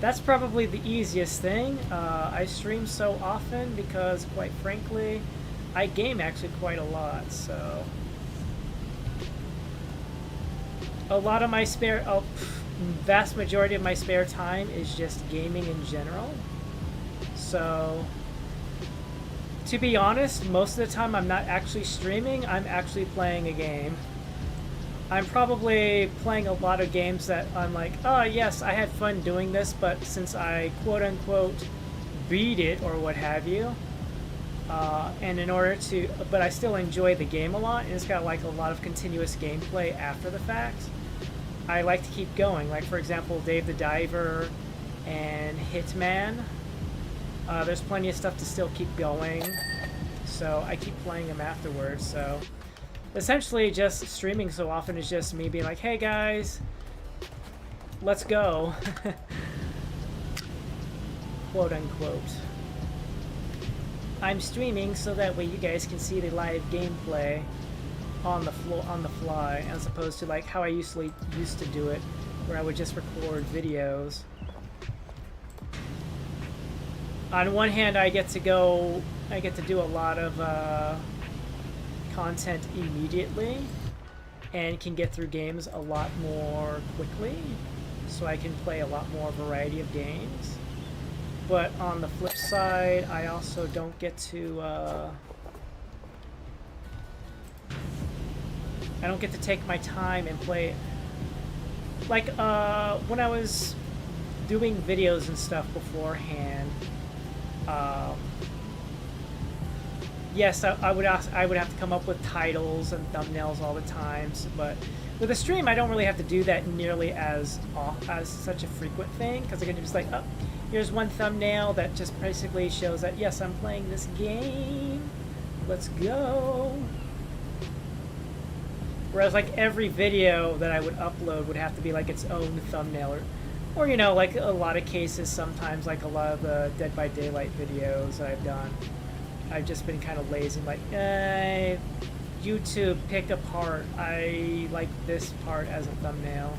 that's probably the easiest thing. I stream so often because, quite frankly, I game actually quite a lot, so... A lot of my vast majority of my spare time is just gaming in general. So, to be honest, most of the time I'm not actually streaming, I'm actually playing a game. I'm probably playing a lot of games that I'm like, oh yes, I had fun doing this, but since I quote-unquote beat it or what have you, and in order to, but I still enjoy the game a lot, and it's got like a lot of continuous gameplay after the fact, I like to keep going. Like, for example, Dave the Diver and Hitman. There's plenty of stuff to still keep going, so I keep playing them afterwards. So essentially just streaming so often is just me being like, hey guys, let's go. Quote unquote. I'm streaming so that way you guys can see the live gameplay on the fly, as opposed to like how I used to do it, where I would just record videos. On one hand, I get to do a lot of content immediately, and can get through games a lot more quickly, so I can play a lot more variety of games. But on the flip side, I also don't get to take my time and play. Like when I was doing videos and stuff beforehand, yes, I would have to come up with titles and thumbnails all the times, but with a stream I don't really have to do that nearly as such a frequent thing, because I can just like, oh, here's one thumbnail that just basically shows that yes, I'm playing this game, let's go. Whereas like every video that I would upload would have to be like its own thumbnail, or you know, like a lot of cases, sometimes like a lot of the Dead by Daylight videos I've done, I've just been kind of lazy, like, YouTube, pick a part, I like this part as a thumbnail.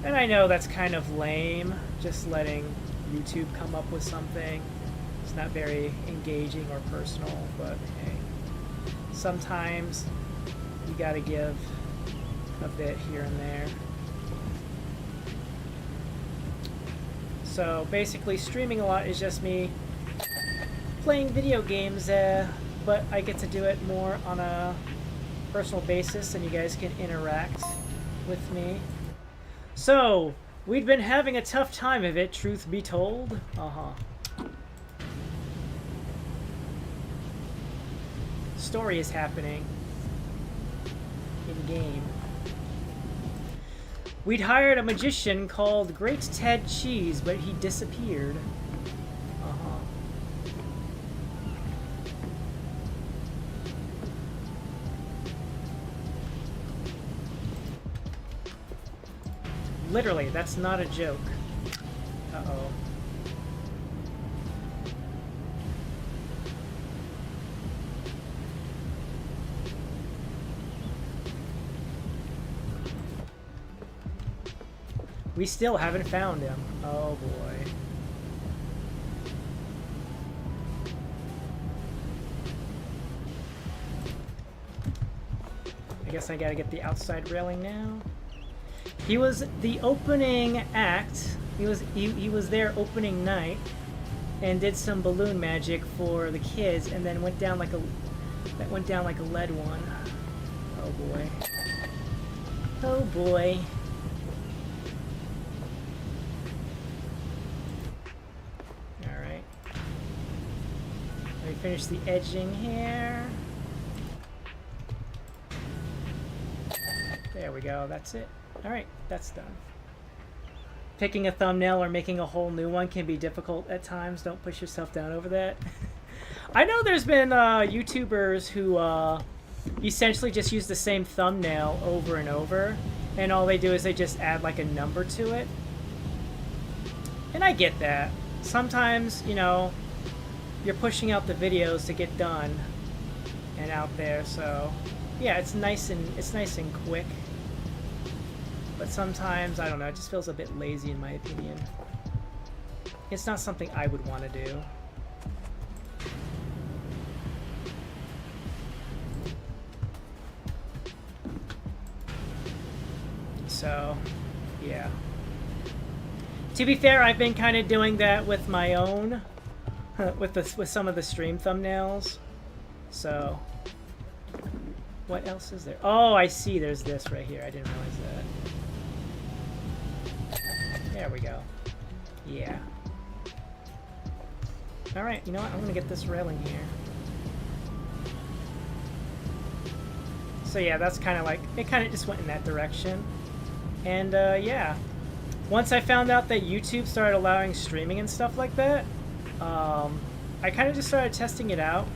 And I know that's kind of lame, just letting YouTube come up with something. It's not very engaging or personal, but hey, sometimes you gotta give a bit here and there. So basically streaming a lot is just me playing video games, but I get to do it more on a personal basis, and you guys can interact with me. So, we'd been having a tough time of it, truth be told. Story is happening in-game. We'd hired a magician called Great Ted Cheese, but he disappeared. Literally, that's not a joke. Uh-oh. We still haven't found him. Oh boy. I guess I gotta get the outside railing now. He was the opening act. He was there opening night and did some balloon magic for the kids, and then went down like a lead one. Oh boy. Oh boy. All right. Let me finish the edging here. There we go. That's it. All right, that's done. Picking a thumbnail or making a whole new one can be difficult at times. Don't push yourself down over that. I know there's been YouTubers who essentially just use the same thumbnail over and over, and all they do is they just add like a number to it. And I get that. Sometimes, you know, you're pushing out the videos to get done and out there, so yeah, it's nice and quick. But sometimes, I don't know, it just feels a bit lazy in my opinion. It's not something I would want to do. So, yeah. To be fair, I've been kind of doing that with my own, with some of the stream thumbnails. So, what else is there? Oh, I see. There's this right here. I didn't realize that. There we go. Yeah. Alright, you know what? I'm gonna get this railing here. So yeah, that's kind of like, it kind of just went in that direction. And yeah. Once I found out that YouTube started allowing streaming and stuff like that, I kind of just started testing it out.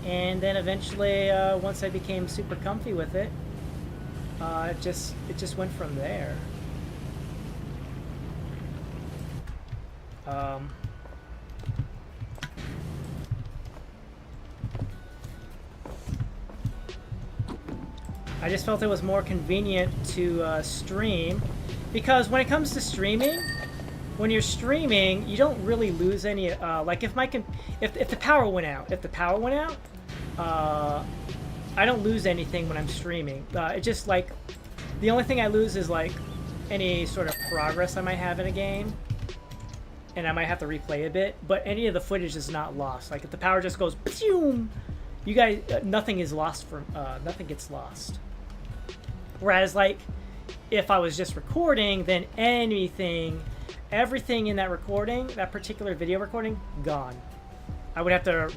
And then eventually, once I became super comfy with it, it just went from there. I just felt it was more convenient to stream, because when it comes to streaming, when you're streaming, you don't really lose any. Like if the power went out, I don't lose anything when I'm streaming. It just like the only thing I lose is like any sort of progress I might have in a game. And I might have to replay a bit, but any of the footage is not lost. Like if the power just goes, boom, you guys, nothing is lost from, nothing gets lost. Whereas like, if I was just recording, then everything in that recording, that particular video recording, gone. I would have to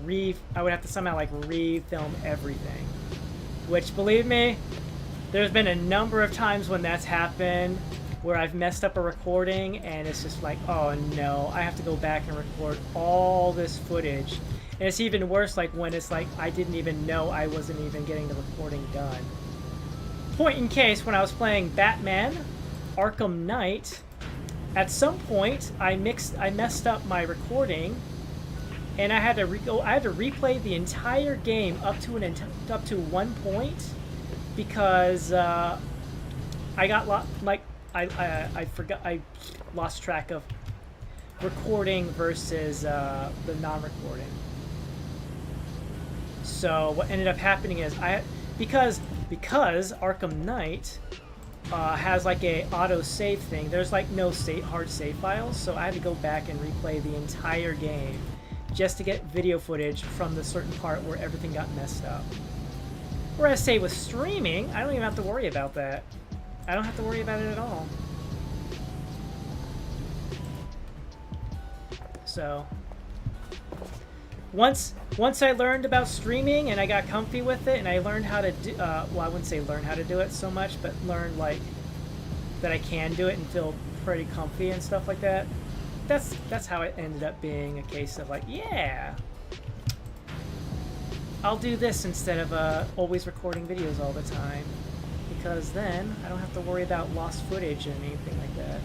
somehow like re-film everything. Which, believe me, there's been a number of times when that's happened, where I've messed up a recording and it's just like, oh no, I have to go back and record all this footage. And it's even worse like when it's like I didn't even know I wasn't even getting the recording done. Point in case, when I was playing Batman Arkham Knight, at some point I messed up my recording, and I had to replay the entire game up to one point, because I got I lost track of recording versus the non-recording. So what ended up happening is because Arkham Knight has like a auto save thing. There's like no hard save files, so I had to go back and replay the entire game just to get video footage from the certain part where everything got messed up. Whereas, say, with streaming, I don't even have to worry about that. I don't have to worry about it at all. So, once I learned about streaming and I got comfy with it and I learned how to do, well, I wouldn't say learn how to do it so much, but learn like that I can do it and feel pretty comfy and stuff like that. That's how it ended up being a case of like, yeah, I'll do this instead of always recording videos all the time, because then I don't have to worry about lost footage and anything like that.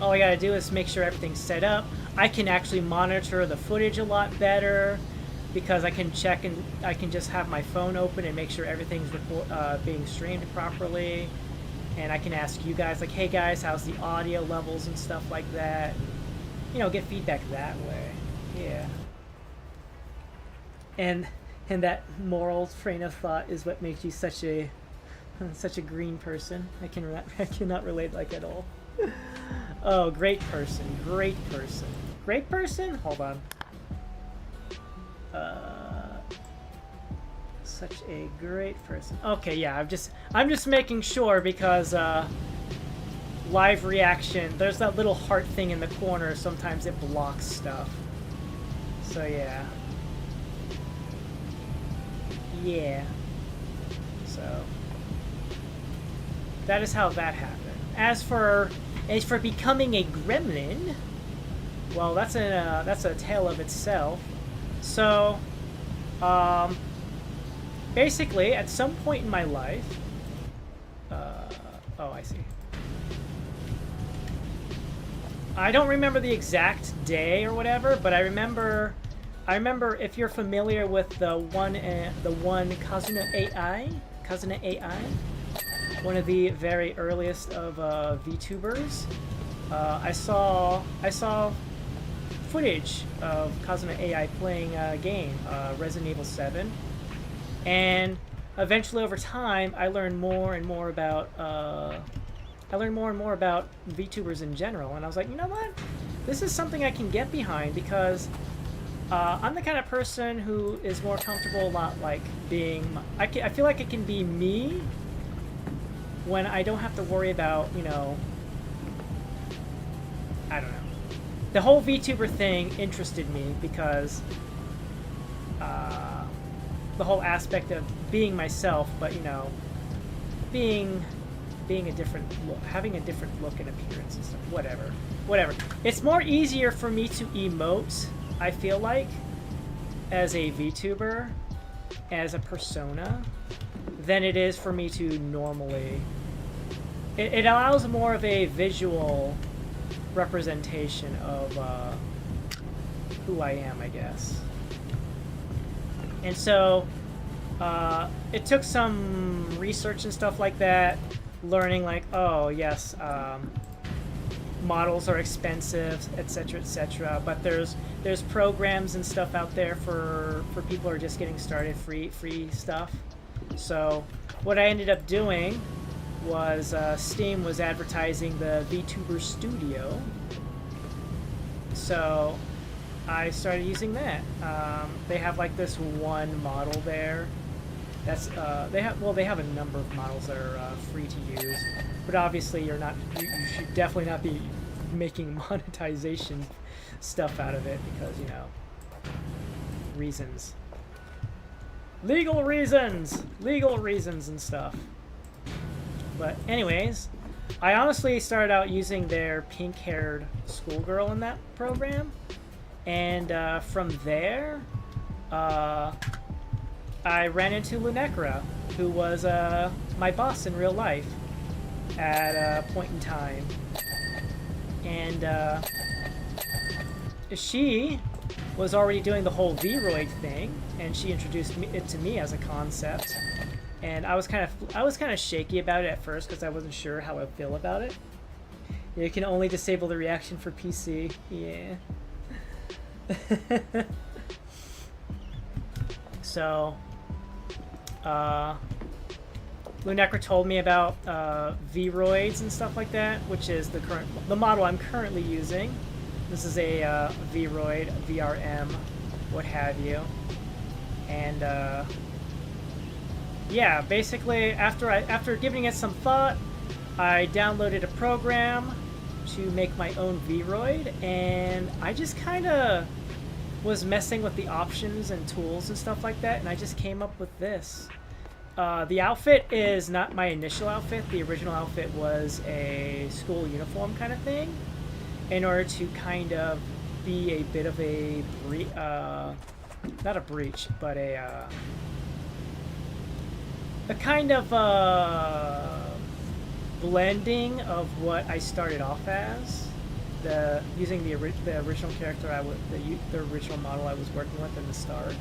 All I gotta do is make sure everything's set up. I can actually monitor the footage a lot better, because I can check and I can just have my phone open and make sure everything's being streamed properly. and I can ask you guys, like, hey guys, how's the audio levels and stuff like that. You know, get feedback that way. Yeah. And that moral train of thought is what makes you such a green person. I cannot relate like at all. Oh, great person, great person, great person. Hold on. Such a great person. Okay, yeah. I'm just making sure because live reaction. There's that little heart thing in the corner. Sometimes it blocks stuff. So yeah. Yeah. So that is how that happened. As for becoming a gremlin, well, that's a tale of itself. So, basically, at some point in my life, oh, I see. I don't remember the exact day or whatever, but I remember if you're familiar with the one Kazuna AI, one of the very earliest of VTubers. I saw footage of Kazuna AI playing a game, Resident Evil 7, and eventually over time I learned more and more about VTubers in general, and I was like, you know what, this is something I can get behind because I'm the kind of person who is more comfortable not like being. I feel like I can be me when I don't have to worry about, you know, I don't know. The whole VTuber thing interested me because the whole aspect of being myself, but, you know, being a different look, having a different look and appearance and stuff. Whatever. It's more easier for me to emote, I feel like, as a VTuber, as a persona, than it is for me to normally. It allows more of a visual representation of who I am, I guess. And so it took some research and stuff like that, learning like, oh yes, models are expensive, etc., but there's programs and stuff out there for people who are just getting started, free stuff. So what I ended up doing was Steam was advertising the VTuber Studio, so I started using that. They have like this one model there. That's they have a number of models that are free to use, but obviously you should definitely not be making monetization stuff out of it because, you know, reasons, legal reasons and stuff. But anyways, I honestly started out using their pink-haired schoolgirl in that program, and from there, I ran into Lunecra, who was my boss in real life at a point in time, and she was already doing the whole Vroid thing, and she introduced it to me as a concept. And I was kind of shaky about it at first because I wasn't sure how I feel about it. You can only disable the reaction for PC. Yeah. So, Lunecra told me about Vroids and stuff like that, which is the model I'm currently using. This is a Vroid, VRM, what have you, and yeah, basically after giving it some thought, I downloaded a program to make my own Vroid, and I just kind of was messing with the options and tools and stuff like that, and I just came up with this. The outfit is not my initial outfit. The original outfit was a school uniform kind of thing, in order to kind of be a bit of a not a breach, but a kind of blending of what I started off as, using the original character the original model I was working with in the start,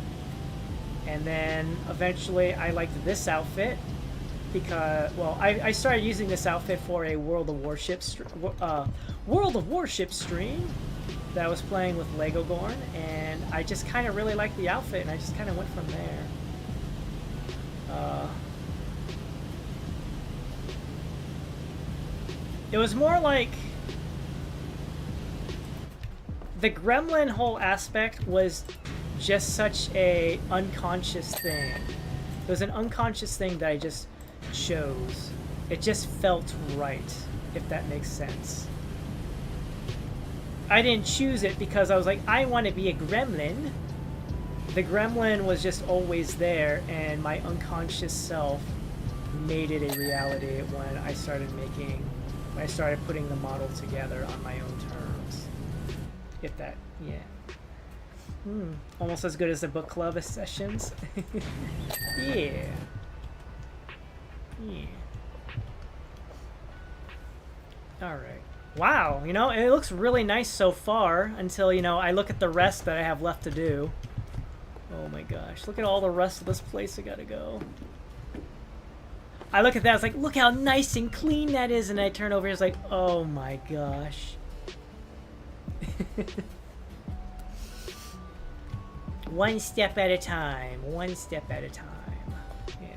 and then eventually I liked this outfit, because, well, I started using this outfit for a World of Warships stream that I was playing with Lego Gorn, and I just kind of really liked the outfit, and I just kind of went from there. It was more like the gremlin whole aspect was just such a unconscious thing. It was an unconscious thing that I just chose. It just felt right, if that makes sense. I didn't choose it because I was like, I want to be a gremlin. The gremlin was just always there, and my unconscious self made it a reality when I started putting the model together on my own terms. If that, yeah. Almost as good as the book club sessions. Yeah. Yeah. Alright. Wow, you know, it looks really nice so far until, you know, I look at the rest that I have left to do. Oh my gosh, look at all the rest of this place I gotta go. I look at that, it's like, look how nice and clean that is, and I turn over, it's like, oh my gosh. One step at a time, one step at a time. Yeah.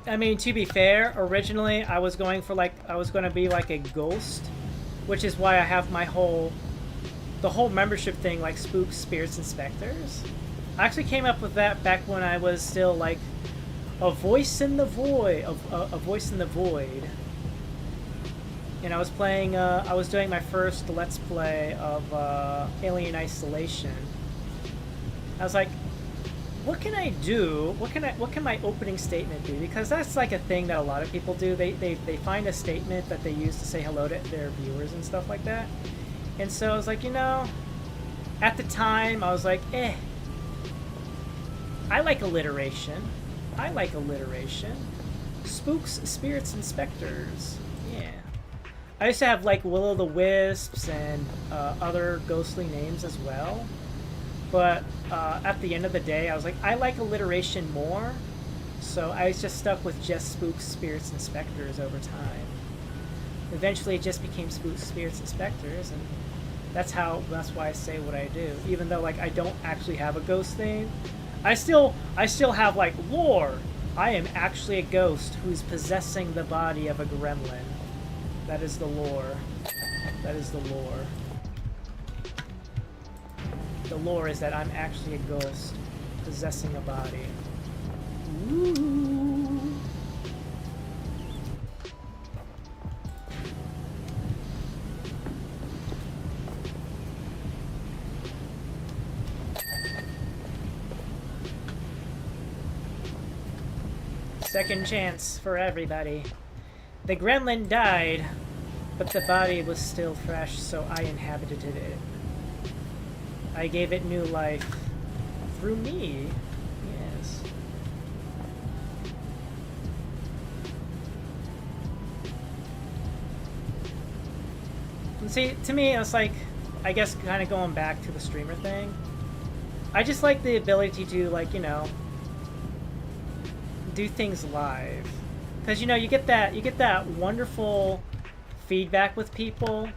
I mean, to be fair, originally I was going for like, I was going to be like a ghost, which is why I have my the whole membership thing, like spooks, spirits, and specters. I actually came up with that back when I was still like a voice in the void, a voice in the void. And I was playing, I was doing my first Let's Play of Alien Isolation. I was like, what can I do? What can my opening statement be? Because that's like a thing that a lot of people do. They find a statement that they use to say hello to their viewers and stuff like that. And so I was like, you know, at the time I was like, I like alliteration. I like alliteration. Spooks, spirits, and specters. Yeah. I used to have like Will-o'-the-Wisps and other ghostly names as well. But at the end of the day, I was like, I like alliteration more. So I just stuck with just spooks, spirits, and specters over time. Eventually it just became spooks, spirits, and specters, and that's why I say what I do. Even though like I don't actually have a ghost name, I still have like lore. I am actually a ghost who's possessing the body of a gremlin. That is the lore. That is the lore. The lore is that I'm actually a ghost possessing a body. Ooh. Second chance for everybody. The gremlin died, but the body was still fresh, so I inhabited it. I gave it new life through me. Yes. And see, to me, it's like, I guess kind of going back to the streamer thing. I just like the ability to, like, you know, do things live. Because, you know, you get that wonderful feedback with people.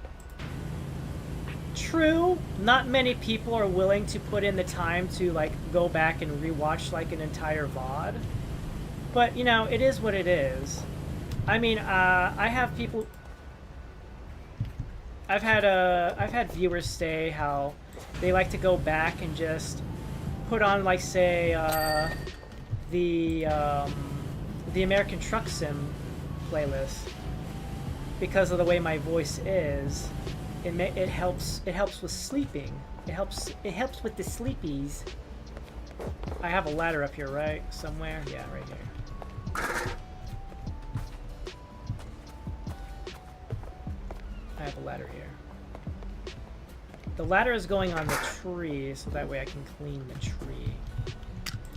True, not many people are willing to put in the time to, like, go back and rewatch, like, an entire VOD. But, you know, it is what it is. I mean, I have people... I've had viewers say how they like to go back and just put on, like, say, the American Truck Sim playlist because of the way my voice is. It helps with sleeping. It helps with the sleepies. I have a ladder up here, right? Somewhere? Yeah, right here. I have a ladder here. The ladder is going on the tree, so that way I can clean the tree.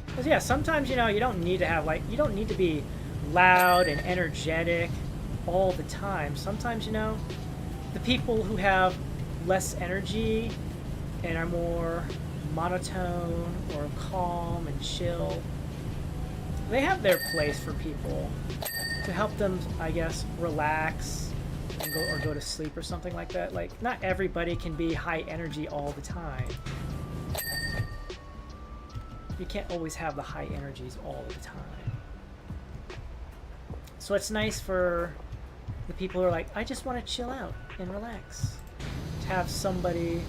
Because yeah, sometimes, you know, you don't need to have, like, you don't need to be loud and energetic all the time. Sometimes, you know, the people who have less energy and are more monotone or calm and chill, they have their place for people to help them, I guess, relax and go to sleep or something like that. Like, not everybody can be high energy all the time. You can't always have the high energies all the time. So it's nice for the people who are like, I just want to chill out and relax, to have somebody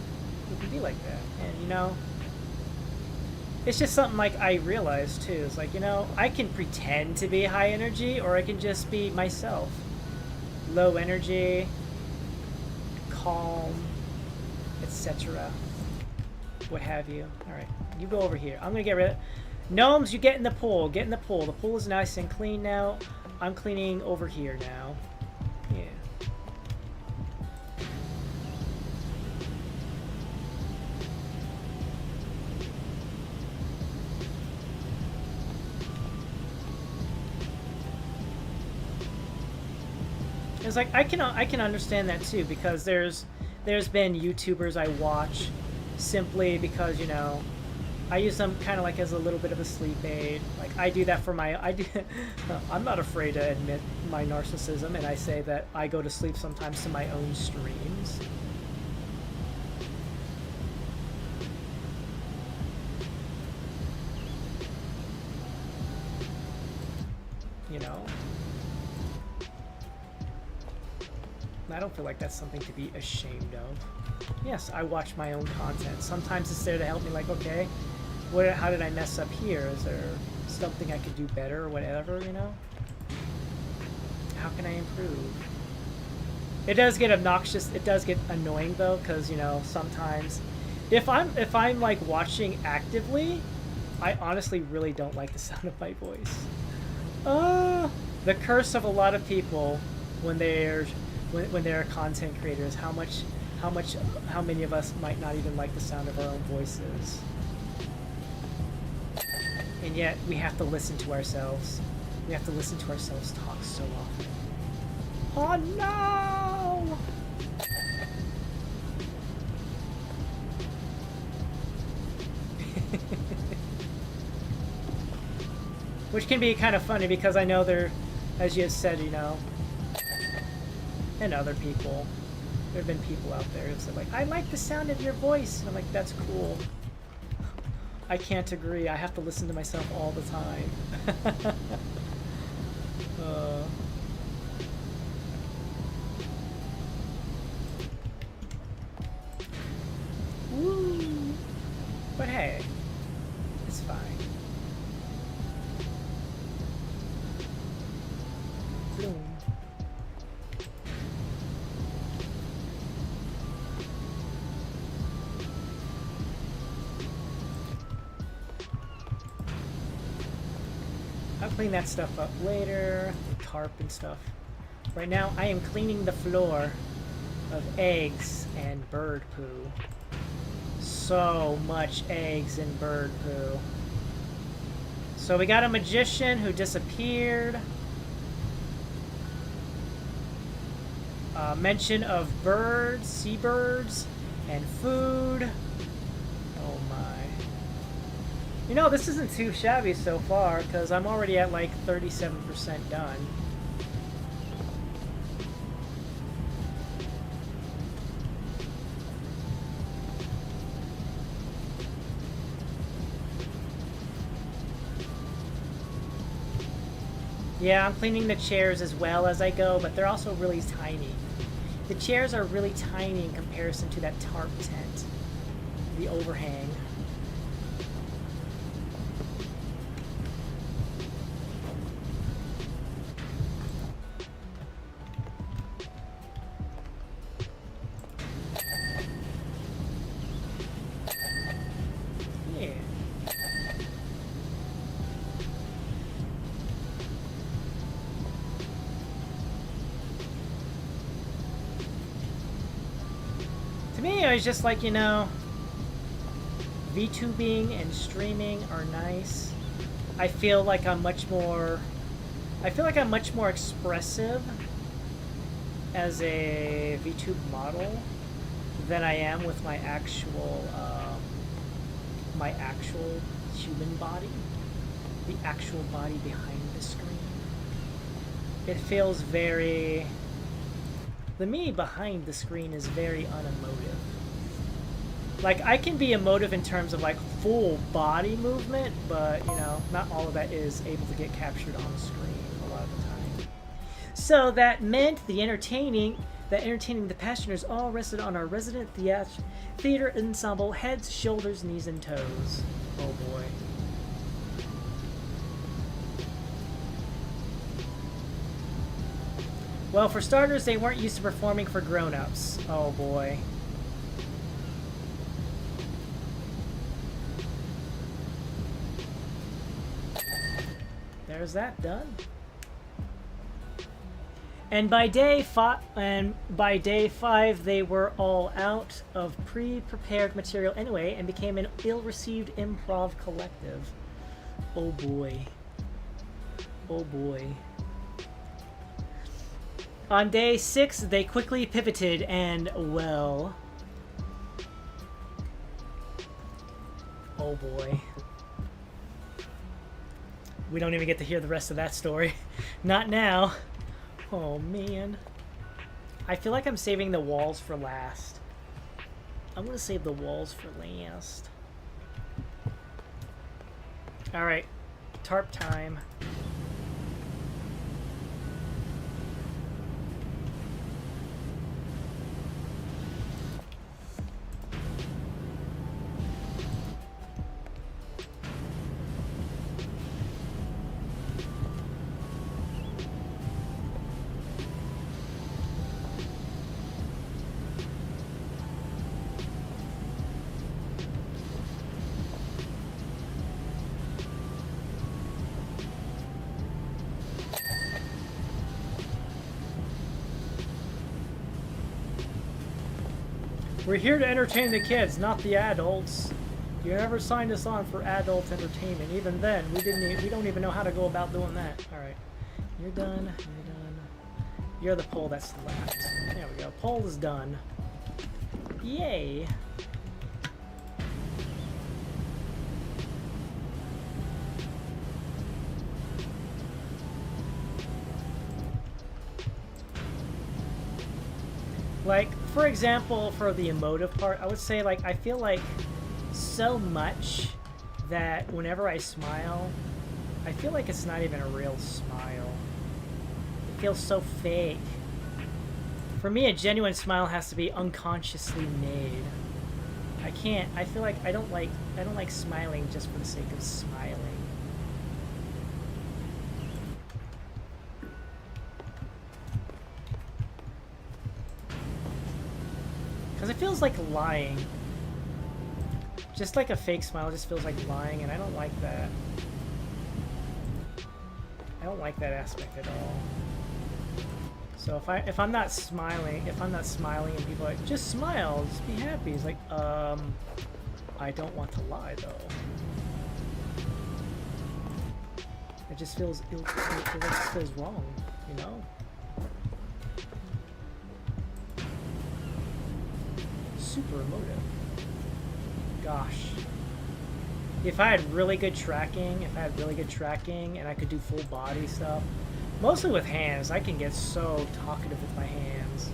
who can be like that. And, you know, it's just something like I realized too. It's like, you know, I can pretend to be high energy, or I can just be myself. Low energy, calm, etc. What have you. Alright, you go over here. I'm gonna get rid of... Gnomes, you get in the pool. Get in the pool. The pool is nice and clean now. I'm cleaning over here now. Yeah. It's like I can understand that too, because there's been YouTubers I watch simply because, you know, I use them kind of like as a little bit of a sleep aid. Like I do that for my I'm not afraid to admit my narcissism, and I say that I go to sleep sometimes to my own streams. You know? I don't feel like that's something to be ashamed of. Yes, I watch my own content. Sometimes it's there to help me, like, okay, how did I mess up here? Is there something I could do better or whatever, you know? How can I improve? It does get obnoxious. It does get annoying, though, because, you know, sometimes if I'm like watching actively, I honestly really don't like the sound of my voice. The curse of a lot of people when they're content creators, how many of us might not even like the sound of our own voices. And yet we have to listen to ourselves. We have to listen to ourselves talk so often. Oh no! Which can be kind of funny because I know there, as you have said, you know, and other people, there have been people out there who said, like, I like the sound of your voice. And I'm like, that's cool. I can't agree. I have to listen to myself all the time. Woo! But hey, it's fine. Boom. I'll clean that stuff up later, the tarp and stuff. Right now, I am cleaning the floor of eggs and bird poo. So much eggs and bird poo. So we got a magician who disappeared. Mention of birds, seabirds, and food. Oh my. You know, this isn't too shabby so far, because I'm already at like 37% done. Yeah, I'm cleaning the chairs as well as I go, but they're also really tiny. The chairs are really tiny in comparison to that tarp tent, the overhang. To me, it was just like, you know, VTubing and streaming are nice. I feel like I'm much more expressive as a VTube model than I am with my actual human body, the actual body behind the screen. It feels very... The me behind the screen is very unemotive. Like, I can be emotive in terms of, like, full body movement, but, you know, not all of that is able to get captured on the screen a lot of the time. So that meant entertaining the passengers all rested on our resident theater ensemble heads, shoulders, knees, and toes. Oh boy. Well, for starters, they weren't used to performing for grown-ups. Oh boy. There's that done. And by day 5, they were all out of pre-prepared material anyway, and became an ill-received improv collective. Oh boy. Oh boy. On day 6, they quickly pivoted and, well... Oh boy. We don't even get to hear the rest of that story. Not now. Oh man. I feel like I'm saving the walls for last. I'm gonna save the walls for last. Alright. Tarp time. We're here to entertain the kids, not the adults. You never signed us on for adult entertainment. Even then, we don't even know how to go about doing that. All right, you're done. You're done. You're the pole that's left. There we go. Pole is done. Yay. Like, for example, for the emotive part, I would say, like, I feel like so much that whenever I smile, I feel like it's not even a real smile. It feels so fake. For me, a genuine smile has to be unconsciously made. I feel like I don't like smiling just for the sake of smiling. Because it feels like lying. Just like a fake smile just feels like lying, and I don't like that. I don't like that aspect at all. So if I'm not smiling and people are like, just smile, just be happy. It's like, I don't want to lie though. It just feels it just feels wrong, you know? Super emotive. Gosh. If I had really good tracking, and I could do full body stuff, mostly with hands, I can get so talkative with my hands.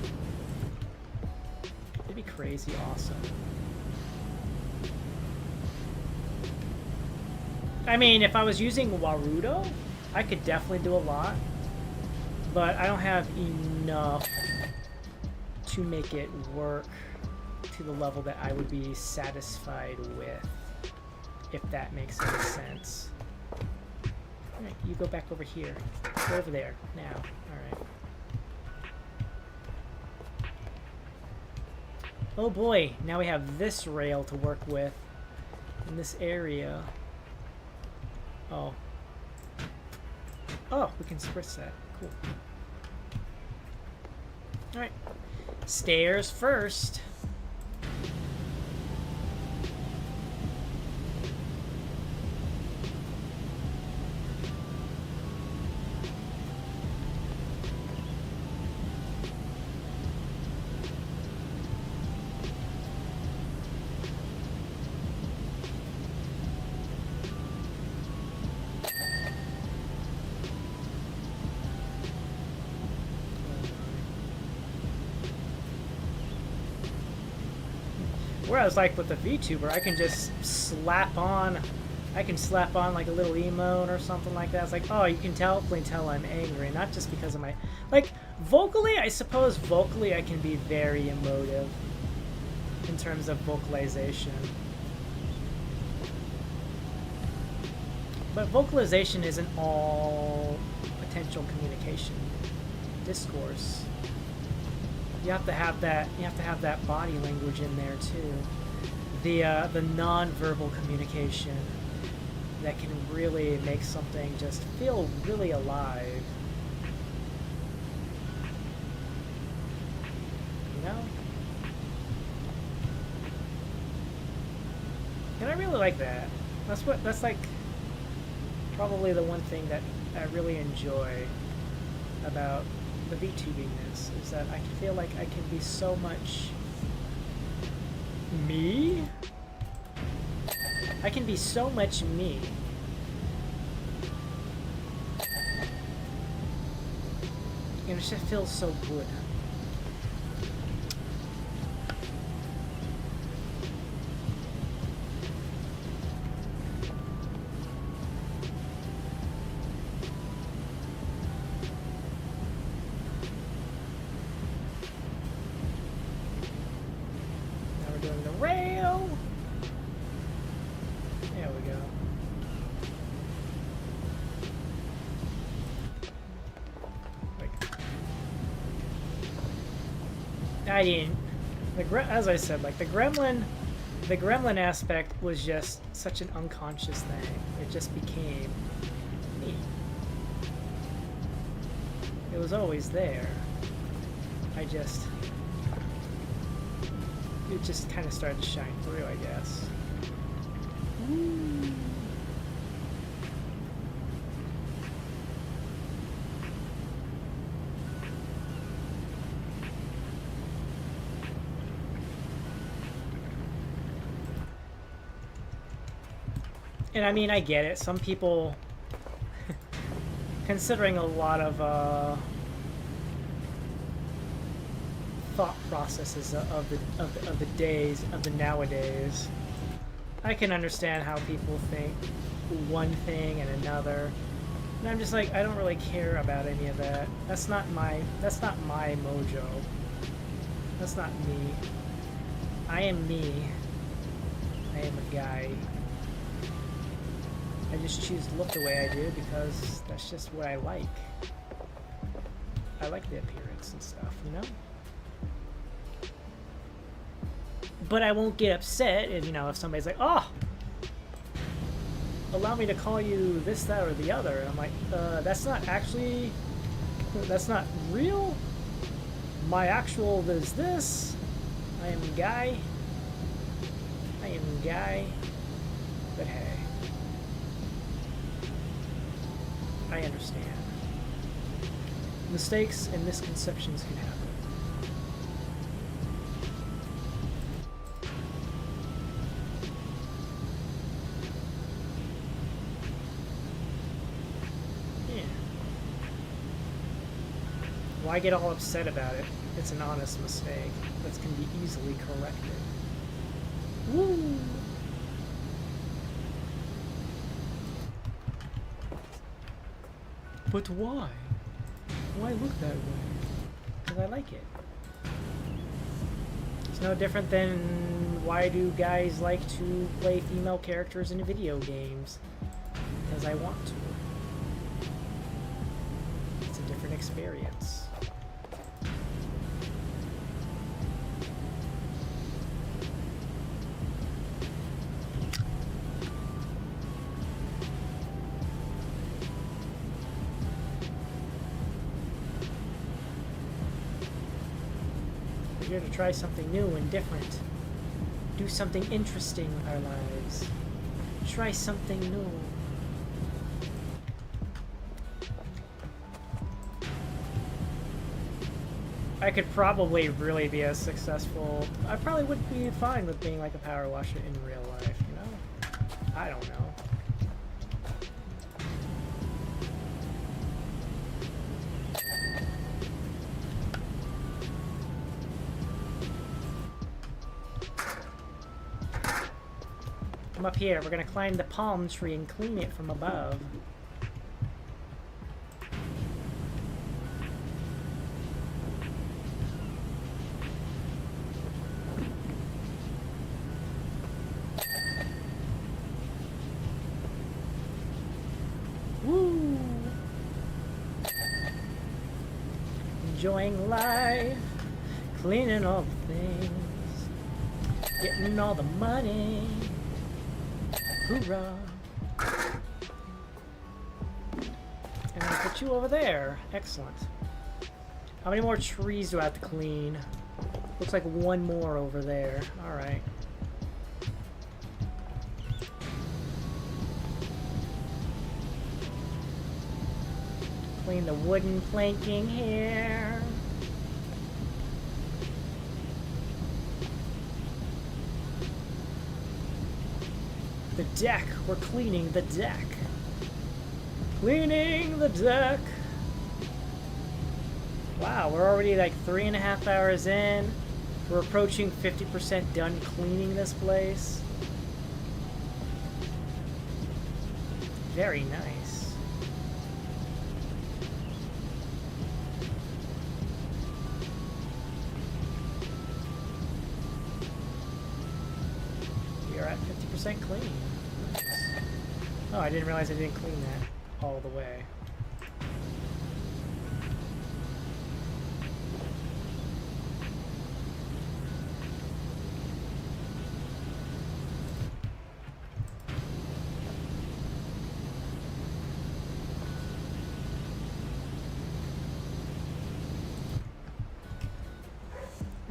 It'd be crazy awesome. I mean, if I was using Warudo, I could definitely do a lot, but I don't have enough to make it work to the level that I would be satisfied with, if that makes any sense. Alright, you go back over here. Go over there, now. Alright. Oh boy, now we have this rail to work with in this area. Oh. Oh, we can spritz that. Cool. Alright. Stairs first. Whereas like with the VTuber, I can just slap on, like a little emote or something like that. It's like, oh, you can definitely tell I'm angry, not just because of my, like, vocally, I suppose vocally I can be very emotive in terms of vocalization. But vocalization isn't all potential communication discourse. You have to have that. You have to have that body language in there too. The non-verbal communication that can really make something just feel really alive. You know? And I really like that. That's like probably the one thing that I really enjoy about the VTubingness is that I feel like I can be so much me. I can be so much me. And it just feels so good. I didn't. As I said, like the gremlin aspect was just such an unconscious thing. It just became me. It was always there. It just kind of started to shine through, I guess. Woo. And I mean, I get it. Some people, considering a lot of thought processes of the days of the nowadays, I can understand how people think one thing and another. And I'm just like, I don't really care about any of that. That's not my mojo. That's not me. I am me. I am a guy. I just choose to look the way I do because that's just what I like. I like the appearance and stuff, you know? But I won't get upset if, you know, if somebody's like, oh, allow me to call you this, that, or the other. And I'm like, that's not real. My actual is this. I am a guy. But hey. I understand. Mistakes and misconceptions can happen. Yeah. Why get all upset about it? It's an honest mistake that can be easily corrected. Woo! But why? Why look that way? Because I like it. It's no different than why do guys like to play female characters in video games? Because I want to. It's a different experience. Here to try something new and different. Do something interesting with our lives. Try something new. I could probably really be as successful. I probably would be fine with being like a power washer in real life, you know? I don't know. come up here. We're gonna climb the palm tree and clean it from above. Woo! Enjoying life, cleaning all the things, getting all the money. Hoorah! And I'll put you over there. Excellent. How many more trees do I have to clean? Looks like one more over there. Alright. Clean the wooden planking here. The deck. We're cleaning the deck. Cleaning the deck. Wow, we're already like 3.5 hours in. We're approaching 50% done cleaning this place. Very nice. We are at 50% clean. Nice. Oh, I didn't realize I didn't clean that all the way.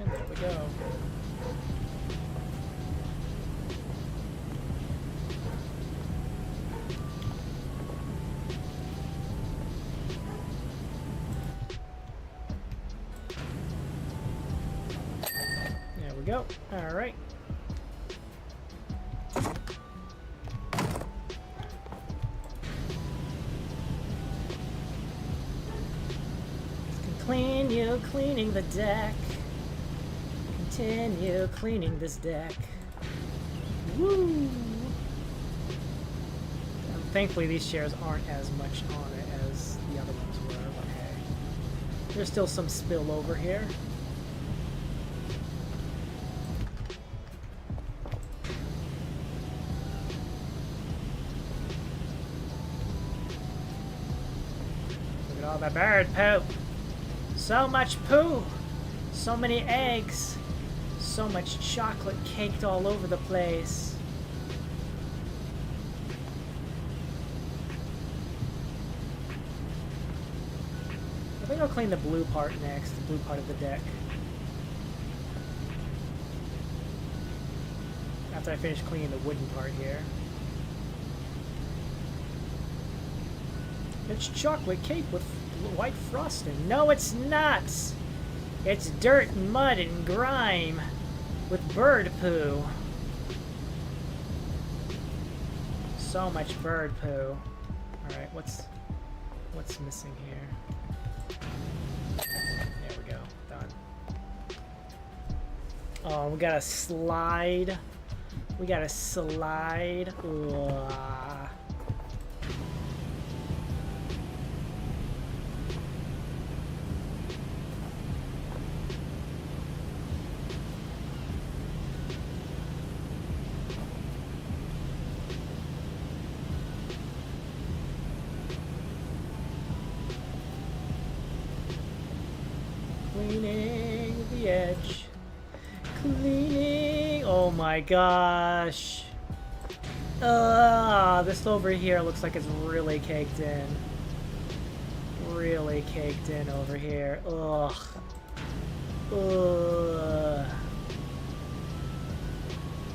And there we go. There we go. All right. Continue cleaning the deck. Continue cleaning this deck. Woo! Thankfully, these chairs aren't as much on it as the other ones were, but hey. There's still some spill over here. Look at all the bird poop. So much poo. So many eggs. So much chocolate caked all over the place. I think I'll clean the blue part next, the blue part of the deck. After I finish cleaning the wooden part here. It's chocolate cake with white frosting. No, it's not! It's dirt and mud and grime with bird poo. So much bird poo. Alright, what's missing here? There we go. Done. Oh, we got a slide. We got a slide. Ugh. Cleaning the edge. Cleaning. Oh my gosh. This over here looks like it's really caked in. Really caked in over here. Ugh. Ugh.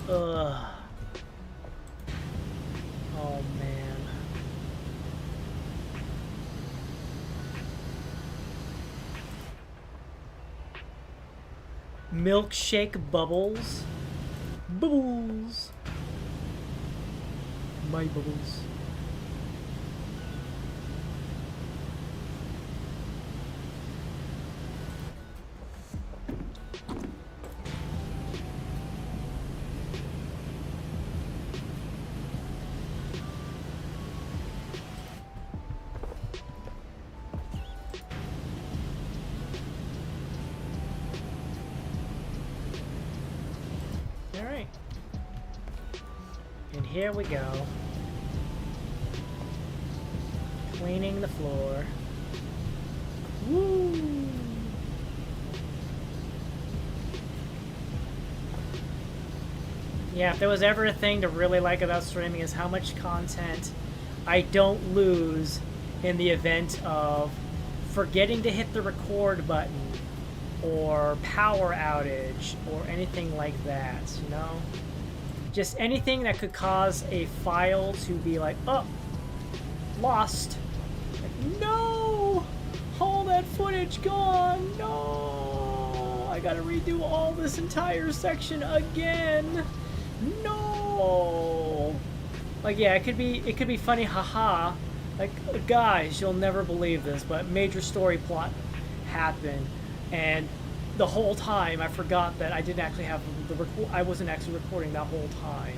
Ugh. Oh man. Milkshake bubbles. Bubbles. My bubbles. here we go. Cleaning the floor. Woo! Yeah, if there was ever a thing to really like about streaming is how much content I don't lose in the event of forgetting to hit the record button or power outage or anything like that, you know? Just anything that could cause a file to be like, oh, lost. Like, no! All that footage gone! No! I gotta redo all this entire section again! No! Like, yeah, it could be funny, haha. Like, guys, you'll never believe this, but major story plot happened, and the whole time I forgot that I didn't actually have I wasn't actually recording that whole time.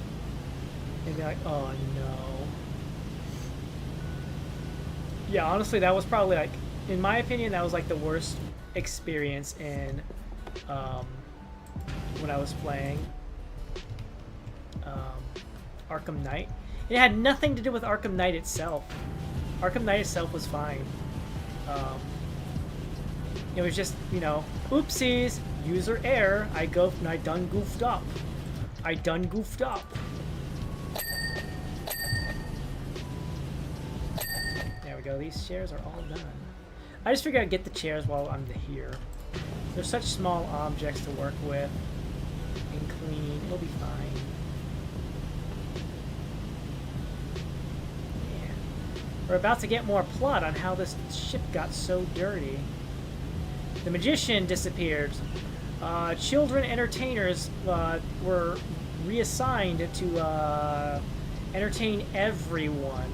And be like, oh no. Yeah, honestly, that was probably like, in my opinion, that was like the worst experience in when I was playing Arkham Knight. It had nothing to do with Arkham Knight itself. Arkham Knight itself was fine. It was just, you know, oopsies, user error. I done goofed up. I done goofed up. There we go. These chairs are all done. I just figured I'd get the chairs while I'm here. They're such small objects to work with and clean. It'll be fine. Yeah. We're about to get more plot on how this ship got so dirty. The magician disappeared. Children entertainers were reassigned to entertain everyone.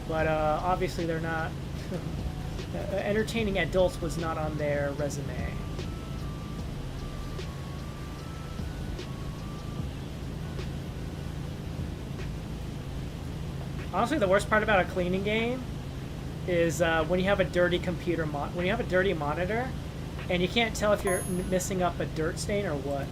But obviously they're not... entertaining adults was not on their resume. Honestly, the worst part about a cleaning game is when you have a dirty computer when you have a dirty monitor and you can't tell if you're missing up a dirt stain or what.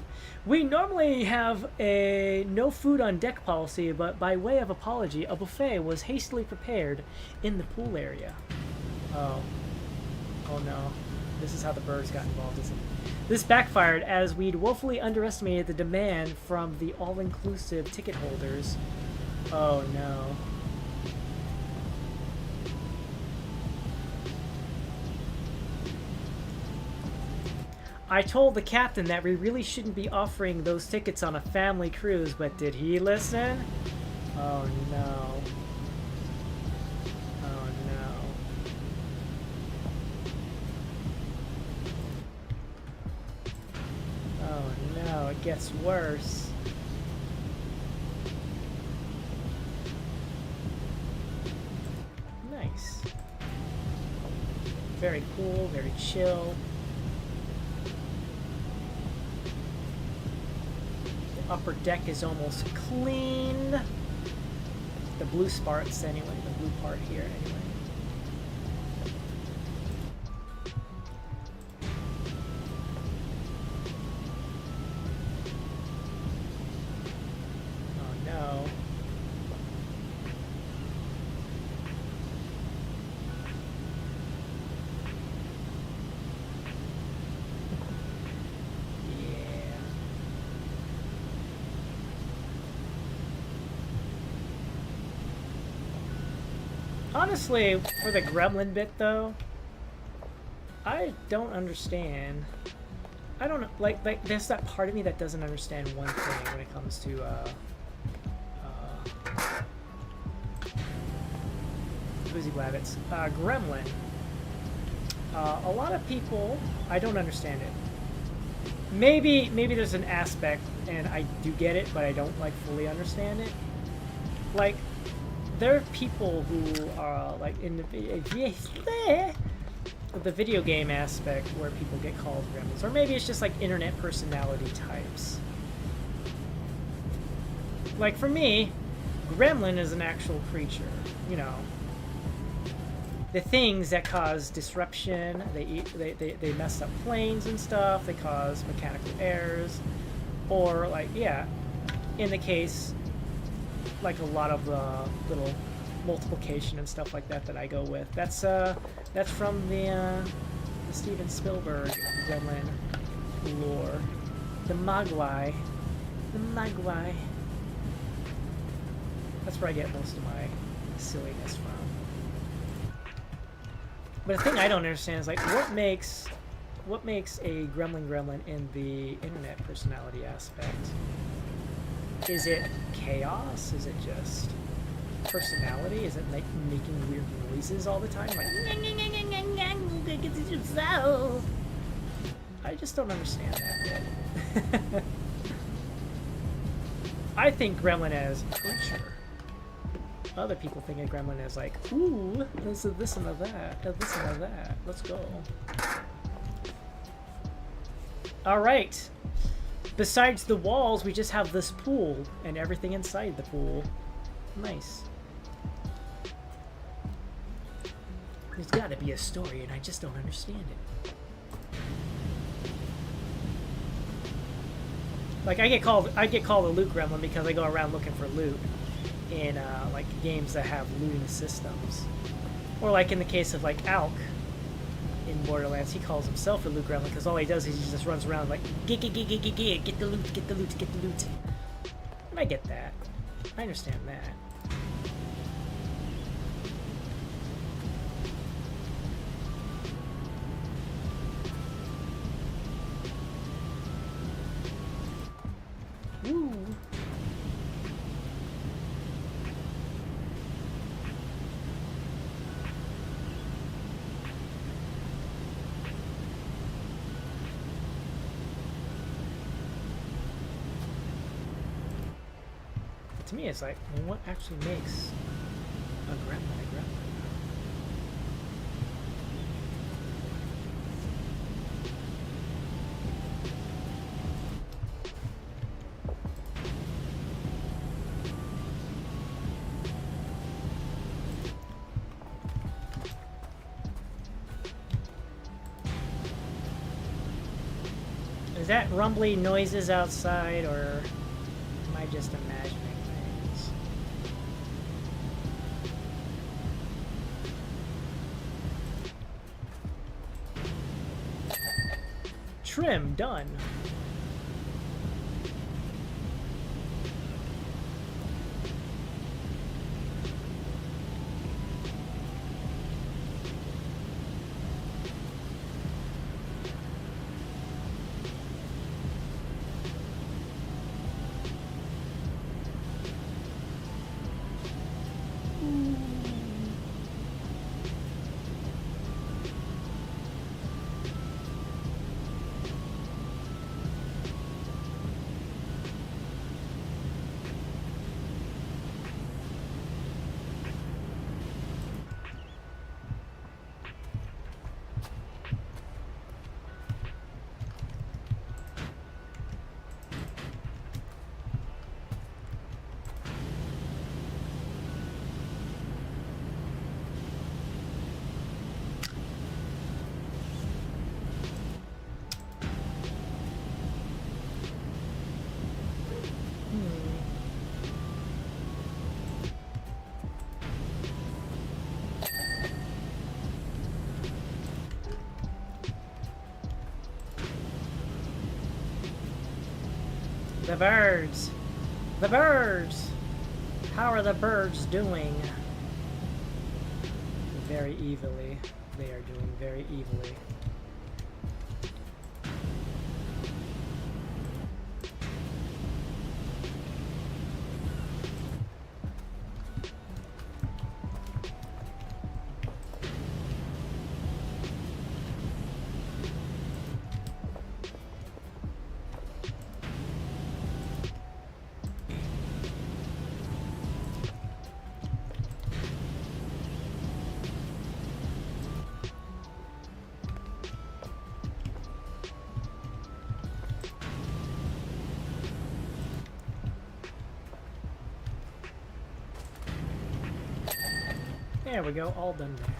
We normally have a no food on deck policy, but by way of apology, a buffet was hastily prepared in the pool area. Oh no. This is how the birds got involved, isn't it? This backfired as we'd woefully underestimated the demand from the all-inclusive ticket holders. Oh no. I told the captain that we really shouldn't be offering those tickets on a family cruise, but did he listen? Oh no. Oh no. Oh no, it gets worse. Nice. Very cool, very chill. Upper deck is almost clean. The blue parts anyway, the blue part here anyway. Oh no. Honestly, for the gremlin bit, though, I don't understand. I don't know, like, there's that part of me that doesn't understand one thing when it comes to, Boozy Blabbits. Gremlin. A lot of people, I don't understand it. Maybe there's an aspect, and I do get it, but I don't, like, fully understand it. Like, there are people who are like in the video game aspect where people get called gremlins, or maybe it's just like internet personality types. Like for me, gremlin is an actual creature, you know. The things that cause disruption, they mess up planes and stuff, they cause mechanical errors, or like, yeah, in the case like a lot of the little multiplication and stuff like that that I go with. That's from the Steven Spielberg gremlin lore. The Mogwai. The Mogwai. That's where I get most of my silliness from. But the thing I don't understand is like what makes a gremlin in the internet personality aspect? Is it chaos? Is it just personality? Is it like making weird noises all the time? Like I just don't understand that yet. I think gremlin as creature. Other people think of gremlin as like, ooh, this and this and that, this and that. Let's go. All right. Besides the walls, we just have this pool and everything inside the pool. Nice. There's got to be a story, and I just don't understand it. Like I get called a loot gremlin because I go around looking for loot in like games that have looting systems, or like in the case of like Alk in Borderlands, he calls himself a loot gremlin because all he does is he just runs around like get the loot, get the loot. And I get that. I understand that. Woo. To me, it's like, well, what actually makes a gremlin a gremlin? Is that rumbly noises outside, or am I just imagining things? Trim done. The birds! The birds! How are the birds doing? Very evilly. They are doing very evilly. There we go, all done there.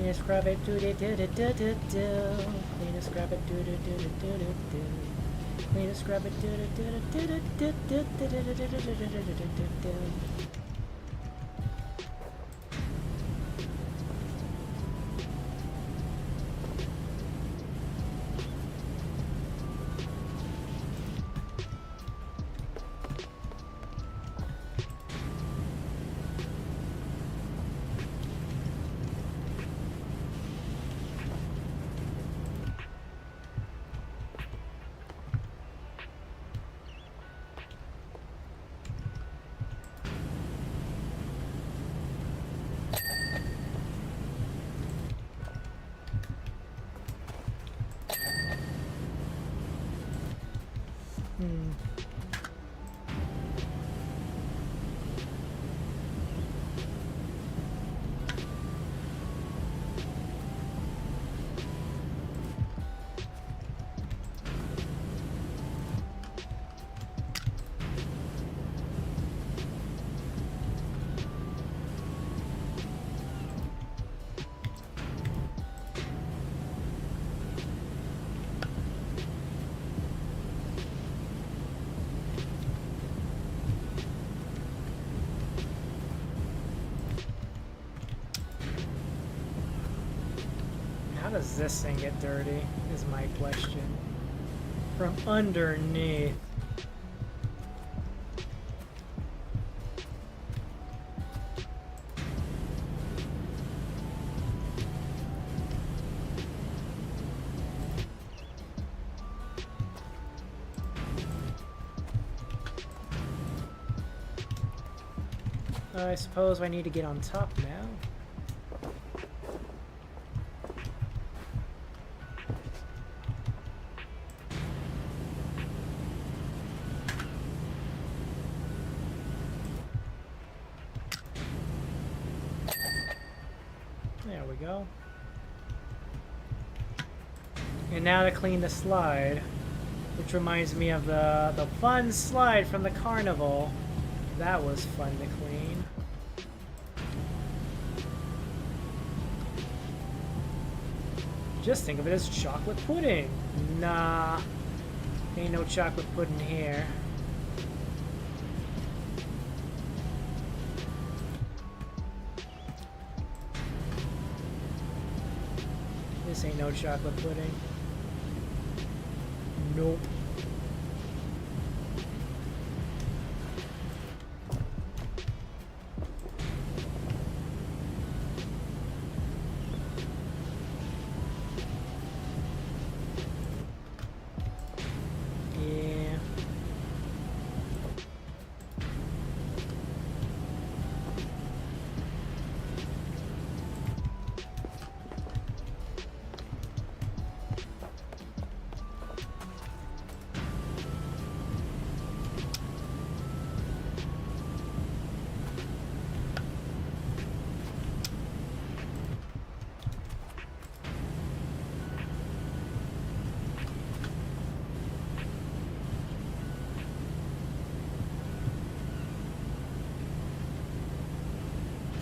Clean and scrub it, do do do do do do do. Clean and scrub it, do do do do do do do. Clean and scrub it, do do do do do do do do do do do do. How does this thing get dirty, is my question. From underneath. I suppose I need to get on top now. There we go. And now to clean the slide, which reminds me of the fun slide from the carnival. That was fun to clean. Just think of it as chocolate pudding. Nah, ain't no chocolate pudding here. This ain't no chocolate pudding. Nope.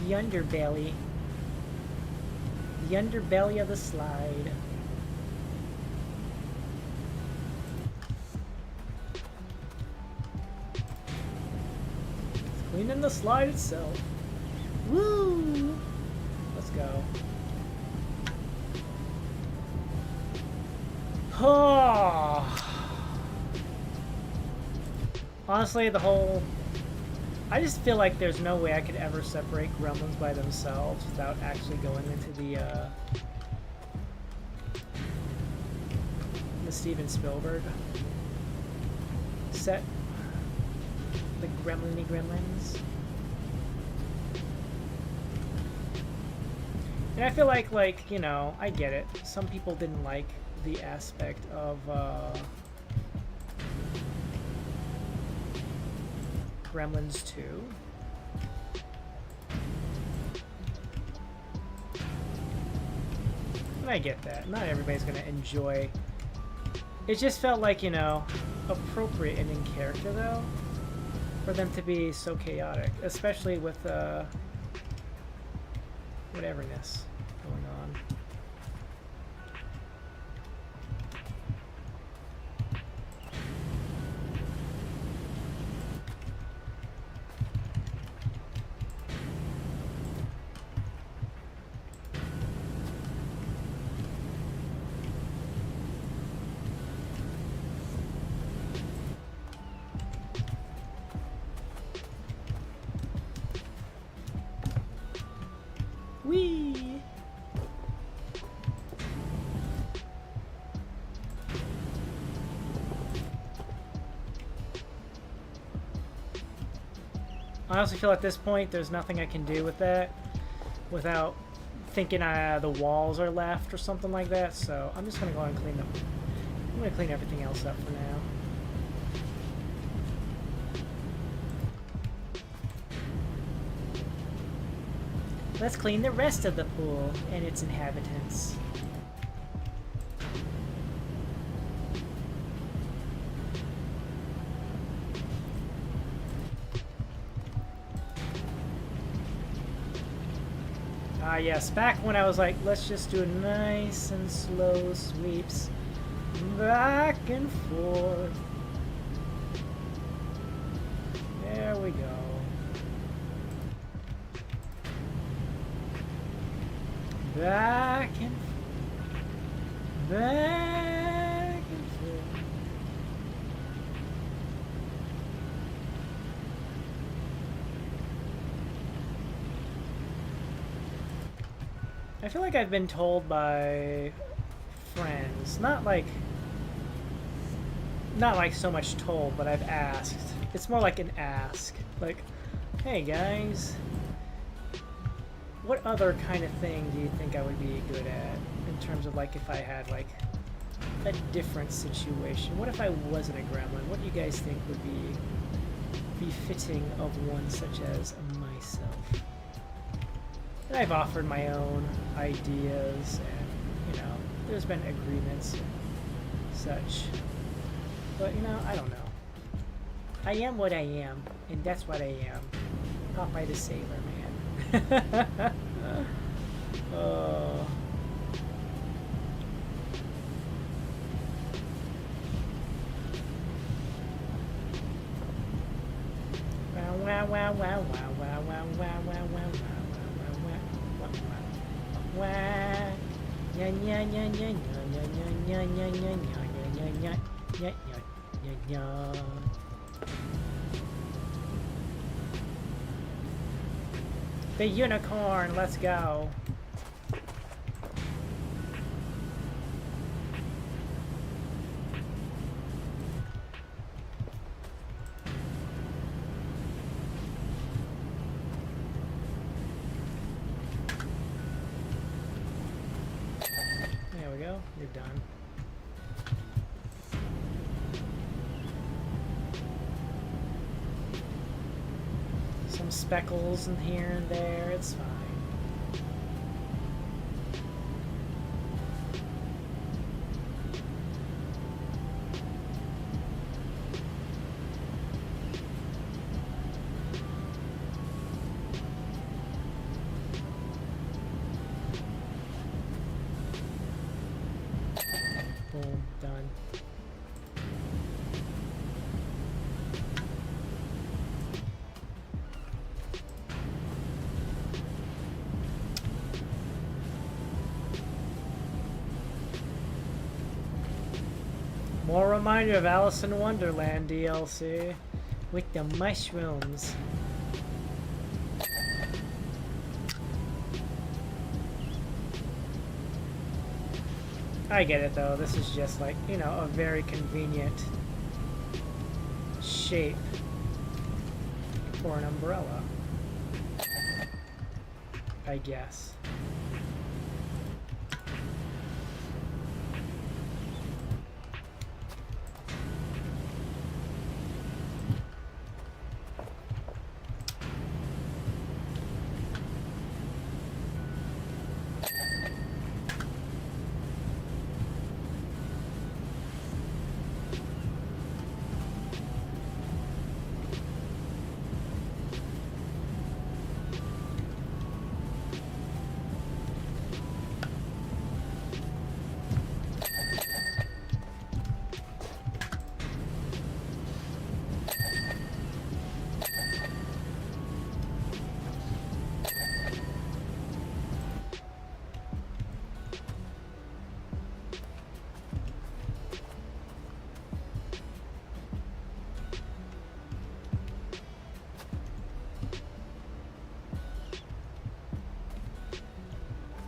The underbelly. The underbelly of the slide. It's cleaning the slide itself. Woo! Let's go. Oh. Honestly, the whole... I just feel like there's no way I could ever separate gremlins by themselves without actually going into the Steven Spielberg set. The gremlins. And I feel like, you know, I get it. Some people didn't like the aspect of, Gremlins 2. And I get that. Not everybody's gonna enjoy. It just felt like, you know, appropriate and in character, though, for them to be so chaotic, especially with whateverness going on. I also feel at this point there's nothing I can do with that without thinking the walls are left or something like that. So I'm just gonna go ahead and clean them. I'm gonna clean everything else up for now. Let's clean the rest of the pool and its inhabitants. Yes, back when I was like, let's just do nice and slow sweeps back and forth. There we go. Back and forth. Back and forth. I feel like I've been told by friends, not like so much told, but I've asked. It's more like an ask. Like, hey guys, what other kind of thing do you think I would be good at in terms of like if I had like a different situation? What if I wasn't a gremlin? What do you guys think would be befitting of one such as myself? And I've offered my own ideas, and, you know, there's been agreements and such. But, you know, I don't know. I am what I am, and that's what I am. Popeye the Sailor Man. Oh. Wow, wow, wow, wow, wow, wow, wow, wow, wow, wow. The unicorn, let's go. You're done. Some speckles in here and there, it's fine. Boom, done. More reminder of Alice in Wonderland DLC with the mushrooms. I get it though, this is just like, you know, a very convenient shape for an umbrella, I guess.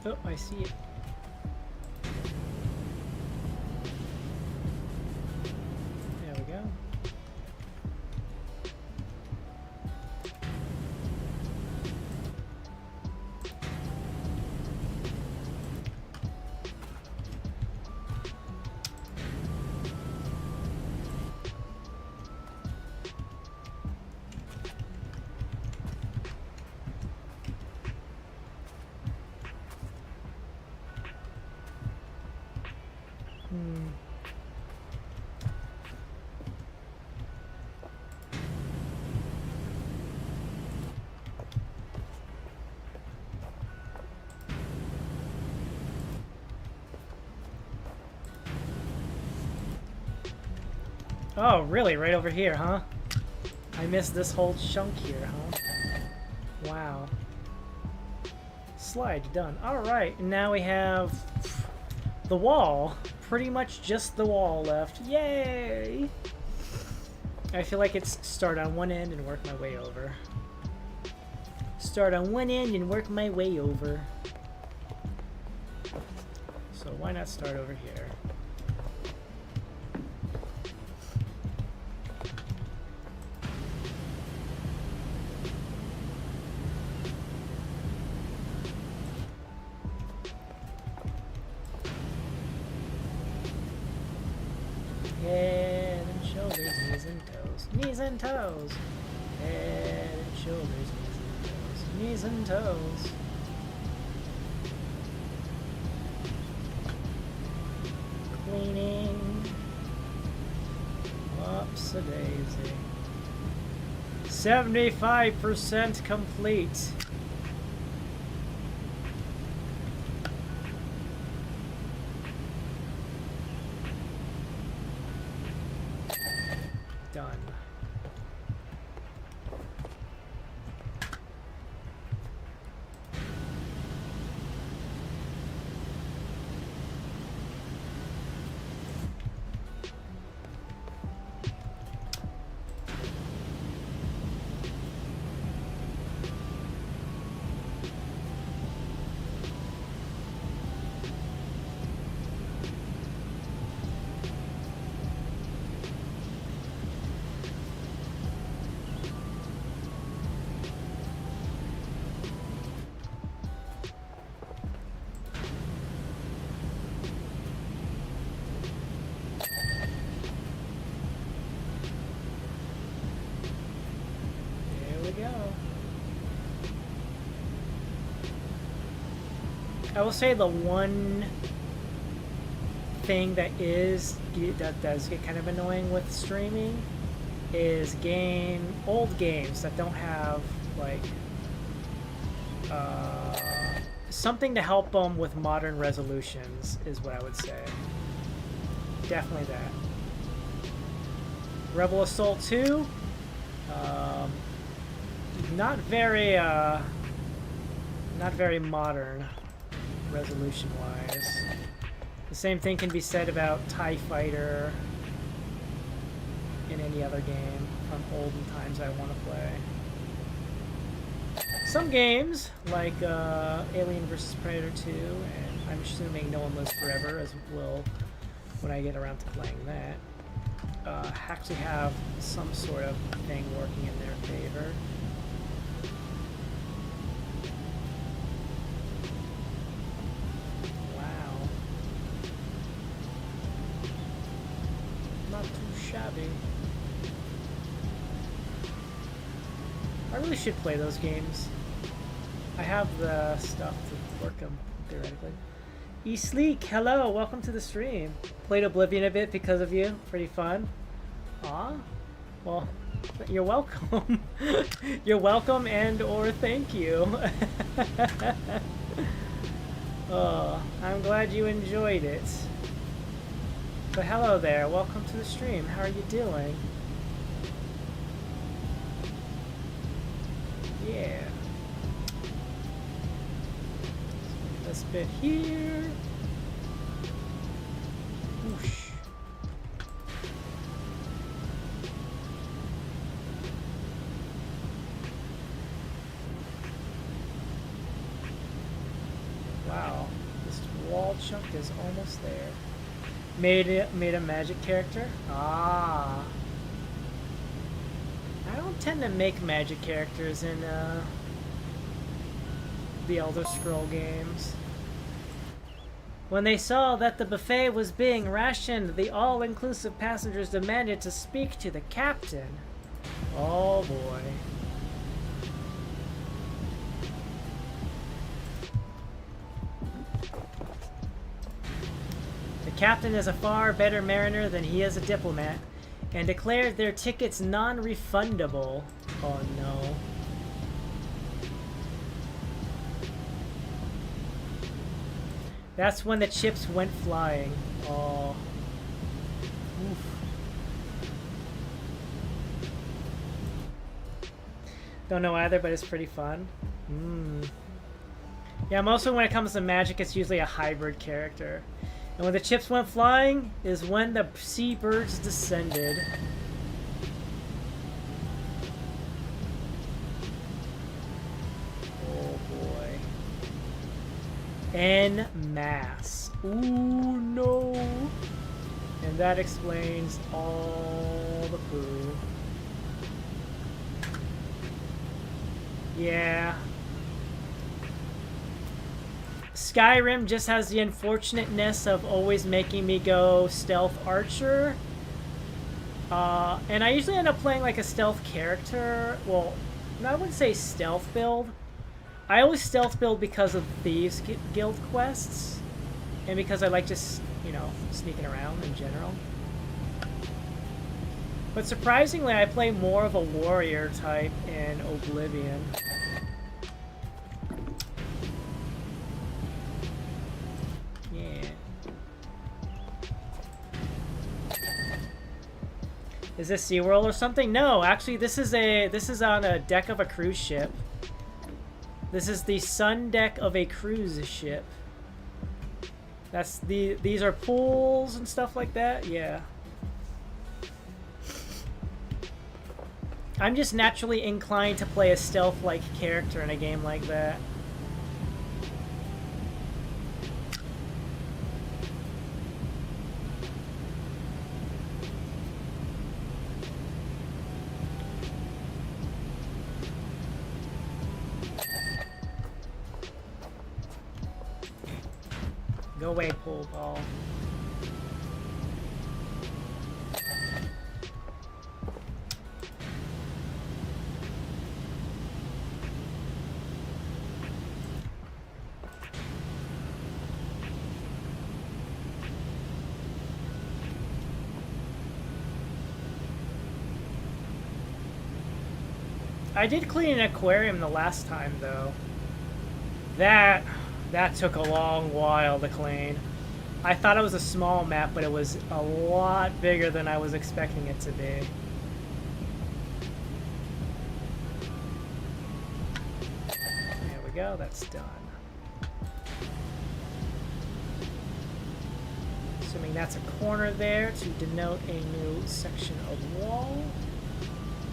Oh, I see it. There we go. Oh, really? Right over here, huh? I missed this whole chunk here, huh? Wow. Slide done. Alright, now we have the wall. Pretty much just the wall left. Yay! I feel like it's start on one end and work my way over. Start on one end and work my way over. So why not start over here? Head and shoulders, knees and toes. Knees and toes. Head and shoulders, knees and toes. Cleaning. Whoops-a-daisy. 75% complete. Done. I will say the one thing that does get kind of annoying with streaming is old games that don't have like something to help them with modern resolutions is what I would say. Definitely that. Rebel Assault 2, not very modern resolution-wise. The same thing can be said about TIE Fighter in any other game from olden times I want to play. Some games, like Alien vs. Predator 2, and I'm assuming No One Lives Forever, as will when I get around to playing that, actually have some sort of thing working in their favor. I really should play those games. I have the stuff to work them, theoretically. E-Sleek, hello, welcome to the stream. Played Oblivion a bit because of you. Pretty fun. Aw, well, you're welcome. You're welcome and or thank you. Oh, I'm glad you enjoyed it. But hello there, welcome to the stream. How are you doing? Yeah. This bit here. Whoosh. Wow, this wall chunk is almost there. Made a magic character? Ah. I don't tend to make magic characters in the Elder Scroll games. When they saw that the buffet was being rationed, the all-inclusive passengers demanded to speak to the captain. Oh boy. The captain is a far better mariner than he is a diplomat, and declared their tickets non-refundable. Oh no. That's when the chips went flying. Oh. Oof. Don't know either, but it's pretty fun. Yeah, mostly when it comes to magic, it's usually a hybrid character. And when the chips went flying is when the seabirds descended. Oh boy. En masse. Ooh, no. And that explains all the poo. Yeah. Skyrim just has the unfortunateness of always making me go stealth archer. And I usually end up playing like a stealth character. Well, I wouldn't say stealth build. I always stealth build because of Thieves Guild quests. And because I like just, you know, sneaking around in general. But surprisingly, I play more of a warrior type in Oblivion. Yeah. Is this SeaWorld or something? No, actually this is on a deck of a cruise ship. This is the sun deck of a cruise ship. These are pools and stuff like that. Yeah. I'm just naturally inclined to play a stealth-like character in a game like that. Go away, pool ball. I did clean an aquarium the last time, though. That took a long while to clean. I thought it was a small map, but it was a lot bigger than I was expecting it to be. There we go, that's done. Assuming that's a corner there to denote a new section of wall.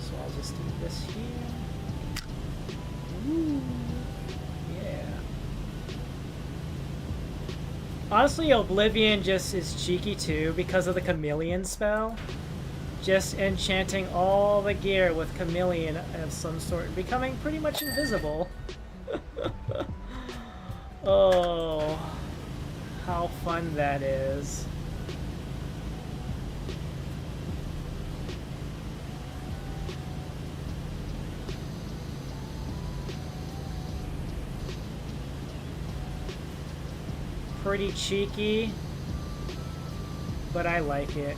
So I'll just do this here. Ooh, yeah. Honestly, Oblivion just is cheeky too because of the chameleon spell. Just enchanting all the gear with chameleon of some sort and becoming pretty much invisible. Oh, how fun that is. Pretty cheeky, but I like it.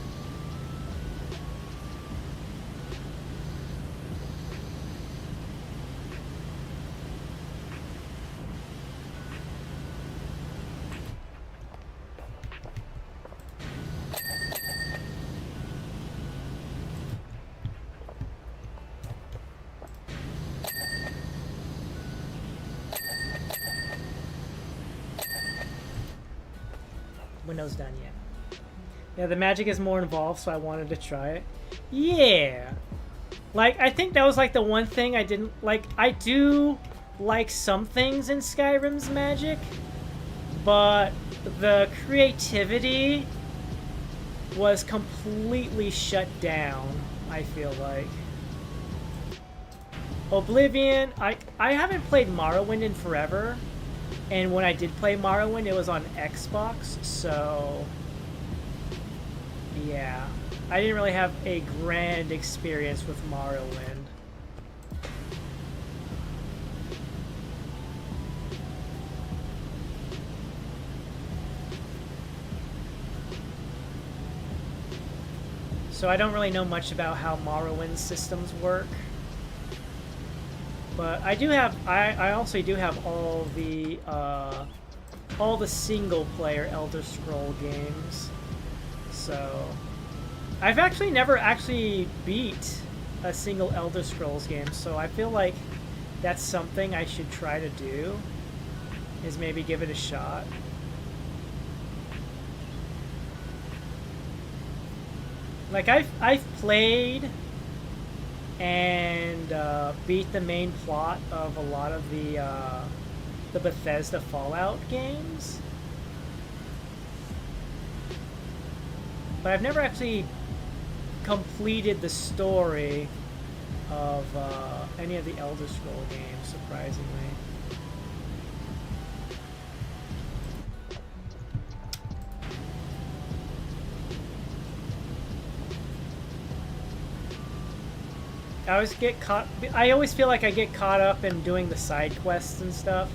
Window's done yet. Yeah, the magic is more involved, so I wanted to try it. Yeah! Like, I think that was like the one thing I didn't like. I do like some things in Skyrim's magic, but the creativity was completely shut down, I feel like. Oblivion, I haven't played Morrowind in forever. And when I did play Morrowind, it was on Xbox, so yeah. I didn't really have a grand experience with Morrowind. So I don't really know much about how Morrowind's systems work. But I do have, I also do have all the single-player Elder Scroll games. So I've actually never actually beat a single Elder Scrolls game, so I feel like that's something I should try to do, is maybe give it a shot. Like I've played and beat the main plot of a lot of the Bethesda Fallout games, but I've never actually completed the story of any of the Elder Scroll games, surprisingly. I always feel like I get caught up in doing the side quests and stuff.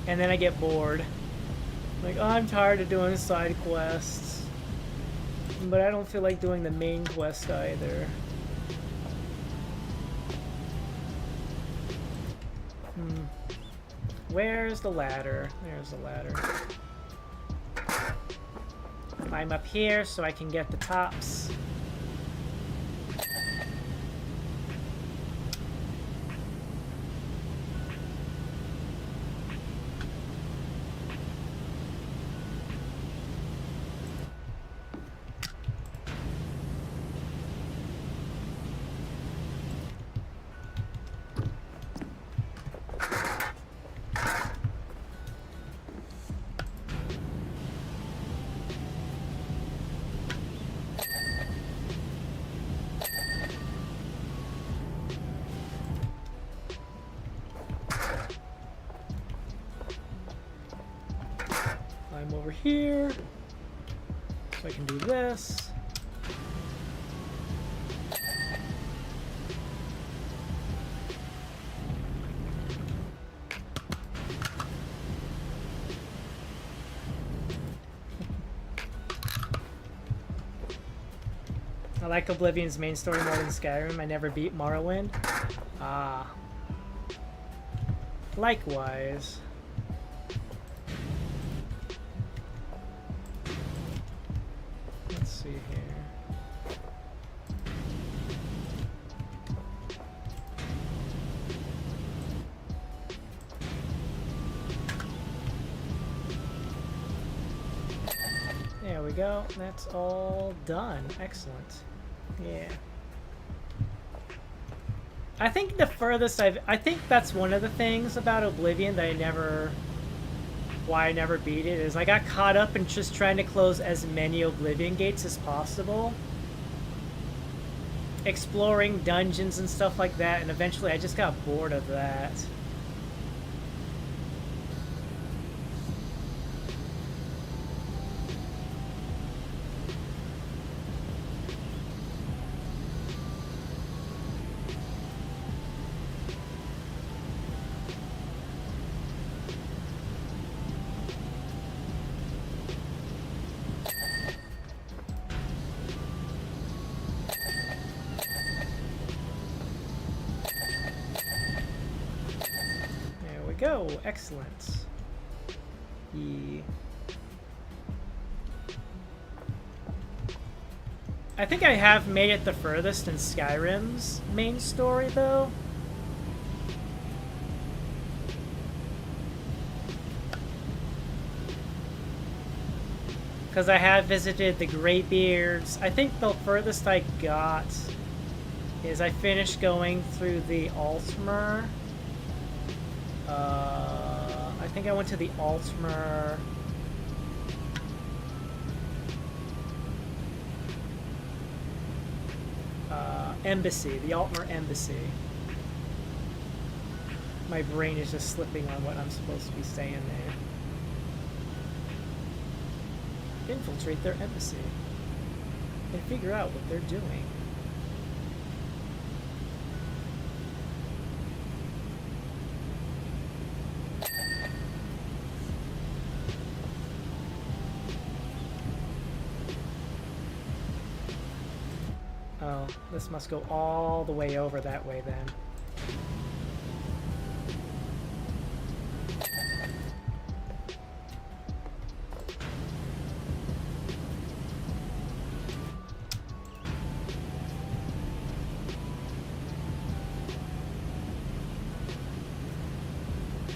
And then I get bored. Like, oh, I'm tired of doing side quests. But I don't feel like doing the main quest either. Where's the ladder? There's the ladder. Climb up here so I can get the tops. Over here, so I can do this. I like Oblivion's main story more than Skyrim. I never beat Morrowind. Ah. Likewise. Go. That's all done. Excellent. Yeah. I think the furthest I think that's one of the things about Oblivion that why I never beat it, is I got caught up in just trying to close as many Oblivion gates as possible. Exploring dungeons and stuff like that, and eventually I just got bored of that. Go, excellent. I think I have made it the furthest in Skyrim's main story, though. Because I have visited the Greybeards. I think the furthest I got is I finished going through the Altmer. I think I went to the Altmer. Embassy, the Altmer Embassy. My brain is just slipping on what I'm supposed to be saying there. Infiltrate their embassy. can figure out what they're doing. Oh, this must go all the way over that way then.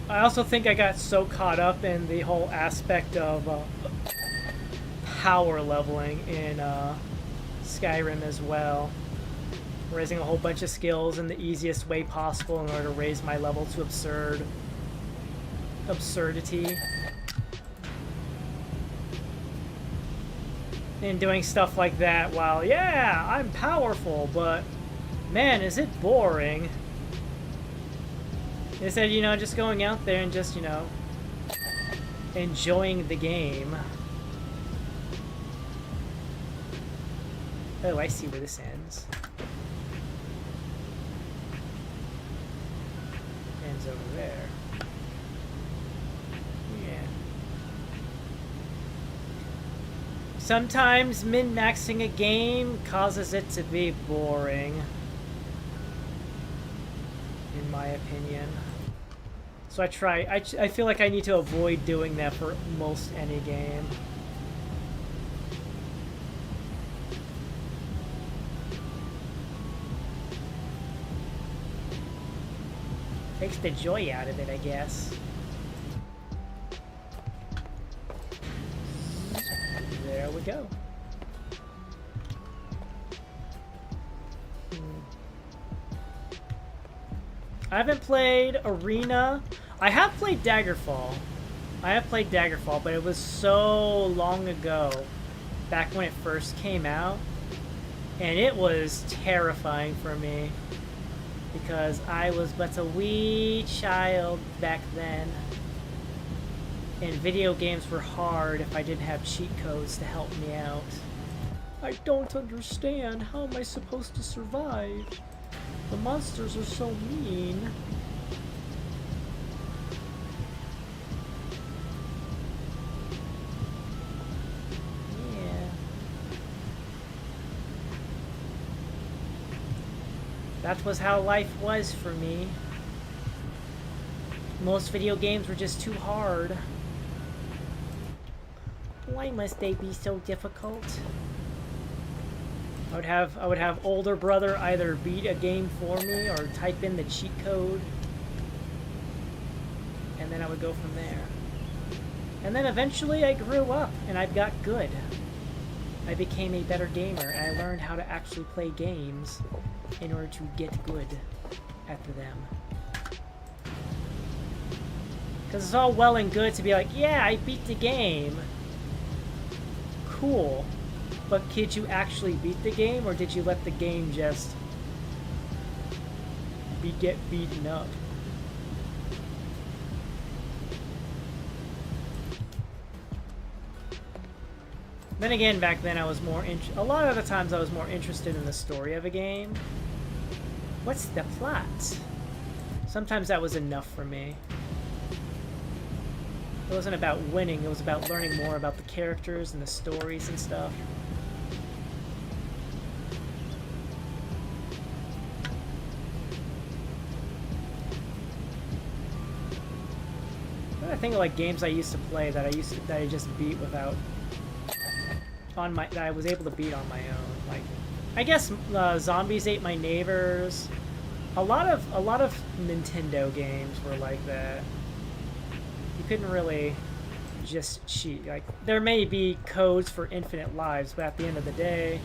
I also think I got so caught up in the whole aspect of power leveling in Skyrim as well. Raising a whole bunch of skills in the easiest way possible in order to raise my level to absurdity. And doing stuff like that while, yeah, I'm powerful, but man, is it boring. Instead, you know, just going out there and just, you know, enjoying the game. Oh, I see where this ends. Ends over there. Yeah. Sometimes min-maxing a game causes it to be boring. In my opinion. So I feel like I need to avoid doing that for most any game. Takes the joy out of it, I guess. There we go. I haven't played Arena. I have played Daggerfall. But it was so long ago, back when it first came out, and it was terrifying for me because I was but a wee child back then, and video games were hard if I didn't have cheat codes to help me out. I don't understand. How am I supposed to survive? The monsters are so mean. Yeah. That was how life was for me. Most video games were just too hard. Why must they be so difficult? I would have older brother either beat a game for me or type in the cheat code, and then I would go from there. And then eventually I grew up and I got good. I became a better gamer and I learned how to actually play games in order to get good at them. Because it's all well and good to be like, yeah, I beat the game. Cool. But did you actually beat the game, or did you let the game just get beaten up? Then again, back then I was more a lot of the times I was more interested in the story of a game. What's the plot? Sometimes that was enough for me. It wasn't about winning, it was about learning more about the characters and the stories and stuff. I think of like games I used to play that I just beat without that I was able to beat on my own. Like, I guess Zombies Ate My Neighbors. A lot of Nintendo games were like that. You couldn't really just cheat. Like, there may be codes for infinite lives, but at the end of the day,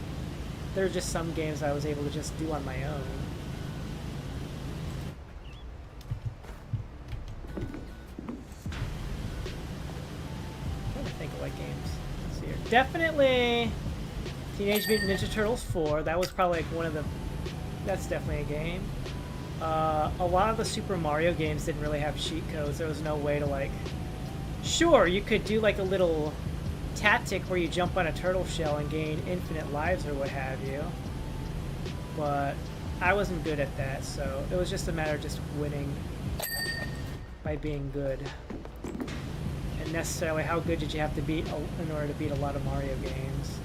there are just some games I was able to just do on my own. Definitely Teenage Mutant Ninja Turtles 4. That was probably like one of the... That's definitely a game. A lot of the Super Mario games didn't really have cheat codes. There was no way to like... Sure, you could do like a little tactic where you jump on a turtle shell and gain infinite lives or what have you. But I wasn't good at that, so it was just a matter of just winning by being good. And necessarily how good did you have to be in order to beat a lot of Mario games.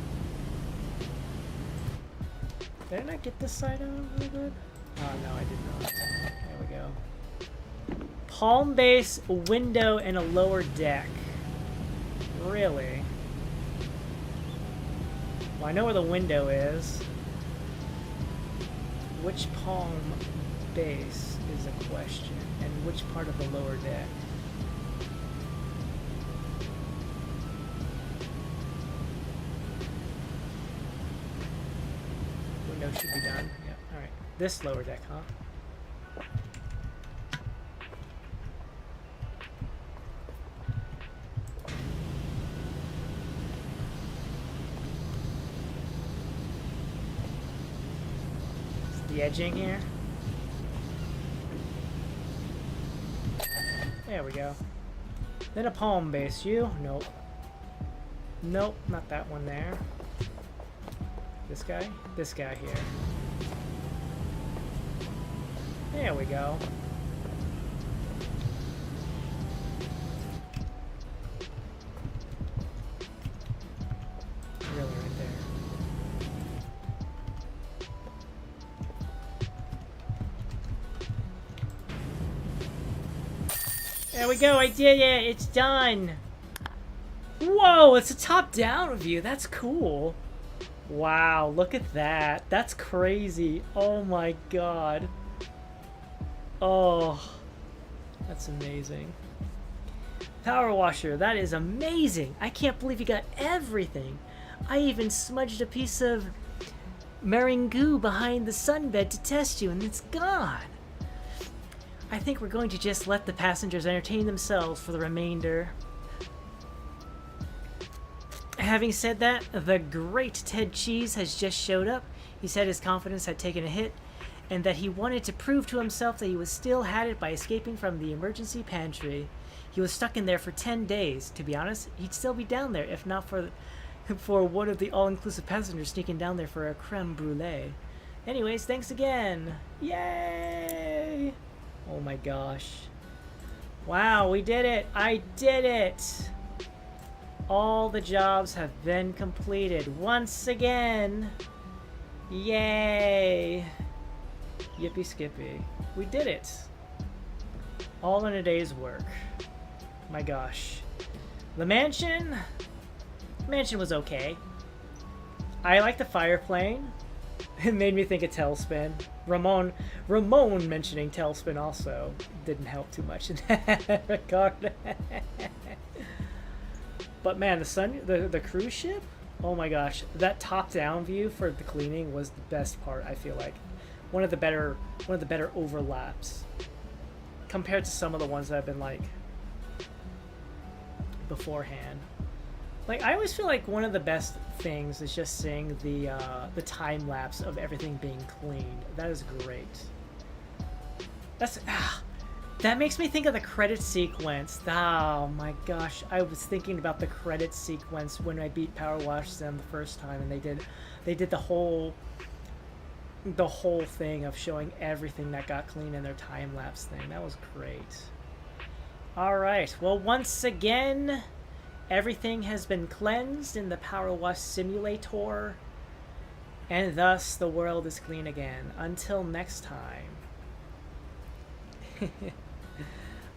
Did I not get this side on really good? Oh no, I did not. There we go. Palm base, window, and a lower deck. Really? Well, I know where the window is. Which palm base is a question, and which part of the lower deck? Window should be done. Yep. All right. This lower deck, huh? The edging here. There we go. Then a palm base. You? Nope. Nope, not that one there. This guy? This guy here. There we go. Really right there. There we go, I did it! It's done! Whoa, it's a top-down view. That's cool. Wow, look at that. That's crazy. Oh my god. Oh, that's amazing. Powerwasher, that is amazing. I can't believe you got everything. I even smudged a piece of meringue behind the sunbed to test you, and it's gone. I think we're going to just let the passengers entertain themselves for the remainder. Having said that, the great Ted Cheese has just showed up. He said his confidence had taken a hit, and that he wanted to prove to himself that he was still had it by escaping from the emergency pantry. He was stuck in there for 10 days. To be honest, he'd still be down there if not for one of the all-inclusive passengers sneaking down there for a creme brulee. Anyways, thanks again. Yay! Oh my gosh. Wow, we did it! I did it! All the jobs have been completed once again. Yay! Yippee skippy. We did it! All in a day's work. My gosh. The mansion? The mansion was okay. I like the fire plane. It made me think of Tailspin. Ramon mentioning Tailspin also didn't help too much in that regard. But man, the cruise ship? Oh my gosh, that top-down view for the cleaning was the best part. I feel like one of the better overlaps compared to some of the ones that have been like beforehand. Like I always feel like one of the best things is just seeing the time lapse of everything being cleaned. That is great. That makes me think of the credit sequence. Oh my gosh, I was thinking about the credit sequence when I beat Powerwash them the first time, and they did the whole thing of showing everything that got clean in their time lapse thing. That was great. All right, well, once again, everything has been cleansed in the Powerwash simulator, and thus the world is clean again. Until next time.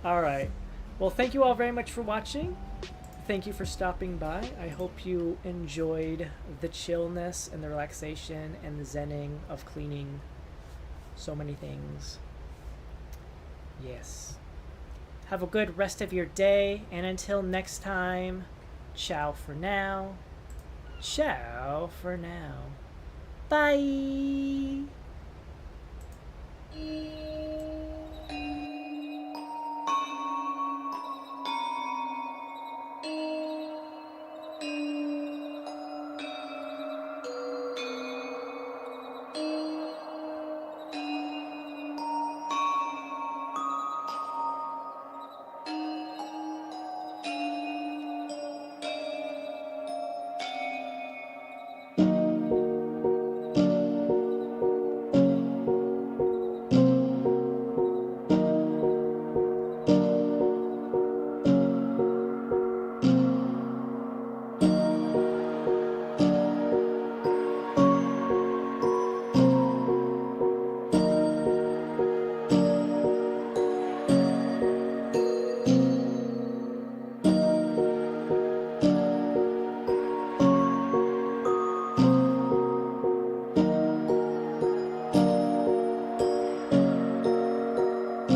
Alright, well, thank you all very much for watching. Thank you for stopping by. I hope you enjoyed the chillness and the relaxation and the zenning of cleaning so many things. Yes. Have a good rest of your day, and until next time, ciao for now. Ciao for now. Bye!